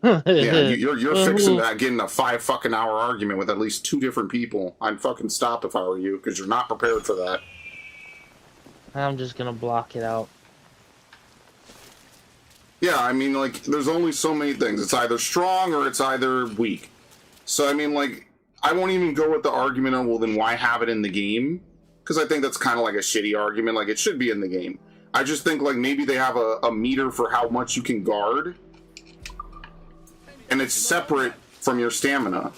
Yeah, you're fixing Who- that, getting a 5 fucking hour argument with at least 2 different people. I'd fucking stop if I were you, because you're not prepared for that. I'm just gonna block it out. Yeah, I mean, like, there's only so many things. It's either strong or it's either weak. So, I mean, like, I won't even go with the argument of, well, then why have it in the game? Because I think that's kind of like a shitty argument. Like, it should be in the game. I just think, like, maybe they have a meter for how much you can guard. And it's separate from your stamina.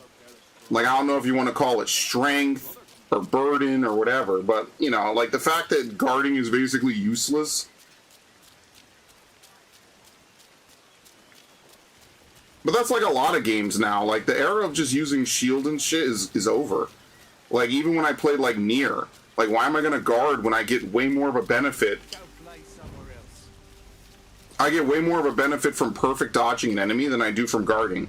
Like, I don't know if you want to call it strength or burden or whatever. But, you know, like, the fact that guarding is basically useless. But that's like a lot of games now. Like, the era of just using shield and shit is over. Like, even when I played, like, Nier. Like, why am I going to guard when I get way more of a benefit? I get way more of a benefit from perfect dodging an enemy than I do from guarding.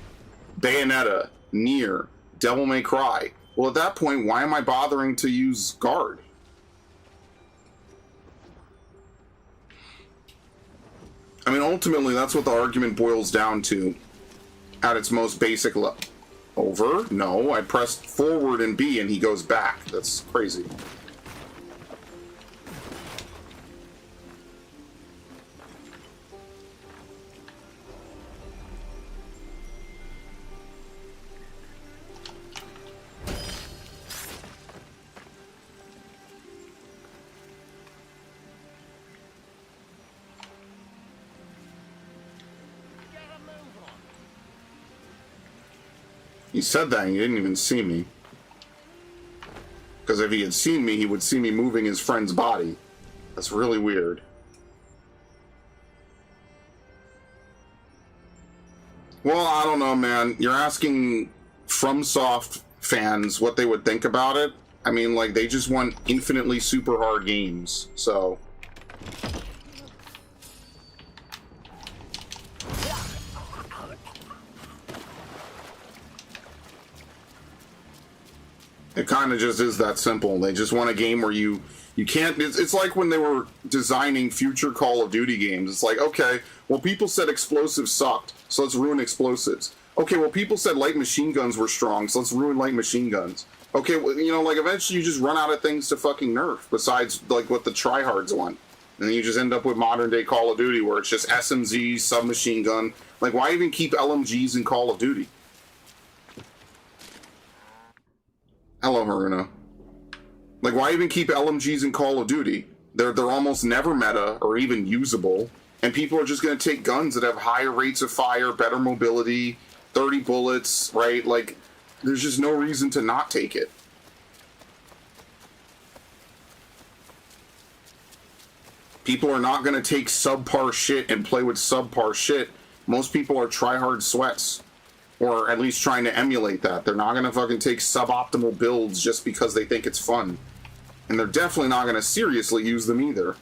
Bayonetta, Nier, Devil May Cry. Well, at that point, why am I bothering to use guard? I mean, ultimately, that's what the argument boils down to. At its most basic level. Over? No, I pressed forward and B and he goes back. That's crazy. He said that and he didn't even see me. Because if he had seen me, he would see me moving his friend's body. That's really weird. Well, I don't know, man. You're asking FromSoft fans what they would think about it. I mean, like, they just want infinitely super hard games, so... It kind of just is that simple. They just want a game where you can't... It's like when they were designing future Call of Duty games. It's like, okay, well, people said explosives sucked, so let's ruin explosives. Okay, well, people said light machine guns were strong, so let's ruin light machine guns. Okay, well, you know, like, eventually you just run out of things to fucking nerf, besides, like, what the tryhards want. And then you just end up with modern-day Call of Duty, where it's just SMGs, submachine gun. Like, why even keep LMGs in Call of Duty? Hello, Haruna. Like, why even keep LMGs in Call of Duty? They're almost never meta or even usable, and people are just going to take guns that have higher rates of fire, better mobility, 30 bullets, right? Like, there's just no reason to not take it. People are not going to take subpar shit and play with subpar shit. Most people are tryhard sweats. Or at least trying to emulate that. They're not going to fucking take suboptimal builds just because they think it's fun. And they're definitely not going to seriously use them either.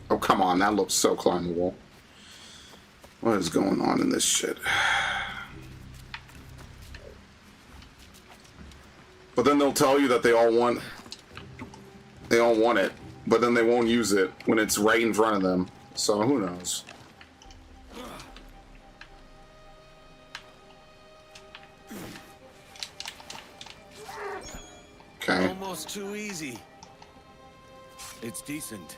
Oh, come on. That looks so climbable. What is going on in this shit? But then they'll tell you that they all want it. But then they won't use it when it's right in front of them. So who knows? Okay. Almost too easy. It's decent.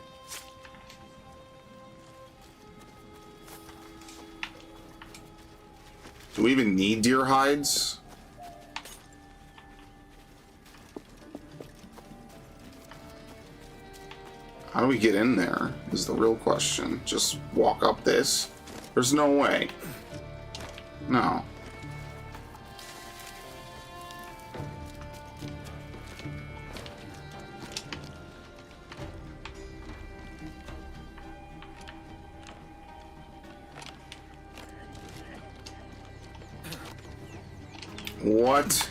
Do we even need deer hides? How do we get in there is the real question. Just walk up this? There's no way. No. What?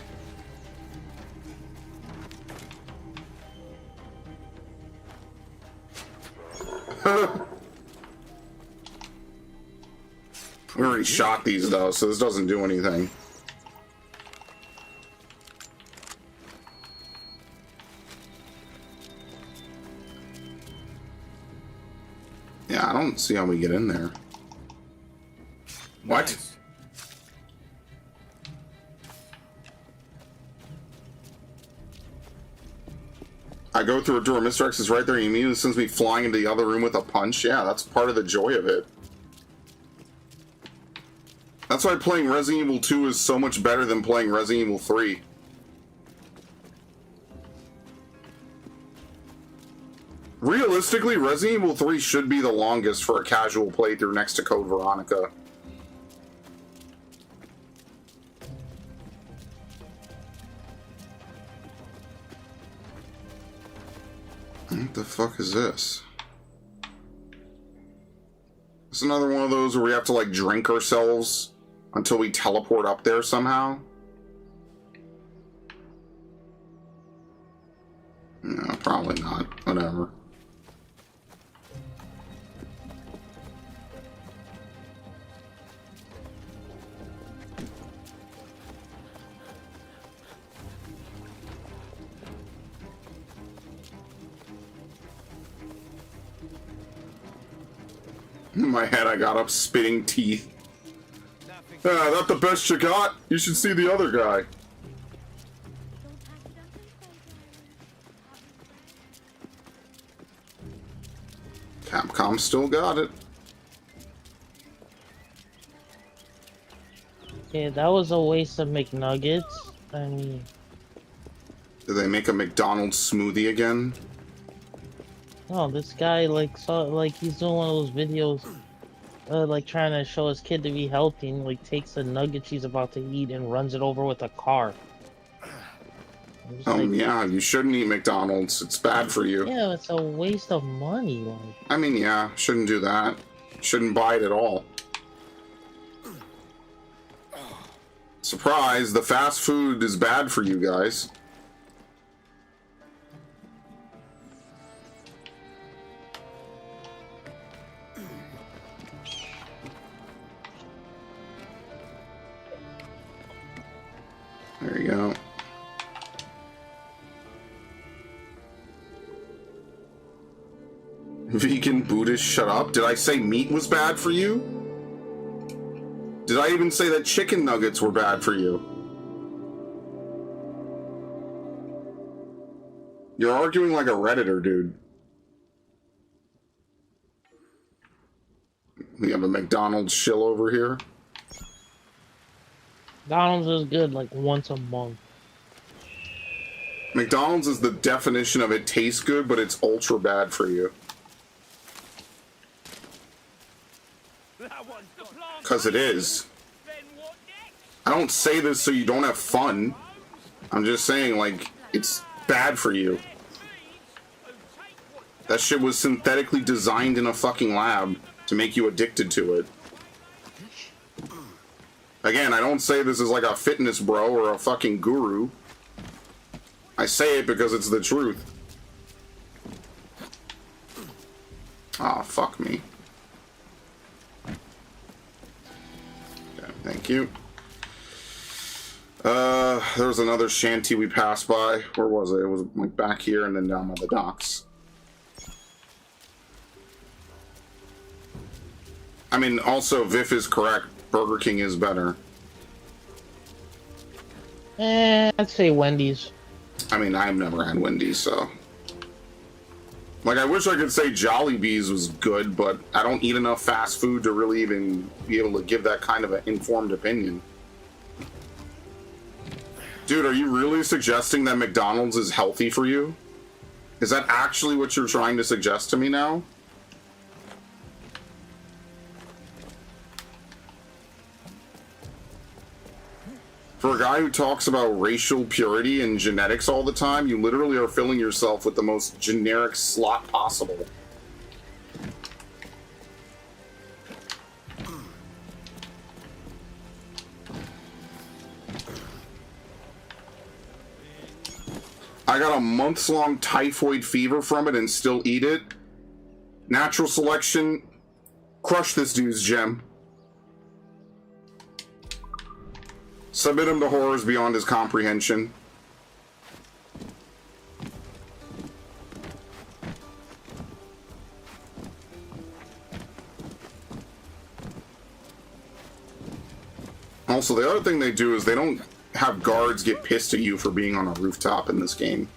We already shot these though, so this doesn't do anything. Yeah, I don't Let's see how we get in there. What? Nice. I go through a door. Mr. X is right there. He immediately sends me flying into the other room with a punch. Yeah, that's part of the joy of it. That's why playing Resident Evil 2 is so much better than playing Resident Evil 3. Realistically, Resident Evil 3 should be the longest for a casual playthrough next to Code Veronica. What the fuck is this? It's another one of those where we have to like drink ourselves until we teleport up there somehow. No, probably not. Whatever. In my head, I got up spitting teeth. Ah, that's the best you got? You should see the other guy. Capcom still got it. Yeah, that was a waste of McNuggets. I mean... Did they make a McDonald's smoothie again? No, this guy, like, he's doing one of those videos, like, trying to show his kid to be healthy, and, like, takes the nugget she's about to eat and runs it over with a car. Yeah, you shouldn't eat McDonald's. It's bad for you. Yeah, it's a waste of money, like. I mean, yeah, shouldn't do that. Shouldn't buy it at all. Surprise, the fast food is bad for you guys. There you go. Vegan Buddhist, shut up. Did I say meat was bad for you? Did I even say that chicken nuggets were bad for you? You're arguing like a Redditor, dude. We have a McDonald's shill over here. McDonald's is good, like, once a month. McDonald's is the definition of it tastes good, but it's ultra bad for you. Because it is. I don't say this so you don't have fun. I'm just saying, like, it's bad for you. That shit was synthetically designed in a fucking lab to make you addicted to it. Again, I don't say this as like a fitness bro or a fucking guru. I say it because it's the truth. Ah, fuck me. Okay, thank you. There was another shanty we passed by. Where was it? It was like back here and then down by the docks. I mean, also, Viff is correct. Burger King is better. I'd say Wendy's. I mean, I've never had Wendy's, so... Like, I wish I could say Jollibee's was good, but I don't eat enough fast food to really even be able to give that kind of an informed opinion. Dude, are you really suggesting that McDonald's is healthy for you? Is that actually what you're trying to suggest to me now? For a guy who talks about racial purity and genetics all the time, you literally are filling yourself with the most generic slot possible. I got a months-long typhoid fever from it and still eat it. Natural selection. Crush this dude's gem. Submit him to horrors beyond his comprehension. Also, the other thing they do is they don't have guards get pissed at you for being on a rooftop in this game.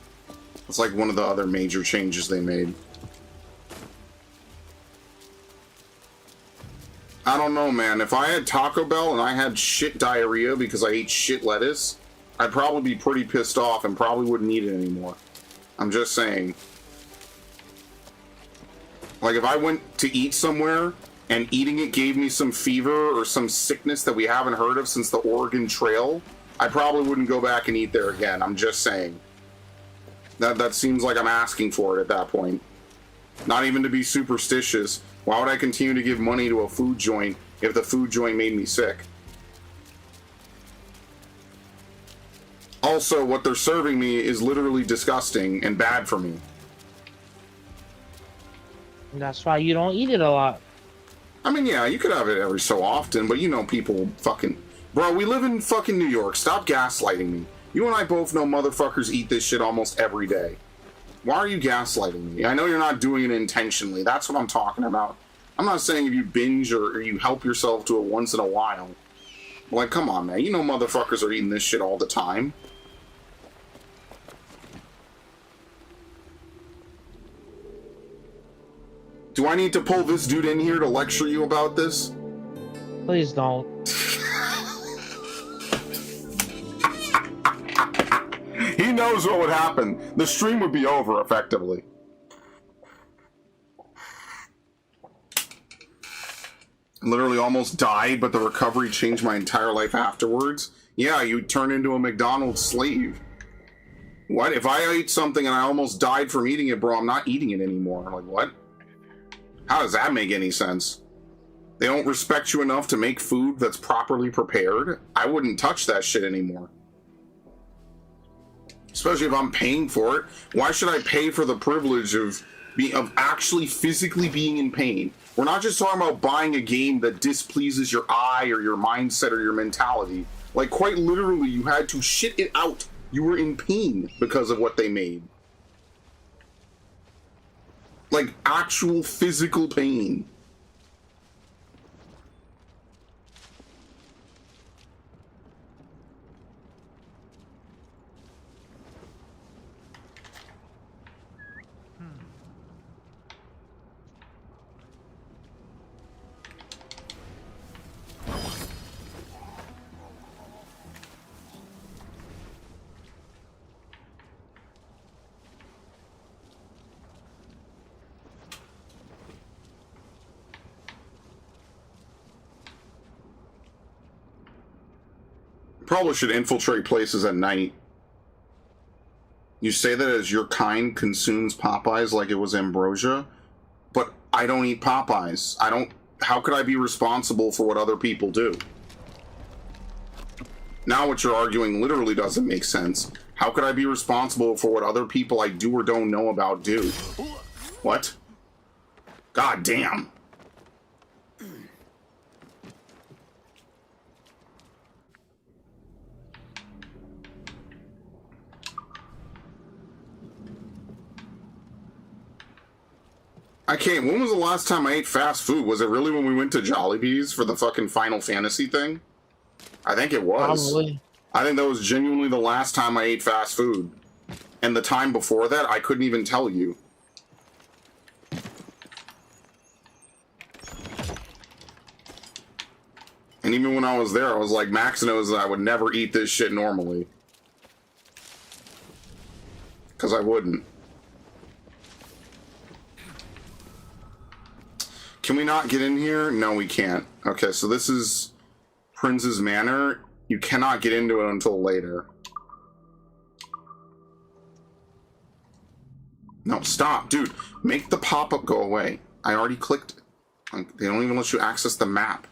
It's like one of the other major changes they made. I don't know, man. If I had Taco Bell and I had shit diarrhea because I ate shit lettuce, I'd probably be pretty pissed off and probably wouldn't eat it anymore. I'm just saying. Like, if I went to eat somewhere and eating it gave me some fever or some sickness that we haven't heard of since the Oregon Trail, I probably wouldn't go back and eat there again. I'm just saying. That seems like I'm asking for it at that point. Not even to be superstitious. Why would I continue to give money to a food joint if the food joint made me sick? Also, what they're serving me is literally disgusting and bad for me. That's why you don't eat it a lot. I mean, yeah, you could have it every so often, but you know people fucking... Bro, we live in fucking New York. Stop gaslighting me. You and I both know motherfuckers eat this shit almost every day. Why are you gaslighting me? I know you're not doing it intentionally. That's what I'm talking about. I'm not saying if you binge or you help yourself to it once in a while. Like, come on, man. You know motherfuckers are eating this shit all the time. Do I need to pull this dude in here to lecture you about this? Please don't. He knows what would happen. The stream would be over, effectively. Literally almost died, but the recovery changed my entire life afterwards. Yeah, you turn into a McDonald's slave. What? If I ate something and I almost died from eating it, bro, I'm not eating it anymore. Like, what? How does that make any sense? They don't respect you enough to make food that's properly prepared? I wouldn't touch that shit anymore. Especially if I'm paying for it. Why should I pay for the privilege of actually physically being in pain? We're not just talking about buying a game that displeases your eye or your mindset or your mentality. Like, quite literally, you had to shit it out. You were in pain because of what they made. Like, actual physical pain. Probably should infiltrate places at night. You say that as your kind consumes Popeyes like it was ambrosia, but I don't eat Popeyes. How could I be responsible for what other people do? Now what you're arguing literally doesn't make sense. How could I be responsible for what other people I do or don't know about do? What? God damn. I can't. When was the last time I ate fast food? Was it really when we went to Jollibee's for the fucking Final Fantasy thing? I think it was. Probably. I think that was genuinely the last time I ate fast food. And the time before that, I couldn't even tell you. And even when I was there, I was like, Max knows that I would never eat this shit normally. Because I wouldn't. Can we not get in here? No, we can't. Okay, so this is Prince's Manor. You cannot get into it until later. No, stop. Dude, make the pop-up go away. I already clicked it. Like, they don't even let you access the map.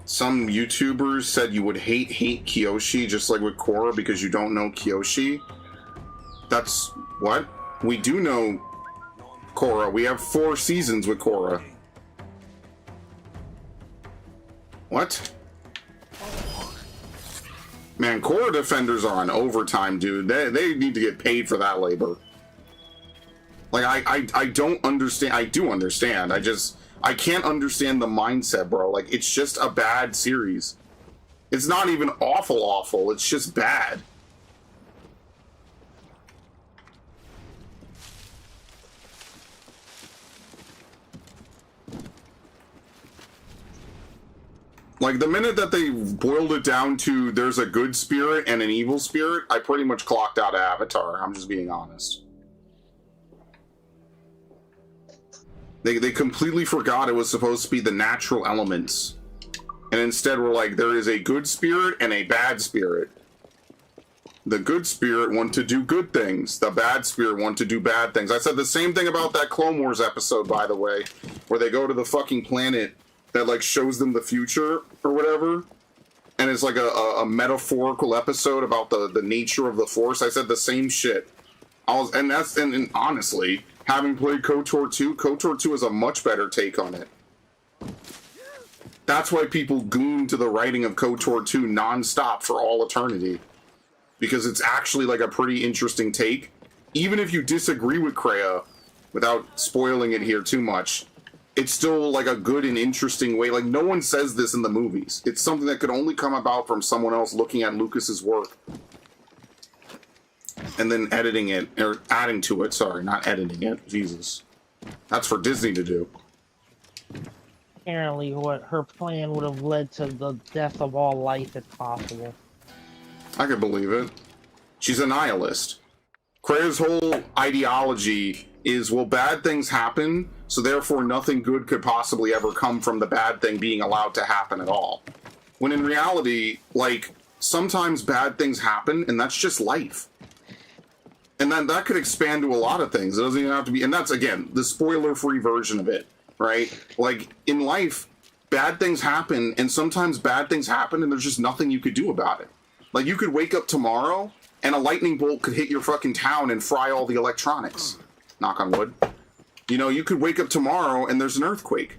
Some YouTubers said you would hate Kyoshi just like with Korra because you don't know Kyoshi. That's what? We do know Korra. We have 4 seasons with Korra. What? Man, core defenders are on overtime, dude. They need to get paid for that labor. Like, I don't understand. I do understand. I can't understand the mindset, bro. Like, it's just a bad series. It's not even awful. It's just bad. Like, the minute that they boiled it down to there's a good spirit and an evil spirit, I pretty much clocked out of Avatar. I'm just being honest. They completely forgot it was supposed to be the natural elements. And instead we're like, there is a good spirit and a bad spirit. The good spirit want to do good things. The bad spirit want to do bad things. I said the same thing about that Clone Wars episode, by the way, where they go to the fucking planet that, like, shows them the future or whatever. And it's like a metaphorical episode about the nature of the Force. I said the same shit. And honestly, having played KOTOR 2, KOTOR 2 is a much better take on it. That's why people goon to the writing of KOTOR 2 nonstop for all eternity. Because it's actually like a pretty interesting take. Even if you disagree with Kreia, without spoiling it here too much, it's still like a good and interesting way. Like, no one says this in the movies. It's something that could only come about from someone else looking at Lucas's work. And then editing it, or adding to it, sorry, not editing it. Jesus. That's for Disney to do. Apparently, what her plan would have led to the death of all life if possible. I could believe it. She's a nihilist. Kreia's whole ideology is, well, bad things happen, so therefore nothing good could possibly ever come from the bad thing being allowed to happen at all. When in reality, like, sometimes bad things happen, and that's just life. And then that could expand to a lot of things. It doesn't even have to be, and that's, again, the spoiler-free version of it, right? Like, in life, bad things happen, and sometimes bad things happen, and there's just nothing you could do about it. Like, you could wake up tomorrow, and a lightning bolt could hit your fucking town and fry all the electronics. Knock on wood. You know, you could wake up tomorrow, and there's an earthquake.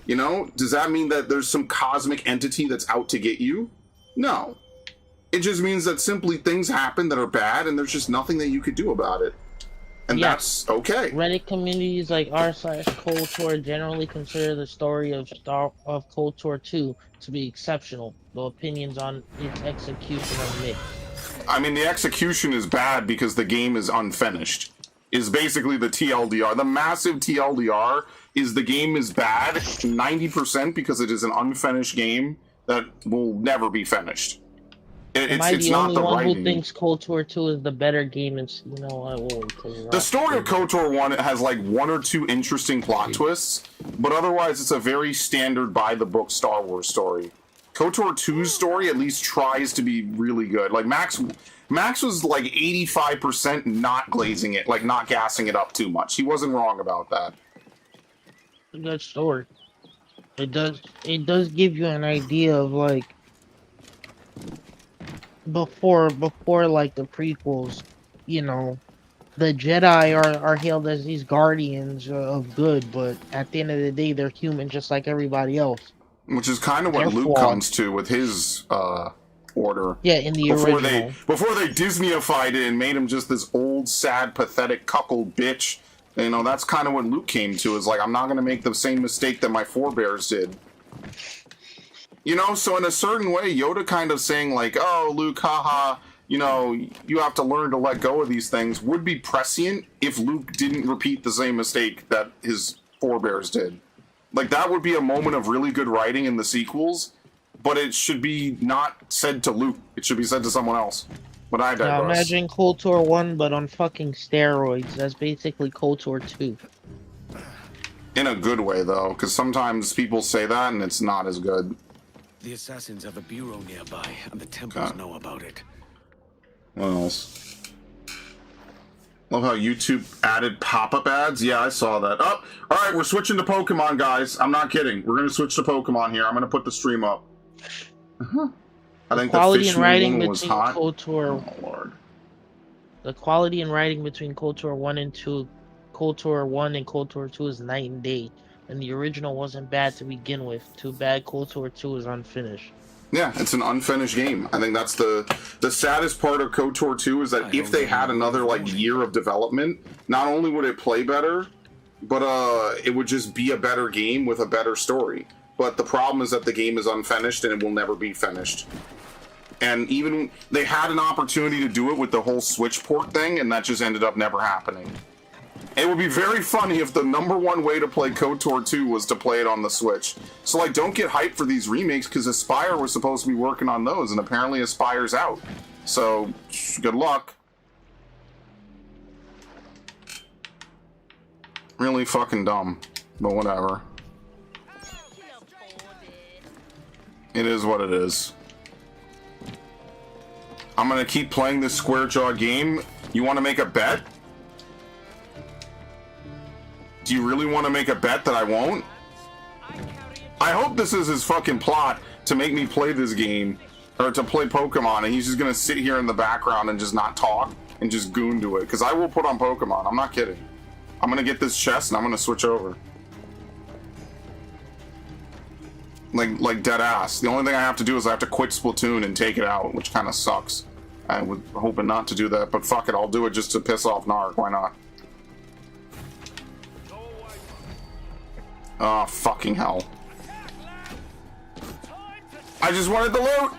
You know? Does that mean that there's some cosmic entity that's out to get you? No. It just means that simply things happen that are bad, and there's just nothing that you could do about it. And that's okay. Reddit communities like r/KOTOR generally consider the story of KOTOR 2 to be exceptional, though opinions on its execution are mixed. I mean, the execution is bad because the game is unfinished. Is basically the TLDR. The massive TLDR is the game is bad 90% because it is an unfinished game that will never be finished. It's not the writing. Am I the only one who thinks KOTOR 2 is the better game? And you know, I will tell you that. The story of KOTOR 1 has like one or two interesting plot twists, but otherwise it's a very standard by-the-book Star Wars story. KOTOR 2's story at least tries to be really good. Like Max was like 85% not glazing it, like not gassing it up too much. He wasn't wrong about that. A good story. It does give you an idea of like before like the prequels, you know, the Jedi are hailed as these guardians of good, but at the end of the day they're human just like everybody else. Which is kind of what Luke comes to with his order. Yeah, in the original. Before they Disneyified it and made him just this old, sad, pathetic cuckold bitch. You know, that's kind of what Luke came to, is like, I'm not going to make the same mistake that my forebears did. You know, so in a certain way, Yoda kind of saying like, oh, Luke, haha, you know, you have to learn to let go of these things, would be prescient if Luke didn't repeat the same mistake that his forebears did. Like, that would be a moment of really good writing in the sequels, but it should be not said to Luke. It should be said to someone else. But I digress. Now imagine KOTOR 1, but on fucking steroids. That's basically KOTOR 2. In a good way, though, because sometimes people say that and it's not as good. The assassins have a bureau nearby, and the Templars know about it. What else? Love how YouTube added pop-up ads. Yeah, I saw that. Oh, all right, we're switching to Pokemon, guys. I'm not kidding. We're going to switch to Pokemon here. I'm going to put the stream up. I think quality the and writing was between hot. KOTOR. Oh, Lord. The quality and writing between KOTOR 1 and 2, KOTOR 1 and KOTOR 2 is night and day. And the original wasn't bad to begin with. Too bad KOTOR 2 is unfinished. Yeah, it's an unfinished game. I think that's the saddest part of KOTOR 2 is that if they had another like year of development, not only would it play better, but it would just be a better game with a better story. But the problem is that the game is unfinished and it will never be finished. And even they had an opportunity to do it with the whole Switch port thing, and that just ended up never happening. It would be very funny if the #1 way to play KOTOR 2 was to play it on the Switch. So, like, don't get hyped for these remakes, because Aspyr was supposed to be working on those, and apparently Aspyr's out. So, good luck. Really fucking dumb, but whatever. It is what it is. I'm gonna keep playing this square jaw game. You want to make a bet? Do you really want to make a bet that I won't? I hope this is his fucking plot to make me play this game, or to play Pokemon, and he's just gonna sit here in the background and just not talk and just goon to it. Because I will put on Pokemon. I'm not kidding. I'm gonna get this chest and I'm gonna switch over. Like dead ass. The only thing I have to do is I have to quit Splatoon and take it out, which kind of sucks. I was hoping not to do that, but fuck it, I'll do it just to piss off Narg. Why not? Oh, fucking hell. I just wanted the loot!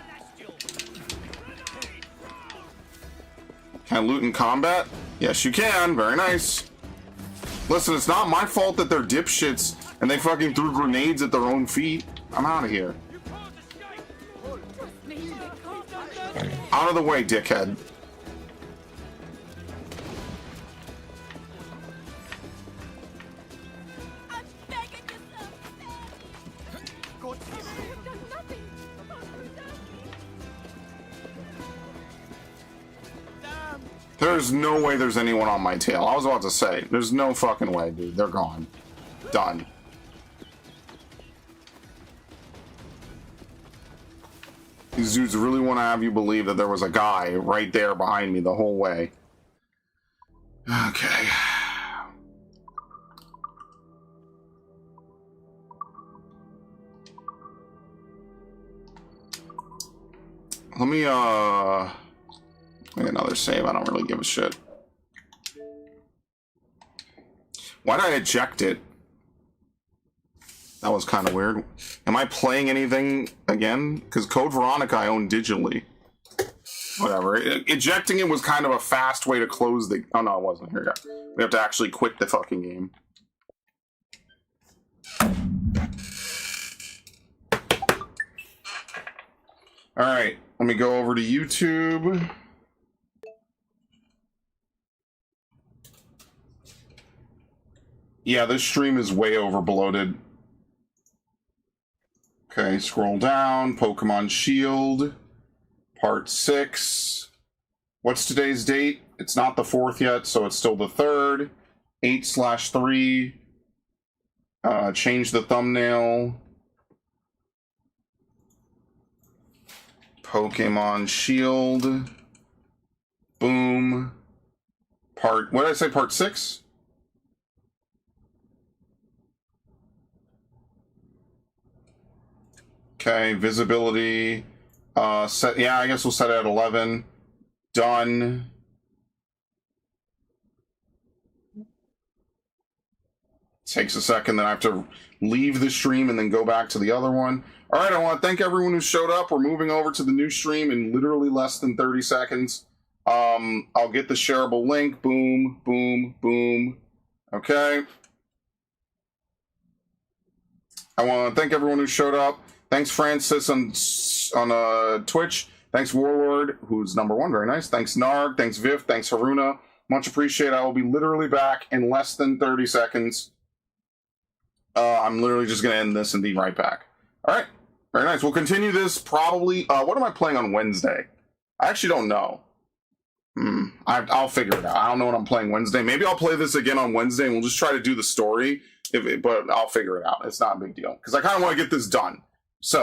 Can I loot in combat? Yes, you can. Very nice. Listen, it's not my fault that they're dipshits and they fucking threw grenades at their own feet. I'm out of here. Out of the way, dickhead. There's no way there's anyone on my tail. I was about to say, there's no fucking way, dude. They're gone. Done. These dudes really want to have you believe that there was a guy right there behind me the whole way. Okay. Let me, make another save. I don't really give a shit. Why did I eject it? That was kind of weird. Am I playing anything again? Because Code Veronica I own digitally. Whatever. Ejecting it was kind of a fast way to close the... Oh, no, it wasn't. Here we go. We have to actually quit the fucking game. Alright. Let me go over to YouTube. Yeah, this stream is way over bloated. Okay, scroll down. Pokemon Shield. Part 6. What's today's date? It's not the 4th yet, so it's still the 3rd. 8/3. Change the thumbnail. Pokemon Shield. Boom. What did I say? Part 6? Okay, visibility. Set. Yeah, I guess we'll set it at 11. Done. Takes a second, then I have to leave the stream and then go back to the other one. All right, I want to thank everyone who showed up. We're moving over to the new stream in literally less than 30 seconds. I'll get the shareable link. Boom, boom, boom. Okay. I want to thank everyone who showed up. Thanks, Francis, on Twitch. Thanks, Warlord, who's #1. Very nice. Thanks, Narg. Thanks, Viv. Thanks, Haruna. Much appreciated. I will be literally back in less than 30 seconds. I'm literally just going to end this and be right back. All right. Very nice. We'll continue this probably... what am I playing on Wednesday? I actually don't know. I'll figure it out. I don't know what I'm playing Wednesday. Maybe I'll play this again on Wednesday and we'll just try to do the story. But I'll figure it out. It's not a big deal. Because I kind of want to get this done. So...